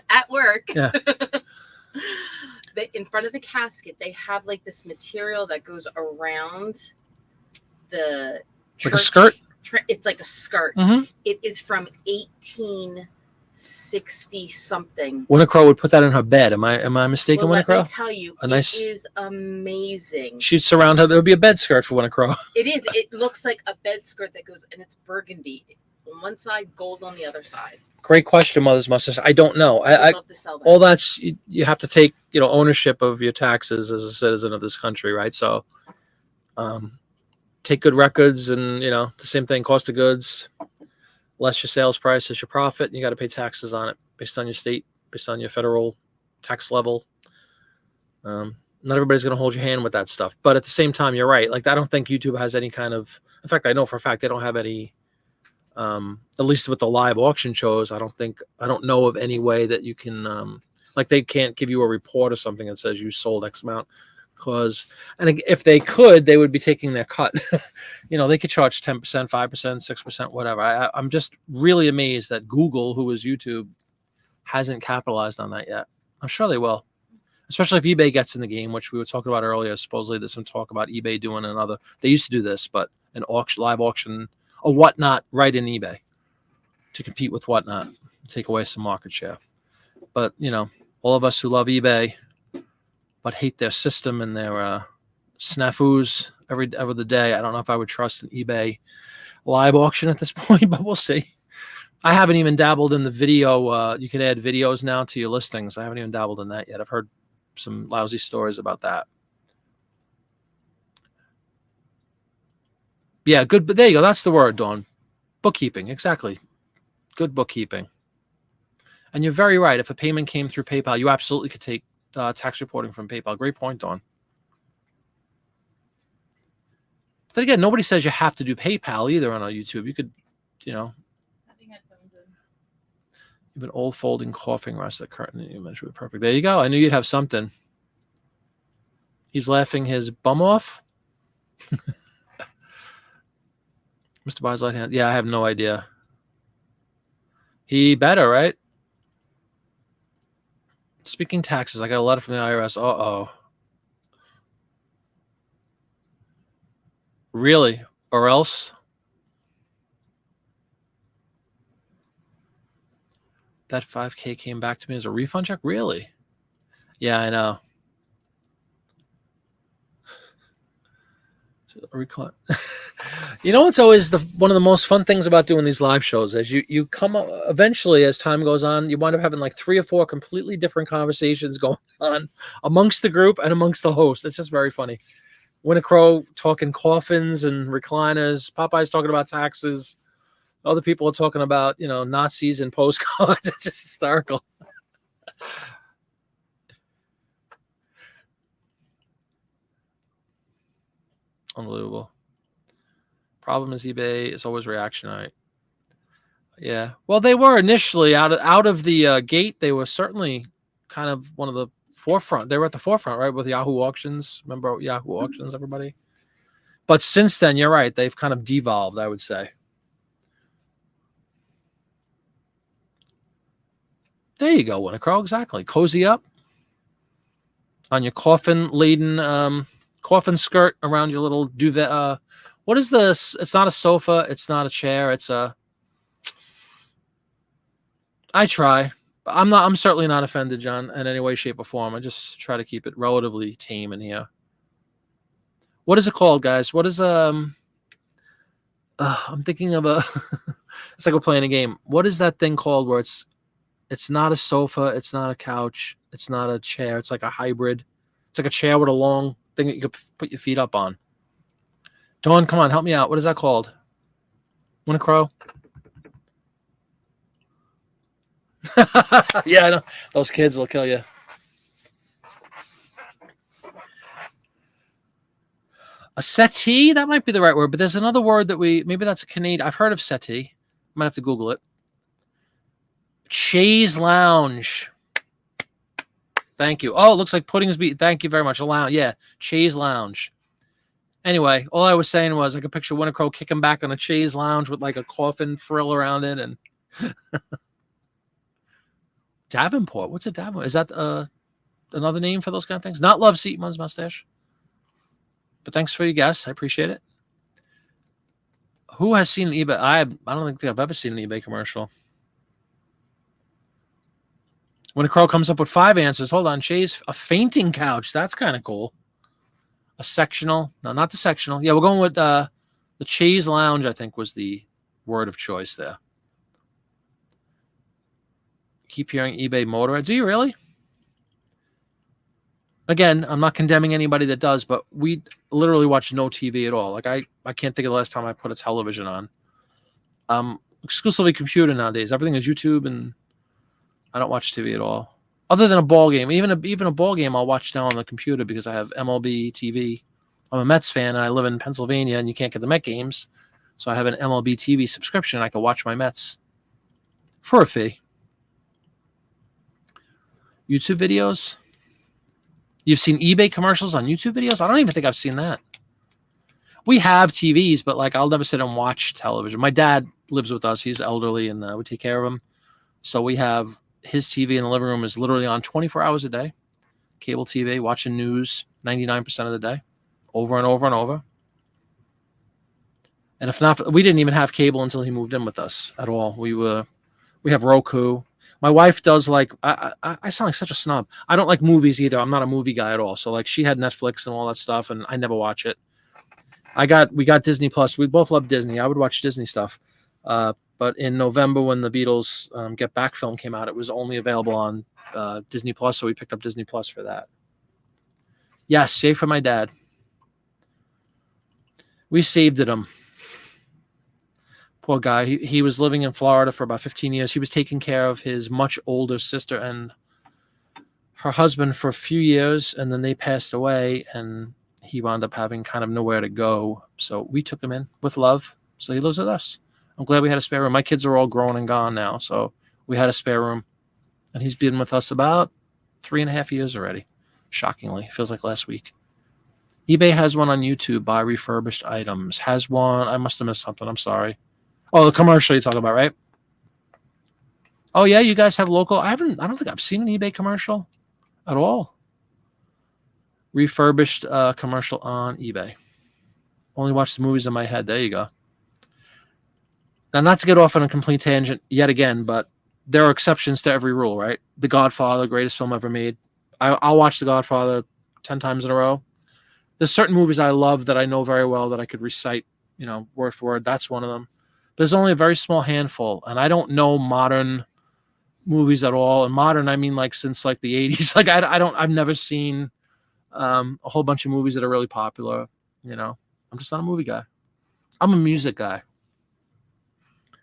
At work. Yeah. In front of the casket, they have like this material that goes around the... Like a skirt? It's like a skirt. Mm-hmm. It is from 1860 something. Winter Crow would put that in her bed. Am I mistaken, Well, Winter Crow? let me tell you, it is amazing. She'd surround her. There would be a bed skirt for Winter Crow. It is. It looks like a bed skirt that goes, and it's burgundy on one side, gold on the other side. Great question, Mother's Mustache. I don't know. I'd love to sell that. All that's, you have to take, ownership of your taxes as a citizen of this country, right? So, take good records, and the same thing, cost of goods, less your sales price is your profit, and you got to pay taxes on it based on your state, based on your federal tax level. Not everybody's going to hold your hand with that stuff, but at the same time, you're right. Like, I don't think YouTube has any kind of, in fact, I know for a fact they don't have any, at least with the live auction shows, I don't know of any way that you can, like, they can't give you a report or something that says you sold X amount. And if they could, they would be taking their cut. They could charge 10%, 5%, 6%, whatever. I'm just really amazed that Google, who is YouTube, hasn't capitalized on that yet. I'm sure they will, especially if eBay gets in the game, which we were talking about earlier. Supposedly there's some talk about eBay doing another. They used to do this, but an auction, live auction, or Whatnot, right in eBay to compete with Whatnot, take away some market share. But, all of us who love eBay but hate their system and their snafus every other day, I don't know if I would trust an eBay live auction at this point, but we'll see. I haven't even dabbled in the video. You can add videos now to your listings. I haven't even dabbled in that yet. I've heard some lousy stories about that. Yeah, good. But there you go. That's the word, Dawn. Bookkeeping. Exactly. Good bookkeeping. And you're very right. If a payment came through PayPal, you absolutely could take tax reporting from PayPal. Great point, Dawn. But again, nobody says you have to do PayPal either on our YouTube. You could, Having headphones in. You have an old folding coughing rest that curtain you mentioned would be perfect. There you go. I knew you'd have something. He's laughing his bum off. Mr. Bar's right hand. Yeah, I have no idea. He better, right? Speaking taxes, I got a letter from the IRS. Uh-oh. Really? Or else? That $5K came back to me as a refund check? Really? Yeah, I know. It's always one of the most fun things about doing these live shows is you come up, eventually as time goes on, you wind up having like 3 or 4 completely different conversations going on amongst the group and amongst the host. It's just very funny. Winter Crow talking coffins and recliners. Popeye's talking about taxes. Other people are talking about, Nazis and postcards. It's just hysterical. Unbelievable. Problem is eBay is always reactionary. Yeah. Well, they were initially out of the gate. They were certainly kind of one of the forefront. They were at the forefront, right, with Yahoo Auctions. Remember Yahoo Auctions, everybody? But since then, you're right. They've kind of devolved, I would say. There you go, Winter Crow. Exactly. Cozy up on your coffin-laden coffin skirt around your little duvet. What is this? It's not a sofa. It's not a chair. It's a... I try. But I'm certainly not offended, John, in any way, shape, or form. I just try to keep it relatively tame in here. What is it called, guys? What is I'm thinking of a... It's like we're playing a game. What is that thing called where it's It's not a sofa. It's not a couch. It's not a chair. It's like a hybrid. It's like a chair with a long thing that you could put your feet up on. Dawn, come on, help me out. What is that called? Win a crow? Yeah, I know. Those kids will kill you. A settee? That might be the right word, but there's another word that maybe that's a Canadian. I've heard of settee. Might have to Google it. Chaise lounge. Thank you. Oh, it looks like pudding's beat. Thank you very much. A lounge. Yeah, chaise lounge. Anyway, all I was saying was I could picture Winter Crow kicking back on a chaise lounge with like a coffin frill around it. And Davenport. What's a Davenport? Is that another name for those kind of things? Not Love Seat One's mustache. But thanks for your guess. I appreciate it. Who has seen an eBay? I don't think I've ever seen an eBay commercial. When a crow comes up with 5 answers, hold on. Chaise, a fainting couch. That's kind of cool. A sectional. No, not the sectional. Yeah, we're going with the chaise lounge, I think, was the word of choice there. Keep hearing eBay motor. Do you really? Again, I'm not condemning anybody that does, but we literally watch no TV at all. Like I can't think of the last time I put a television on. Exclusively computer nowadays. Everything is YouTube, and I don't watch TV at all. Other than a ball game. Even a ball game I'll watch now on the computer because I have MLB TV. I'm a Mets fan, and I live in Pennsylvania, and you can't get the Met games. So I have an MLB TV subscription, and I can watch my Mets for a fee. YouTube videos? You've seen eBay commercials on YouTube videos? I don't even think I've seen that. We have TVs, but like I'll never sit and watch television. My dad lives with us. He's elderly, and we take care of him. So we have his TV in the living room is literally on 24 hours a day. Cable TV, watching news 99% of the day, over and over and over. And if not, we didn't even have cable until he moved in with us at all. We have Roku. My wife does like, I sound like such a snob. I don't like movies either. I'm not a movie guy at all. So like she had Netflix and all that stuff, and I never watch it. We got Disney Plus. We both love Disney. I would watch Disney stuff. But in November when the Beatles Get Back film came out, it was only available on Disney Plus. So we picked up Disney Plus for that. Yes, save for my dad. We saved him. Poor guy. He was living in Florida for about 15 years. He was taking care of his much older sister and her husband for a few years, and then they passed away, and he wound up having kind of nowhere to go. So we took him in with love. So he lives with us. I'm glad we had a spare room. My kids are all grown and gone now, so we had a spare room. And he's been with us about 3.5 years already. Shockingly. Feels like last week. eBay has one on YouTube, buy refurbished items. Has one. I must have missed something. I'm sorry. Oh, the commercial you talk about, right? Oh yeah, you guys have local. I don't think I've seen an eBay commercial at all. Refurbished commercial on eBay. Only watch the movies in my head. There you go. Now, not to get off on a complete tangent yet again, but there are exceptions to every rule, right? The Godfather, greatest film ever made. I'll watch The Godfather 10 times in a row. There's certain movies I love that I know very well that I could recite, word for word. That's one of them. There's only a very small handful, and I don't know modern movies at all. And modern, I mean like since like the 80s. Like I've never seen a whole bunch of movies that are really popular. I'm just not a movie guy. I'm a music guy.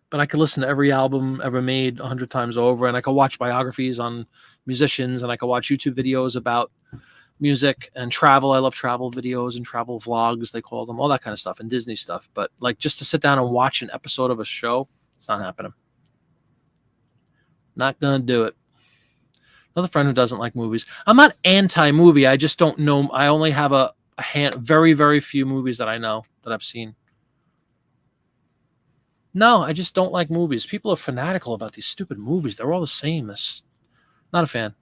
But I could listen to every album ever made 100 times over, and I could watch biographies on musicians, and I could watch YouTube videos about music and travel. I love travel videos and travel vlogs, they call them, all that kind of stuff, and Disney stuff. But like just to sit down and watch an episode of a show, it's not happening. Not gonna do it. Another friend who doesn't like movies. I'm not anti-movie. I just don't know. I only have a very, very few movies that I know that I've seen. No, I just don't like movies. People are fanatical about these stupid movies. They're all the same. Not a fan.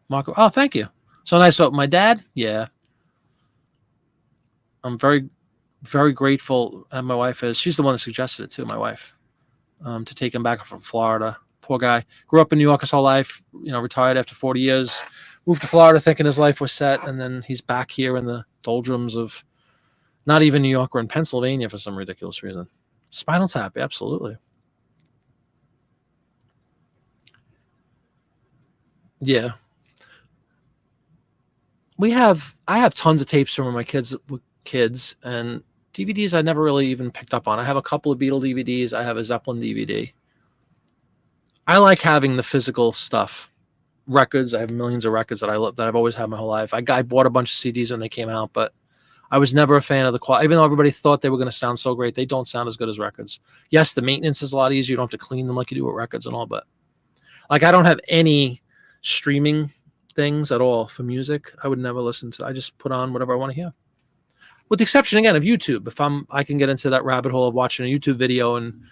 Marco, oh, thank you. So nice. So my dad, yeah. I'm very, very grateful. And my wife is. She's the one that suggested it too, my wife, to take him back from Florida. Poor guy. Grew up in New York his whole life, retired after 40 years. Moved to Florida thinking his life was set. And then he's back here in the doldrums of not even New York or in Pennsylvania for some ridiculous reason. Spinal Tap, absolutely. Yeah. I have tons of tapes from when my kids were kids, and DVDs I never really even picked up on. I have a couple of Beatle DVDs. I have a Zeppelin DVD. I like having the physical stuff. Records. I have millions of records that I love, that I've always had my whole life. I bought a bunch of CDs when they came out, but I was never a fan of the quality. Even though everybody thought they were going to sound so great, they don't sound as good as records. Yes, the maintenance is a lot easier. You don't have to clean them like you do with records and all, but like I don't have any streaming things at all for music. I would never listen to. I just put on whatever I want to hear. With the exception again of YouTube. If I can get into that rabbit hole of watching a YouTube video, and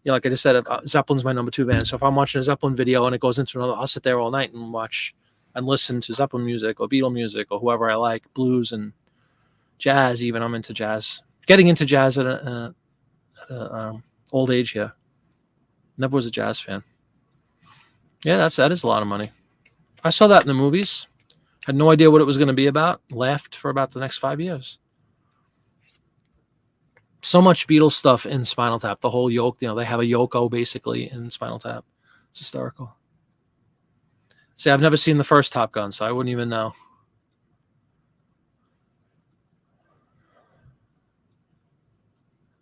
like I just said, Zeppelin's my number 2 band. So if I'm watching a Zeppelin video and it goes into another, I'll sit there all night and watch and listen to Zeppelin music or Beatle music or whoever I like, blues and jazz. Even I'm into jazz. Getting into jazz at a old age here. Never was a jazz fan. Yeah, that is a lot of money. I saw that in the movies. Had no idea what it was going to be about. Laughed for about the next 5 years. So much Beatles stuff in Spinal Tap. The whole yoke, they have a Yoko basically in Spinal Tap. It's hysterical. See, I've never seen the first Top Gun, so I wouldn't even know.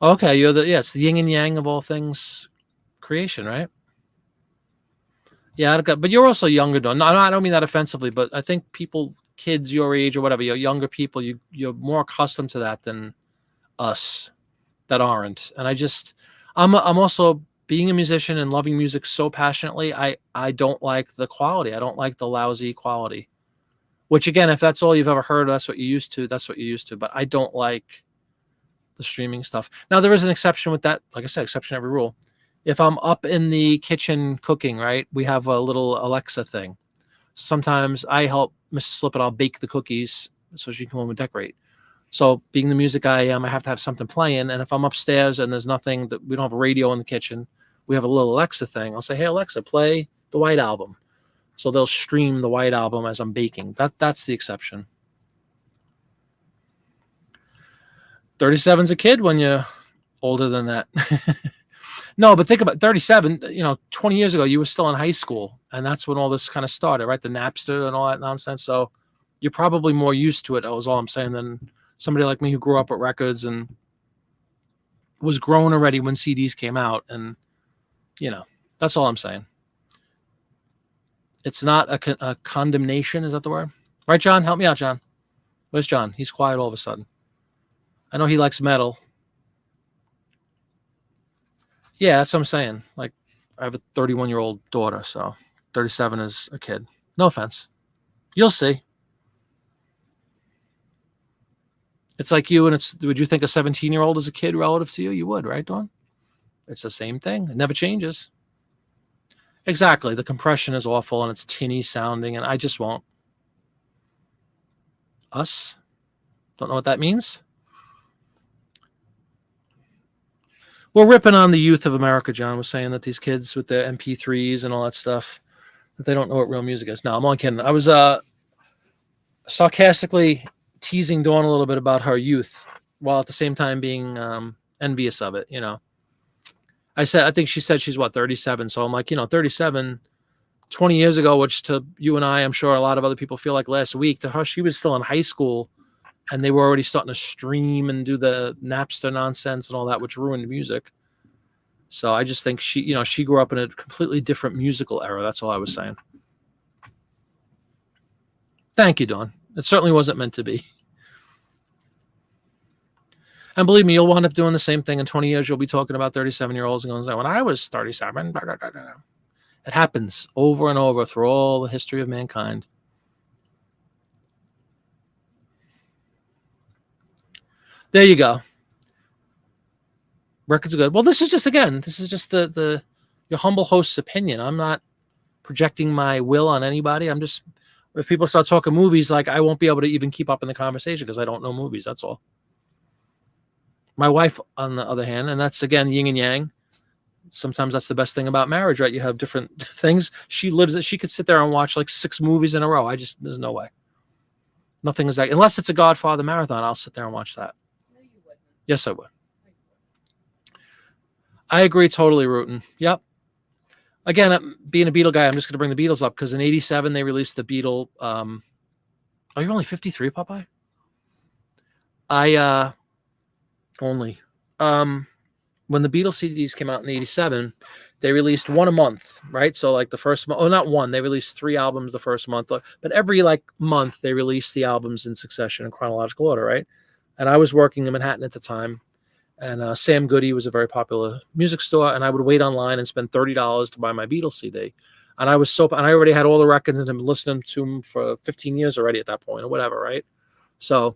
Okay, it's the yin and yang of all things creation, right? Yeah, but you're also younger, though. No, I don't mean that offensively, but I think kids your age or whatever, younger people, you're more accustomed to that than us that aren't. And I'm also, being a musician and loving music so passionately, I don't like the quality. I don't like the lousy quality. Which again, if that's all you've ever heard, that's what you're used to. That's what you're used to. But I don't like the streaming stuff. Now there is an exception with that. Like I said, exception every rule. If I'm up in the kitchen cooking, right, we have a little Alexa thing. Sometimes I help Mrs. Flippin. I'll bake the cookies so she can come home and decorate. So being the music I am, I have to have something playing. And if I'm upstairs and there's nothing, that we don't have a radio in the kitchen, we have a little Alexa thing. I'll say, hey, Alexa, play the White Album. So they'll stream the White Album as I'm baking. That's the exception. 37's a kid when you're older than that. No, but think about 37, 20 years ago, you were still in high school. And that's when all this kind of started, right? The Napster and all that nonsense. So you're probably more used to it, that was all I'm saying, than somebody like me who grew up with records and was grown already when CDs came out. And, that's all I'm saying. It's not a condemnation. Is that the word? Right, John? Help me out, John. Where's John? He's quiet all of a sudden. I know he likes metal. Yeah, that's what I'm saying. Like, I have a 31-year-old daughter, so 37 is a kid. No offense. You'll see. It's like you, and would you think a 17-year-old is a kid relative to you? You would, right, Dawn? It's the same thing. It never changes. Exactly. The compression is awful, and it's tinny sounding, and I just won't. Us? Don't know what that means? We're ripping on the youth of America. John was saying that these kids with their MP3s and all that stuff, that they don't know what real music is. No, I'm only kidding. I was sarcastically teasing Dawn a little bit about her youth, while at the same time being envious of it. I think she said she's 37. So I'm like, 37, 20 years ago, which to you and I'm sure a lot of other people feel like last week. To her, she was still in high school. And they were already starting to stream and do the Napster nonsense and all that, which ruined music. So I just think she grew up in a completely different musical era. That's all I was saying. Thank you, Dawn. It certainly wasn't meant to be. And believe me, you'll wind up doing the same thing in 20 years. You'll be talking about 37-year-olds and going, when I was 37, blah, blah, blah, blah. It happens over and over through all the history of mankind. There you go. Records are good. Well, this is just the your humble host's opinion. I'm not projecting my will on anybody. I'm just, if people start talking movies, like I won't be able to even keep up in the conversation because I don't know movies. That's all. My wife, on the other hand, and that's again yin and yang. Sometimes that's the best thing about marriage, right? You have different things. She could sit there and watch like 6 movies in a row. There's no way. Nothing is that, unless it's a Godfather marathon. I'll sit there and watch that. Yes, I would. I agree totally, Rutan. Yep. again, being a Beatle guy, I'm just going to bring the Beatles up because in '87 they released the Beatle. Oh, you're only 53, Popeye. I only when the Beatles CDs came out in '87, they released one a month, right? So like the first month, oh, not one, they released 3 albums the first month, but every like month they released the albums in succession in chronological order, right? And I was working in Manhattan at the time, and Sam Goody was a very popular music store, and I would wait online and spend $30 to buy my Beatles CD. And I already had all the records and I've been listening to them for 15 years already at that point or whatever, right? So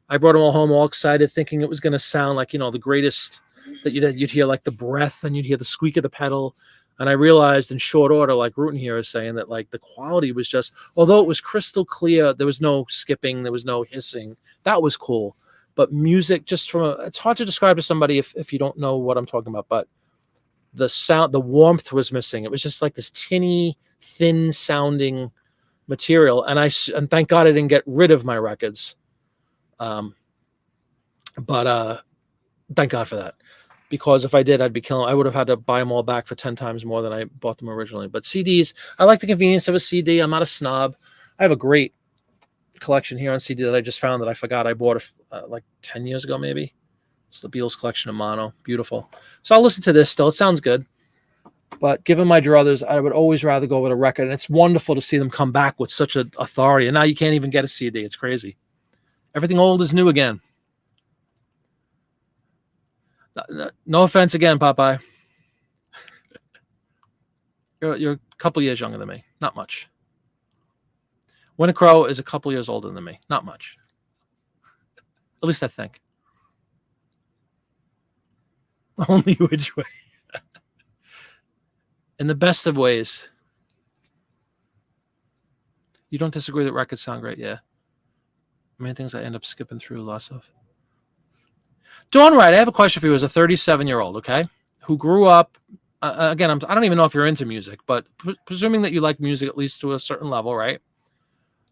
I brought them all home all excited, thinking it was going to sound like, the greatest, that you'd hear like the breath and you'd hear the squeak of the pedal. And I realized in short order, like Rutan here is saying, that like the quality was just, although it was crystal clear, there was no skipping, there was no hissing. That was cool. But music, just it's hard to describe to somebody if you don't know what I'm talking about, but the sound, the warmth was missing. It was just like this tinny, thin sounding material. And thank God I didn't get rid of my records. But thank God for that, because if I did, I would have had to buy them all back for 10 times more than I bought them originally. But CDs, I like the convenience of a CD. I'm not a snob. I have a great collection here on CD that I just found that I forgot I bought like 10 years ago, maybe. It's the Beatles collection of mono. Beautiful. So I'll listen to this still. It sounds good. But given my druthers, I would always rather go with a record. And it's wonderful to see them come back with such an authority. And now you can't even get a CD. It's crazy. Everything old is new again. No offense again, Popeye. You're a couple years younger than me. Not much. Winter Crow is a couple years older than me. Not much. At least I think. Only which way. In the best of ways. You don't disagree that records sound great? Yeah. Many things I end up skipping through lots of. Dawn Wright, I have a question for you as a 37-year-old, okay, who grew up, again, I don't even know if you're into music, but presuming that you like music at least to a certain level, right?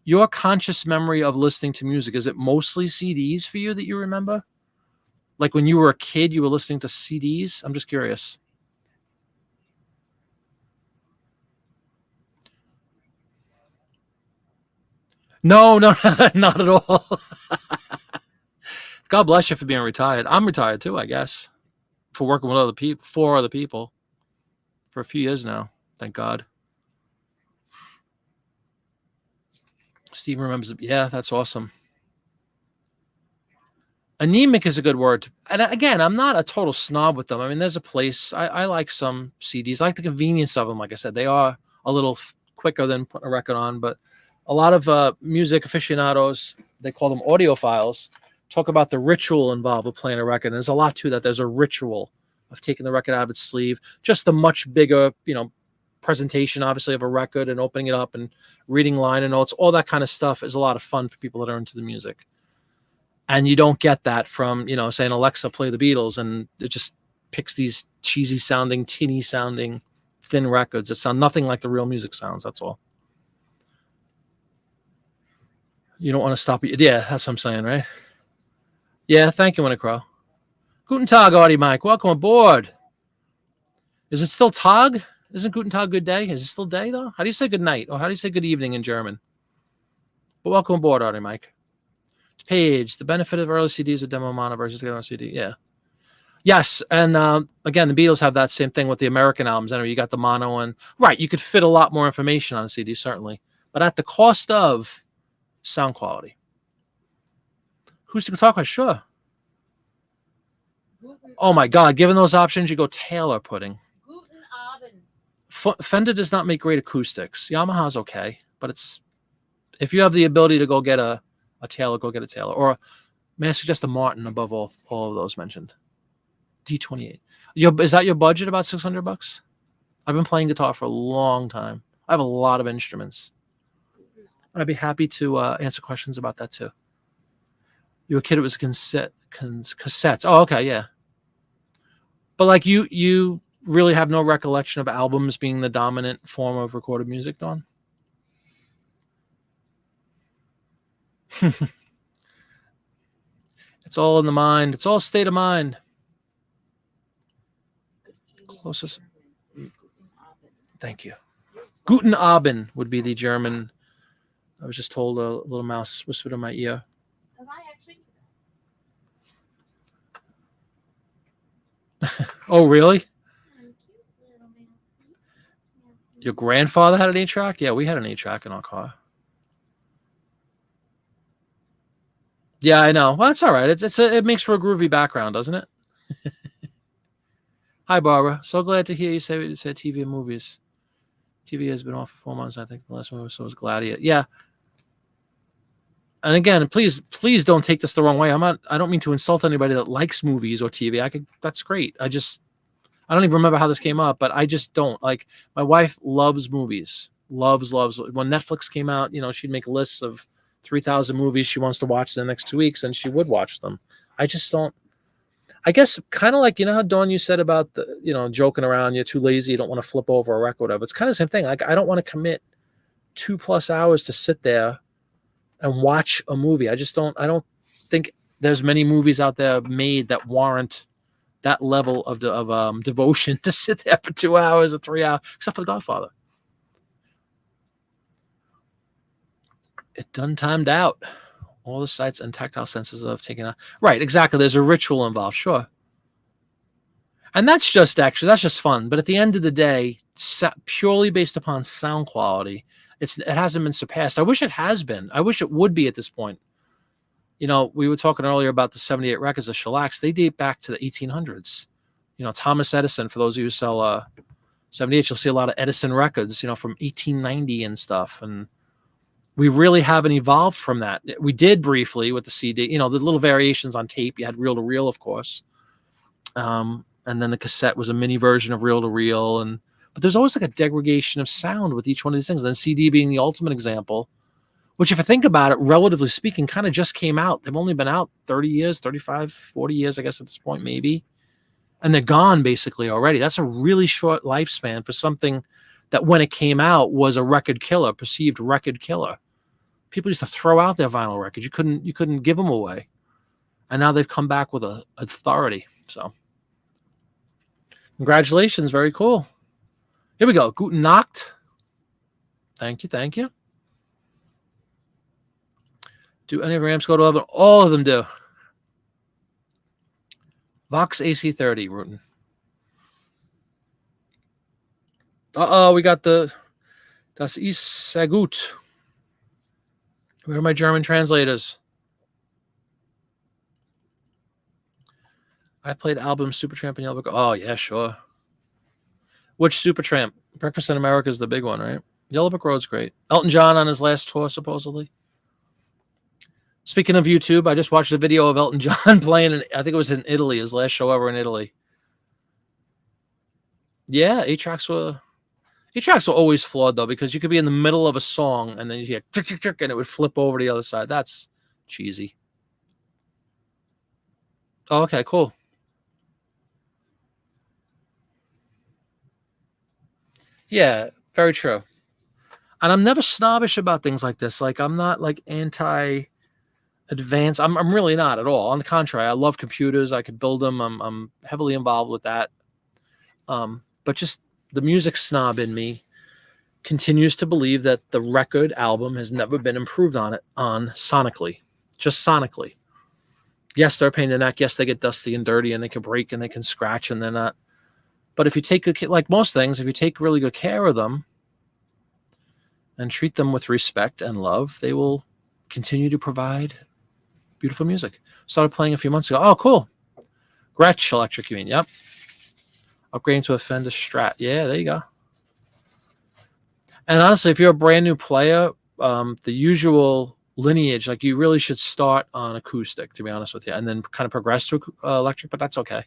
Your conscious memory of listening to music, is it mostly CDs for you that you remember? Like when you were a kid, you were listening to CDs? I'm just curious. No, not at all. God bless you for being retired. I'm retired too, I guess, for working with other people, for other people, for a few years now. Thank God. Steve remembers it. Yeah, that's awesome. Anemic is a good word. And again, I'm not a total snob with them. I mean, there's a place. I like some CDs. I like the convenience of them. Like I said, they are a little quicker than putting a record on. But a lot of music aficionados, they call them audiophiles, talk about the ritual involved with playing a record. And there's a lot to that. There's a ritual of taking the record out of its sleeve. Just a much bigger, presentation, obviously, of a record and opening it up and reading liner notes. All that kind of stuff is a lot of fun for people that are into the music. And you don't get that from, saying, Alexa, play the Beatles. And it just picks these cheesy sounding, tinny sounding, thin records that sound nothing like the real music sounds. That's all. You don't want to stop it. Yeah, that's what I'm saying, right? Yeah, thank you, Winter Crow. Guten Tag, Audie Mike. Welcome aboard. Is it still Tag? Isn't Guten Tag good day? Is it still day, though? How do you say good night? Or how do you say good evening in German? But welcome aboard, Audie Mike. Page, the benefit of early CDs with demo mono versus together on CD. Yeah. Yes. And again, the Beatles have that same thing with the American albums. Anyway, you got the mono and right. You could fit a lot more information on a CD, certainly, but at the cost of sound quality. Who's to talk about? Sure. Oh my God. Given those options, you go Taylor pudding. Fender does not make great acoustics. Yamaha's okay, but if you have the ability to go get a Taylor, go get a Taylor. Or may I suggest a Martin above all of those mentioned? D28. Is that your budget, about $600? I've been playing guitar for a long time. I have a lot of instruments. I'd be happy to answer questions about that too. You were a kid, it was cassettes. Oh, okay, yeah. But like you really have no recollection of albums being the dominant form of recorded music, Dawn? It's all in the mind. It's all state of mind. Closest. Thank you. Guten Abend would be the German. I was just told a little mouse whispered in my ear. Because I actually. Oh, really? Cute little mousey. Your grandfather had an 8-track? Yeah, we had an 8-track in our car. Yeah, I know. Well, that's all right. It makes for a groovy background, doesn't it? Hi, Barbara. So glad to hear you say TV and movies. TV has been off for 4 months. I think the last one was Gladiator. Yeah. And again, please don't take this the wrong way. I don't mean to insult anybody that likes movies or TV. That's great. I don't even remember how this came up, but I just don't. Like, my wife loves movies. Loves. When Netflix came out, she'd make lists of 3,000 movies she wants to watch in the next 2 weeks, and she would watch them. I just don't. I guess kind of like, how Dawn, you said about the, joking around, you're too lazy, you don't want to flip over a record, whatever. It's kind of the same thing. Like, I don't want to commit 2+ hours to sit there and watch a movie. I don't think there's many movies out there made that warrant that level of devotion to sit there for 2 hours or 3 hours, except for The Godfather. It done timed out. All the sights and tactile senses of taking out. Right, exactly. There's a ritual involved, sure. And that's just fun. But at the end of the day, purely based upon sound quality, it hasn't been surpassed. I wish it has been. I wish it would be at this point. We were talking earlier about the 78 records of shellacs. They date back to the 1800s. Thomas Edison, for those of you who sell 78, you'll see a lot of Edison records, from 1890 and stuff. And we really haven't evolved from that. We did briefly with the CD, the little variations on tape. You had reel to reel, of course. And then the cassette was a mini version of reel to reel. But there's always like a degradation of sound with each one of these things. And then CD being the ultimate example, which, if you think about it, relatively speaking, kind of just came out. They've only been out 30 years, 35, 40 years, I guess, at this point, maybe. And they're gone basically already. That's a really short lifespan for something that when it came out was a record killer, perceived record killer. People used to throw out their vinyl records. You couldn't give them away. And now they've come back with a authority. So congratulations. Very cool. Here we go. Guten Nacht. Thank you. Do any of your amps go to 11? All of them do. Vox AC30, Rutan. We got Das ist sehr gut. Where are my German translators? I played album Supertramp and Yellow Brick. Oh, yeah, sure. Which Supertramp? Breakfast in America is the big one, right? Yellow Brick Road's great. Elton John on his last tour, supposedly. Speaking of YouTube, I just watched a video of Elton John playing, I think it was in Italy, his last show ever in Italy. Yeah, 8-tracks were always flawed, though, because you could be in the middle of a song and then you hear tick, tick, tick, and it would flip over to the other side. That's cheesy. Oh, okay, cool. Yeah, very true. And I'm never snobbish about things like this. Like, I'm not like anti-advanced. I'm really not at all. On the contrary, I love computers. I could build them. I'm heavily involved with that. But just the music snob in me continues to believe that the record album has never been improved on sonically, just sonically. Yes, they're a pain in the neck. Yes, they get dusty and dirty and they can break and they can scratch and they're not. But if you take good, like most things, if you take really good care of them and treat them with respect and love, they will continue to provide beautiful music. Started playing a few months ago. Oh, cool. Gretsch electric, you mean? Yep. Upgrading to a Fender Strat. Yeah, there you go. And honestly, if you're a brand new player, the usual lineage, like, you really should start on acoustic, to be honest with you, and then kind of progress to electric, but that's okay.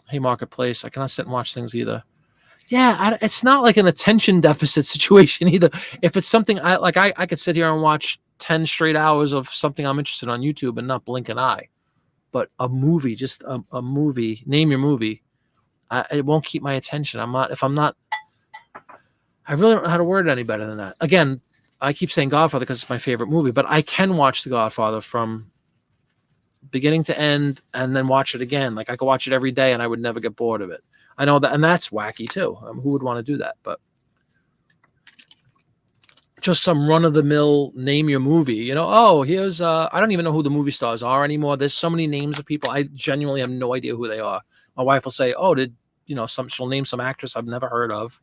Hey, Marketplace, I cannot sit and watch things either. Yeah, it's not like an attention deficit situation either. If it's something I could sit here and watch 10 straight hours of something I'm interested in on YouTube and not blink an eye. But a movie, just a movie, name your movie, it won't keep my attention. I really don't know how to word it any better than that. Again, I keep saying Godfather because it's my favorite movie, but I can watch The Godfather from beginning to end and then watch it again. Like, I could watch it every day and I would never get bored of it. I know that, and that's wacky too. Who would want to do that? But just some run-of-the-mill name your movie. You know, oh, here's I don't even know who the movie stars are anymore. There's so many names of people. I genuinely have no idea who they are. My wife will say, oh, she'll name some actress I've never heard of,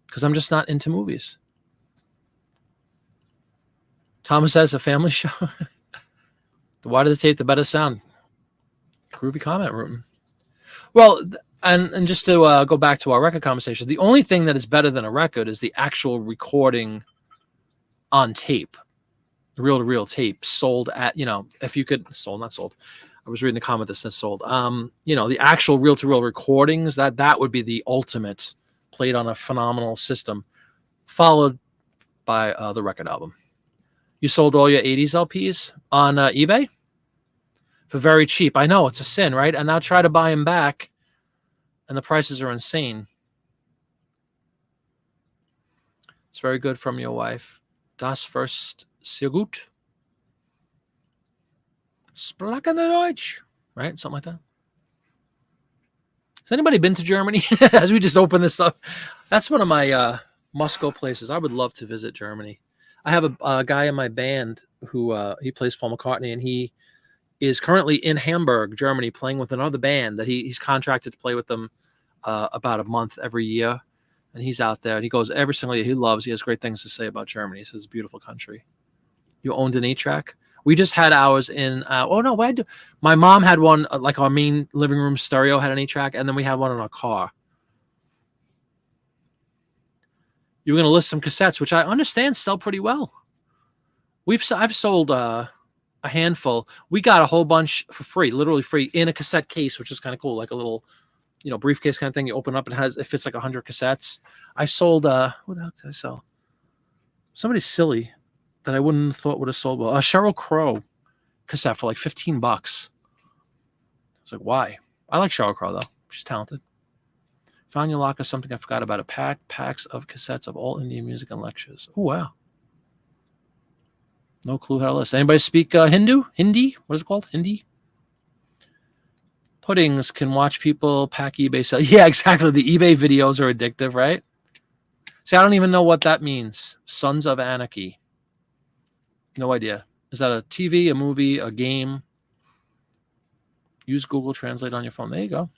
because I'm just not into movies. Thomas says a family show. The wider the tape, the better sound. Groovy comment, Ruben. Well, and just to go back to our record conversation, the only thing that is better than a record is the actual recording on tape, reel-to-reel tape, sold at, if you could, sold, not sold. I was reading the comment that says sold. The actual reel-to-reel recordings, that would be the ultimate, played on a phenomenal system, followed by the record album. You sold all your 80s LPs on eBay for very cheap. I know, it's a sin, right? And now try to buy them back, and the prices are insane. It's very good from your wife. Das first sehr gut. Sprachen Deutsch. Right? Something like that. Has anybody been to Germany? As we just open this up. That's one of my must-go places. I would love to visit Germany. I have a guy in my band who he plays Paul McCartney, and he is currently in Hamburg, Germany, playing with another band that he's contracted to play with them about a month every year. And he's out there, and he goes every single year. He has great things to say about Germany. He says it's a beautiful country. You owned an 8-track? We just had ours in, my mom had one, like our main living room stereo had an 8-track, and then we had one in our car. You were going to list some cassettes, which I understand sell pretty well. I've sold a handful. We got a whole bunch for free, literally free, in a cassette case, which is kind of cool, like a little briefcase kind of thing. You open up, it fits like 100 cassettes. I sold, who the heck did I sell? Somebody silly that I wouldn't have thought would have sold well. A Sheryl Crow cassette for like $15. I was like, why? I like Sheryl Crow, though. She's talented. Found your locker, something I forgot about. Packs of cassettes of all Indian music and lectures. Oh, wow. No clue how to list. Anybody speak Hindu? Hindi? What is it called? Hindi? Puddings can watch people pack eBay sell. Yeah, exactly. The eBay videos are addictive, right? See, I don't even know what that means. Sons of Anarchy. No idea. Is that a TV, a movie, a game? Use Google Translate on your phone. There you go.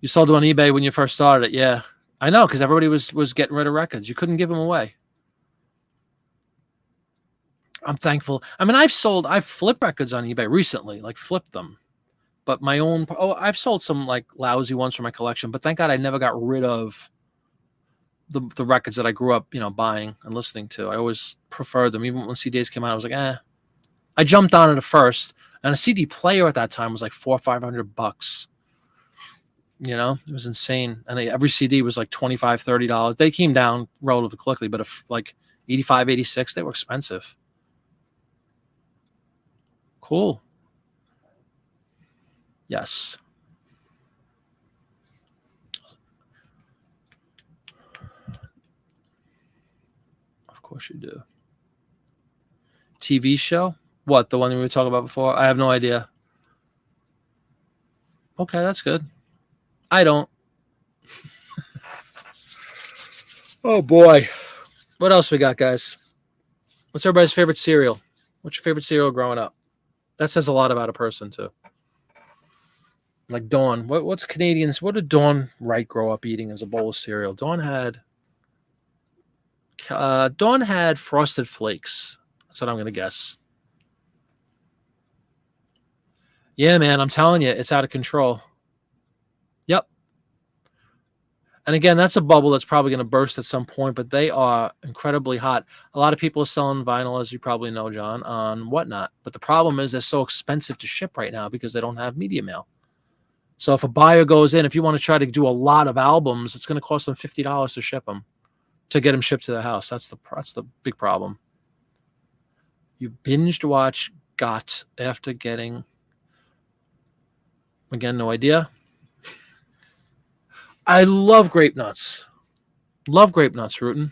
You sold them on eBay when you first started it. Yeah, I know, because everybody was getting rid of records. You couldn't give them away. I'm thankful. I mean, I've flipped records on eBay recently, like flipped them. But I've sold some like lousy ones for my collection, but thank God I never got rid of the records that I grew up, buying and listening to. I always preferred them. Even when CDs came out, I was like, I jumped on it at first, and a CD player at that time was like $400 or $500. It was insane. And every CD was like $25, $30. They came down relatively quickly, but like 85, 86, they were expensive. Cool. Yes. Of course you do. TV show? What, the one we were talking about before? I have no idea. Okay, that's good. I don't. Oh, boy. What else we got, guys? What's everybody's favorite cereal? What's your favorite cereal growing up? That says a lot about a person, too. Like Dawn. What's Canadians? What did Dawn Wright grow up eating as a bowl of cereal? Dawn had Frosted Flakes. That's what I'm going to guess. Yeah, man, I'm telling you, it's out of control. Yep. And again, that's a bubble that's probably going to burst at some point, but they are incredibly hot. A lot of people are selling vinyl, as you probably know, John, on Whatnot. But the problem is they're so expensive to ship right now because they don't have media mail. So if a buyer goes in, if you want to try to do a lot of albums, it's going to cost them $50 to ship them, to get them shipped to the house. That's the big problem. You binged watch Got after getting, again, no idea. I love Grape Nuts. Love Grape Nuts, Rutin.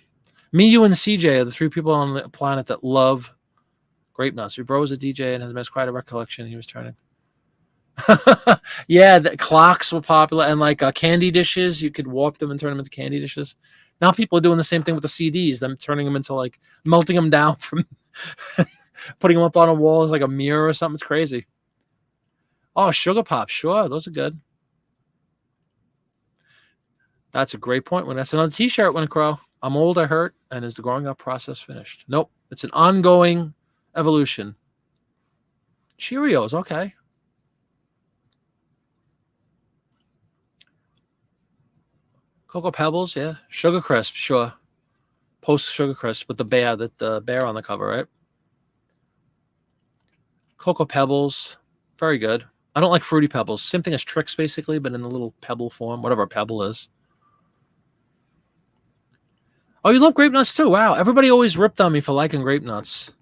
Me, you, and CJ are the 3 people on the planet that love Grape Nuts. Your bro was a DJ and has quite a recollection. He was turning. Yeah, the clocks were popular, and like candy dishes, you could warp them and turn them into candy dishes. Now people are doing the same thing with the CDs, them turning them into like melting them down from putting them up on a wall as like a mirror or something. It's crazy. Oh, sugar pops, sure, those are good. That's a great point. When that's another T-shirt, when Crow. I'm old, I hurt, and is the growing up process finished? Nope, it's an ongoing evolution. Cheerios, okay. Cocoa Pebbles, yeah. Sugar Crisp, sure. Post Sugar Crisp with the bear on the cover, right? Cocoa Pebbles, very good. I don't like Fruity Pebbles. Same thing as Trix, basically, but in the little pebble form, whatever a pebble is. Oh, you love Grape Nuts too? Wow, everybody always ripped on me for liking Grape Nuts.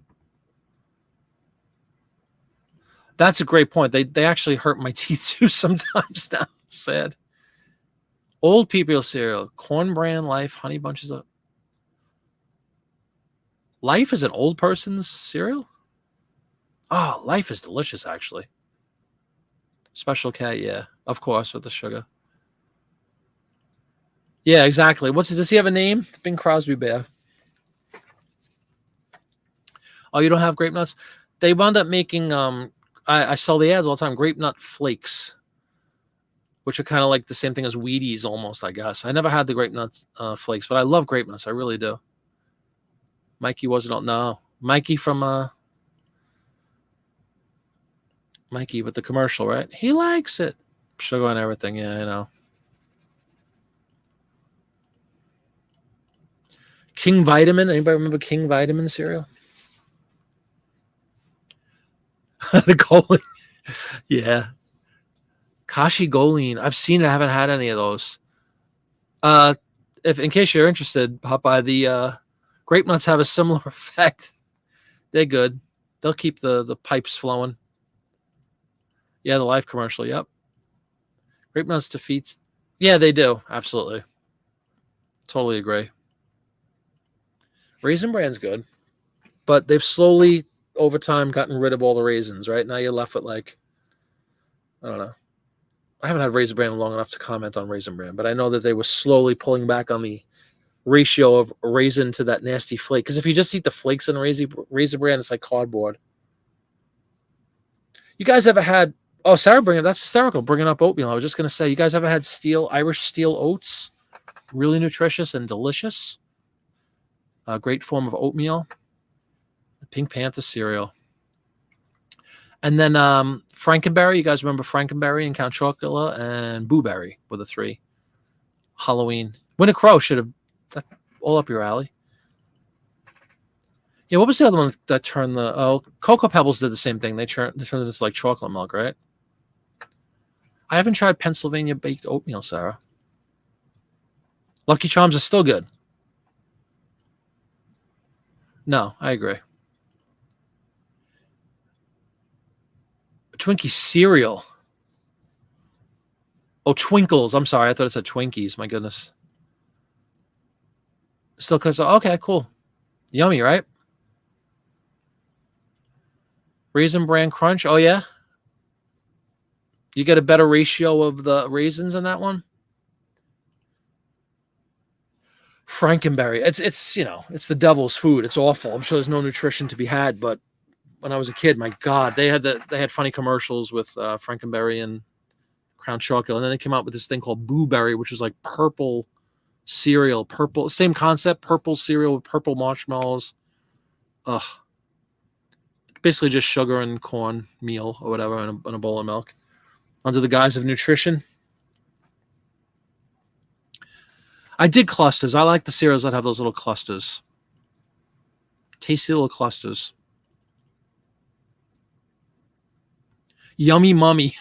That's a great point. They actually hurt my teeth too sometimes now. It's sad. Old people cereal, Corn Bran Life, Honey Bunches of Life is an old person's cereal? Oh, Life is delicious, actually. Special K, yeah, of course, with the sugar. Yeah, exactly. Does he have a name? Bing Crosby Bear. Oh, you don't have Grape Nuts? They wound up making I sell the ads all the time, Grape Nut Flakes, which are kind of like the same thing as Wheaties almost, I guess. I never had the Grape Nuts Flakes, but I love Grape Nuts. I really do. Mikey wasn't, no. Mikey from Mikey with the commercial, right? He likes it. Sugar and everything, yeah, I know. King Vitamin. Anybody remember King Vitamin cereal? The Goline. Yeah. Kashi Goline. I've seen it. I haven't had any of those. If in case you're interested, Popeye, the Grape Nuts have a similar effect. They're good. They'll keep the pipes flowing. Yeah, the Life commercial. Yep. Grape Nuts defeats. Yeah, they do. Absolutely. Totally agree. Raisin Bran's good, but they've slowly over time gotten rid of all the raisins. Right now, you're left with like, I don't know. I haven't had Raisin Bran long enough to comment on Raisin Bran, but I know that they were slowly pulling back on the ratio of raisin to that nasty flake. Because if you just eat the flakes in Raisin Bran, it's like cardboard. You guys ever had? Oh, Sarah, that's hysterical. Bringing up oatmeal. I was just gonna say, you guys ever had Irish steel oats? Really nutritious and delicious. A great form of oatmeal. The Pink Panther cereal. And then Frankenberry. You guys remember Frankenberry and Count Chocula and Boo Berry were the three. Halloween. Winter Crow should have all up your alley. Yeah, what was the other one that turned the... Oh, Cocoa Pebbles did the same thing. They turned it into like chocolate milk, right? I haven't tried Pennsylvania baked oatmeal, Sarah. Lucky Charms is still good. No, I agree. Twinkie cereal. Oh, Twinkles. I'm sorry. I thought it said Twinkies. My goodness. Still because... Okay, cool. Yummy, right? Raisin Bran Crunch. Oh, yeah? You get a better ratio of the raisins in that one? Frankenberry. It's you know, it's the devil's food. It's awful. I'm sure there's no nutrition to be had, but when I was a kid, my God, they had funny commercials with Frankenberry and Crown Chocolate, and then they came out with this thing called Boo Berry, which was like purple cereal, same concept, purple cereal with purple marshmallows. Ugh. Basically just sugar and corn meal or whatever in a bowl of milk under the guise of nutrition. I did clusters. I like the cereals that have those little clusters. Tasty little clusters. Yummy Mummy.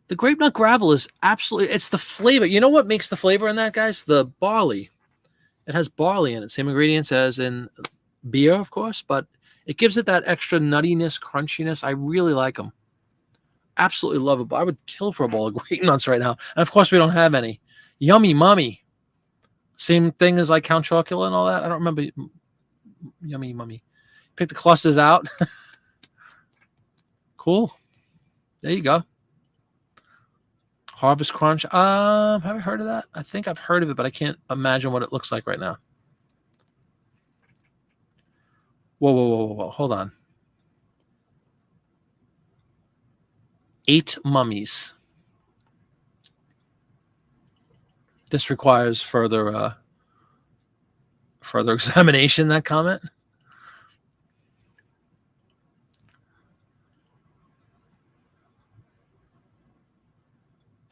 The Grape Nut Gravel is absolutely... It's the flavor. You know what makes the flavor in that, guys? The barley. It has barley in it. Same ingredients as in beer, of course, but it gives it that extra nuttiness, crunchiness. I really like them. Absolutely love it. I would kill for a bowl of Grape Nuts right now. And of course, we don't have any. Yummy Mummy. Same thing as like Count Chocula and all that. I don't remember. Yummy Mummy. Pick the clusters out. Cool. There you go. Harvest Crunch. Have I heard of that? I think I've heard of it, but I can't imagine what it looks like right now. Whoa. Hold on. 8 mummies. This requires further examination, that comment.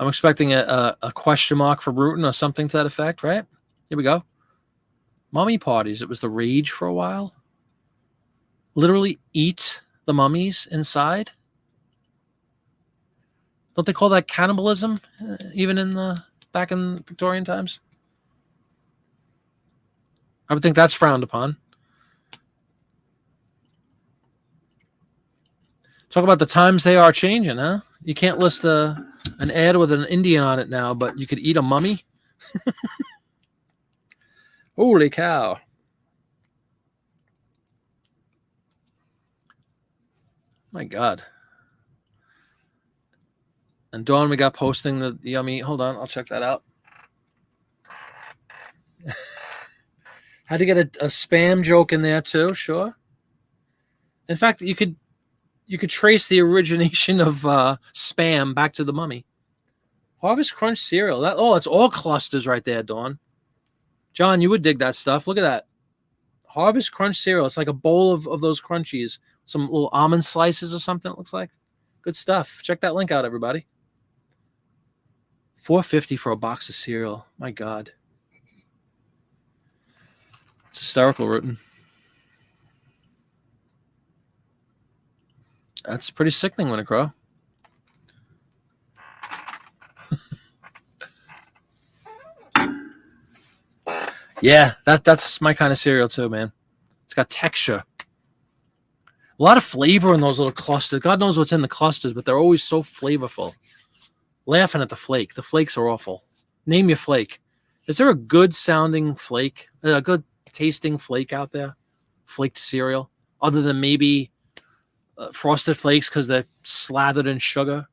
I'm expecting a question mark for Bruton or something to that effect, right? Here we go. Mummy parties. It was the rage for a while. Literally eat the mummies inside. Don't they call that cannibalism, even back in Victorian times? I would think that's frowned upon. Talk about the times they are changing, huh? You can't list an ad with an Indian on it now, but you could eat a mummy. Holy cow. My God. And Dawn, we got posting the yummy. Hold on, I'll check that out. Had to get a spam joke in there too, sure. In fact, you could trace the origination of spam back to the mummy. Harvest Crunch cereal. It's all clusters right there, Dawn. John, you would dig that stuff. Look at that. Harvest Crunch cereal. It's like a bowl of those crunchies. Some little almond slices or something, it looks like. Good stuff. Check that link out, everybody. $4.50 for a box of cereal. My God. It's hysterical, Rutan. That's pretty sickening, Winter Crow. Yeah, that's my kind of cereal too, man. It's got texture. A lot of flavor in those little clusters. God knows what's in the clusters, but they're always so flavorful. Laughing at the flake. The flakes are awful. Name your flake. Is there a good sounding flake? A good tasting flake out there? Flaked cereal? Other than maybe Frosted Flakes because they're slathered in sugar?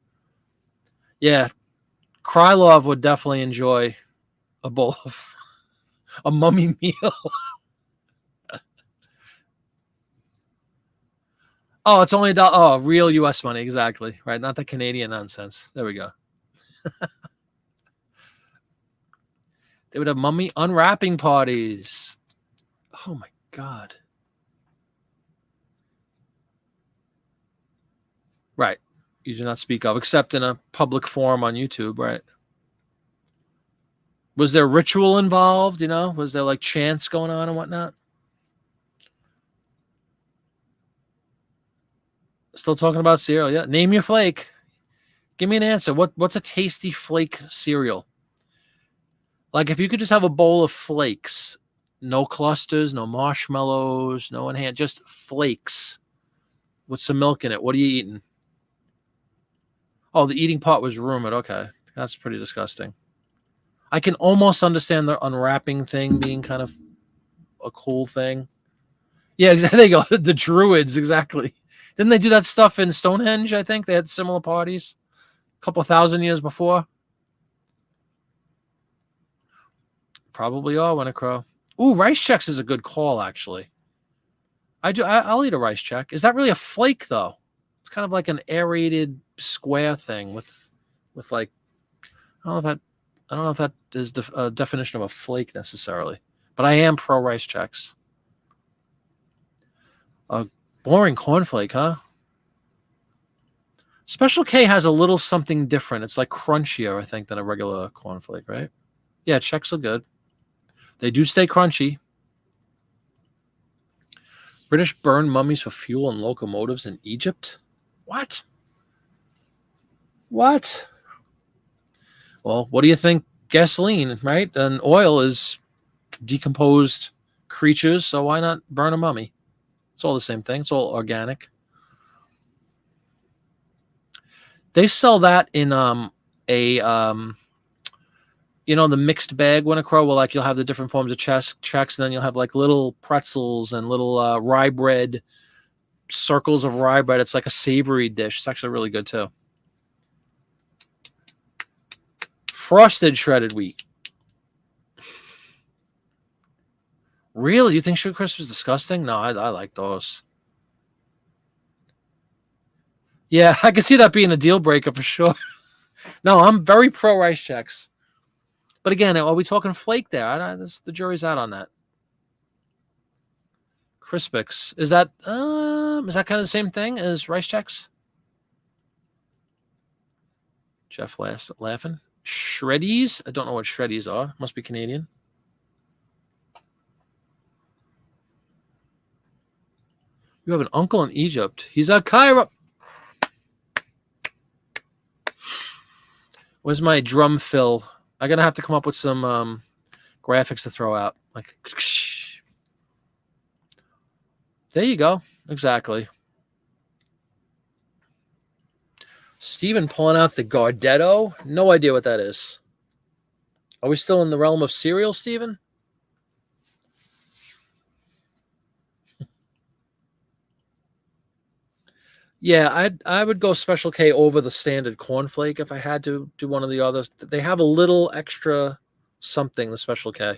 Yeah. Krylov would definitely enjoy a bowl of a mummy meal. Oh, it's only real U.S. money, exactly. Right, not the Canadian nonsense. There we go. They would have mummy unwrapping parties. Oh my God. Right. You do not speak of, except in a public forum on YouTube, right? Was there ritual involved? Was there like chants going on and whatnot? Still talking about cereal. Yeah. Name your flake. Give me an answer. What's a tasty flake cereal? Like if you could just have a bowl of flakes, no clusters, no marshmallows, no enhanced, just flakes with some milk in it. What are you eating? Oh, the eating part was rumored. Okay. That's pretty disgusting. I can almost understand the unwrapping thing being kind of a cool thing. Yeah, exactly. There you go. The Druids, exactly. Didn't they do that stuff in Stonehenge, I think? They had similar parties a couple 1,000 years before. Probably are, Winter Crow. Ooh, Rice Chex is a good call, actually. I'll eat a Rice Check. Is that really a flake, though? It's kind of like an aerated square thing with like, I don't know if that is a definition of a flake necessarily, but I am pro Rice Chex. A boring cornflake, huh? Special K has a little something different. It's like crunchier, I think, than a regular cornflake, right? Yeah, Chex are good. They do stay crunchy. British burn mummies for fuel and locomotives in Egypt? What? What? Well, what do you think? Gasoline, right? And oil is decomposed creatures, so why not burn a mummy? It's all the same thing. It's all organic. They sell that in you know, the mixed bag winter crow, where like you'll have the different forms of checks, and then you'll have like little pretzels and little rye bread, circles of rye bread. It's like a savory dish. It's actually really good too. Frosted shredded wheat. Really? You think Sugar Crisp is disgusting? No, I like those. Yeah, I can see that being a deal breaker for sure. No, I'm very pro Rice Chex. But again, are we talking flake there? The jury's out on that. Crispix. Is that kind of the same thing as Rice Chex? Jeff laughing. Shreddies? I don't know what Shreddies are. Must be Canadian. You have an uncle in Egypt. He's a Cairo. Where's my drum fill? I'm going to have to come up with some graphics to throw out. Like, there you go. Exactly. Steven pulling out the Gardetto. No idea what that is. Are we still in the realm of cereal, Steven? Yeah, I would go Special K over the standard cornflake if I had to do one of the others. They have a little extra something, the Special K. A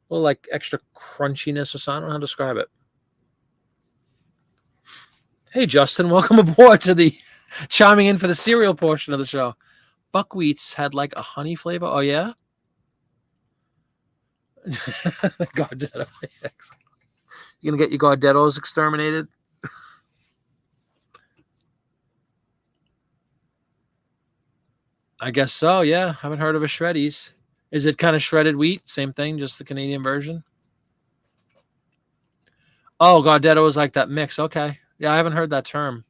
little like extra crunchiness or something. I don't know how to describe it. Hey, Justin, welcome aboard to the chiming in for the cereal portion of the show. Buckwheats had like a honey flavor. Oh, yeah? Gardetto. You going to get your Gardettos exterminated? I guess so, yeah. Haven't heard of a Shreddies. Is it kind of shredded wheat? Same thing, just the Canadian version? Oh, Gardetto is like that mix. Okay. Yeah, I haven't heard that term.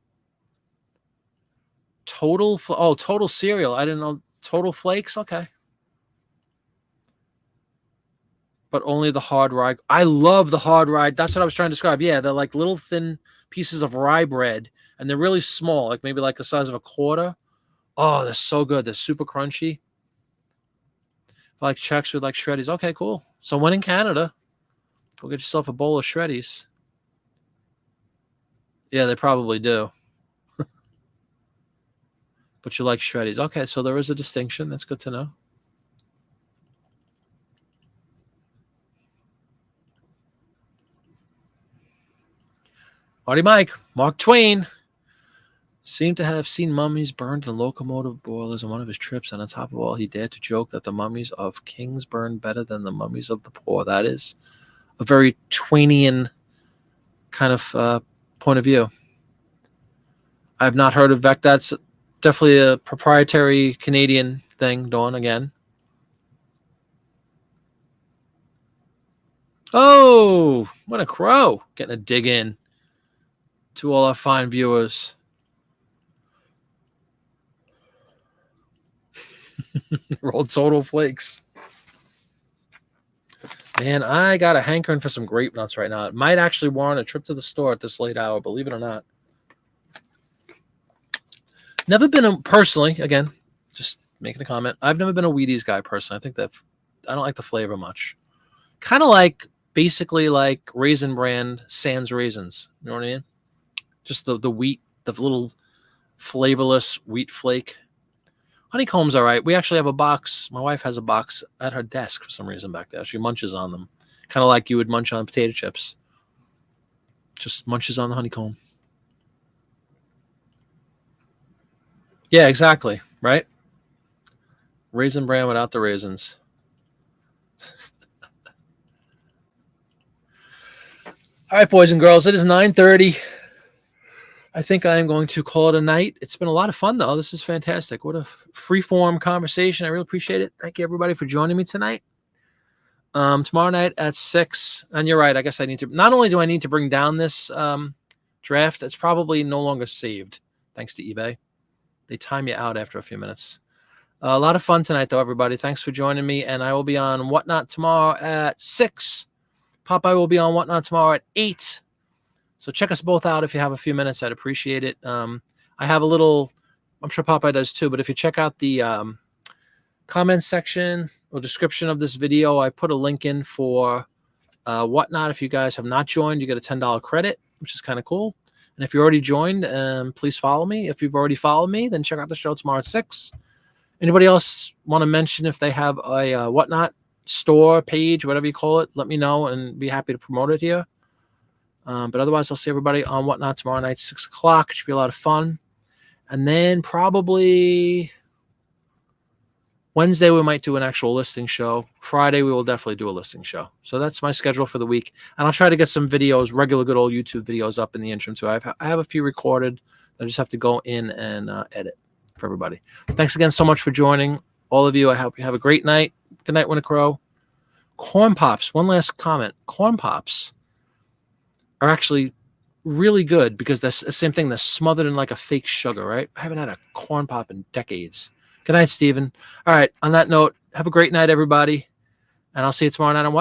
Total cereal. I didn't know. Total flakes? Okay. But only the hard rye. I love the hard rye. That's what I was trying to describe. Yeah, they're like little thin pieces of rye bread, and they're really small, like maybe like the size of a quarter. Oh, they're so good. They're super crunchy. Like Chex with like Shreddies. Okay, cool. So when in Canada, go get yourself a bowl of Shreddies. Yeah, they probably do. But you like Shreddies. Okay, so there is a distinction. That's good to know. Marty Mike, Mark Twain. Seemed to have seen mummies burned in locomotive boilers on one of his trips, and on top of all, he dared to joke that the mummies of kings burned better than the mummies of the poor. That is a very Twainian kind of point of view. I've not heard of Beck. That's definitely a proprietary Canadian thing, Dawn, again. Oh, what a crow. Getting a dig in to all our fine viewers. Rolled total flakes. Man, I got a hankering for some grape nuts right now. It might actually warrant a trip to the store at this late hour, believe it or not. Never been personally, again, just making a comment. I've never been a Wheaties guy personally. I think that I don't like the flavor much. Kind of like basically like Raisin Bran sans raisins. You know what I mean? Just the wheat, the little flavorless wheat flake. Honeycomb's all right. We actually have a box. My wife has a box at her desk for some reason back there. She munches on them. Kind of like you would munch on potato chips. Just munches on the honeycomb. Yeah, exactly. Right? Raisin Bran without the raisins. All right, boys and girls. It is 9:30. I think I am going to call it a night. It's been a lot of fun, though. This is fantastic. What a free-form conversation. I really appreciate it. Thank you, everybody, for joining me tonight. Tomorrow night at 6. And you're right. I guess I need to. Not only do I need to bring down this draft, it's probably no longer saved, thanks to eBay. They time you out after a few minutes. A lot of fun tonight, though, everybody. Thanks for joining me. And I will be on Whatnot tomorrow at 6. Popeye will be on Whatnot tomorrow at 8. So check us both out if you have a few minutes. I'd appreciate it. I have a little, I'm sure Popeye does too, but if you check out the comment section or description of this video, I put a link in for Whatnot. If you guys have not joined, you get a $10 credit, which is kind of cool. And if you already joined, please follow me. If you've already followed me, then check out the show tomorrow at 6. Anybody else want to mention if they have a Whatnot store page, whatever you call it? Let me know and be happy to promote it here. But otherwise, I'll see everybody on Whatnot tomorrow night, 6 o'clock. It should be a lot of fun. And then probably Wednesday, we might do an actual listing show. Friday, we will definitely do a listing show. So that's my schedule for the week. And I'll try to get some videos, regular good old YouTube videos up in the interim too. I have a few recorded. I just have to go in and edit for everybody. Thanks again so much for joining. All of you, I hope you have a great night. Good night, Winter Crow. Corn Pops, one last comment. Corn Pops are actually really good because that's the same thing. They're smothered in like a fake sugar, right? I haven't had a corn pop in decades. Good night, Steven. All right. On that note, have a great night, everybody. And I'll see you tomorrow night on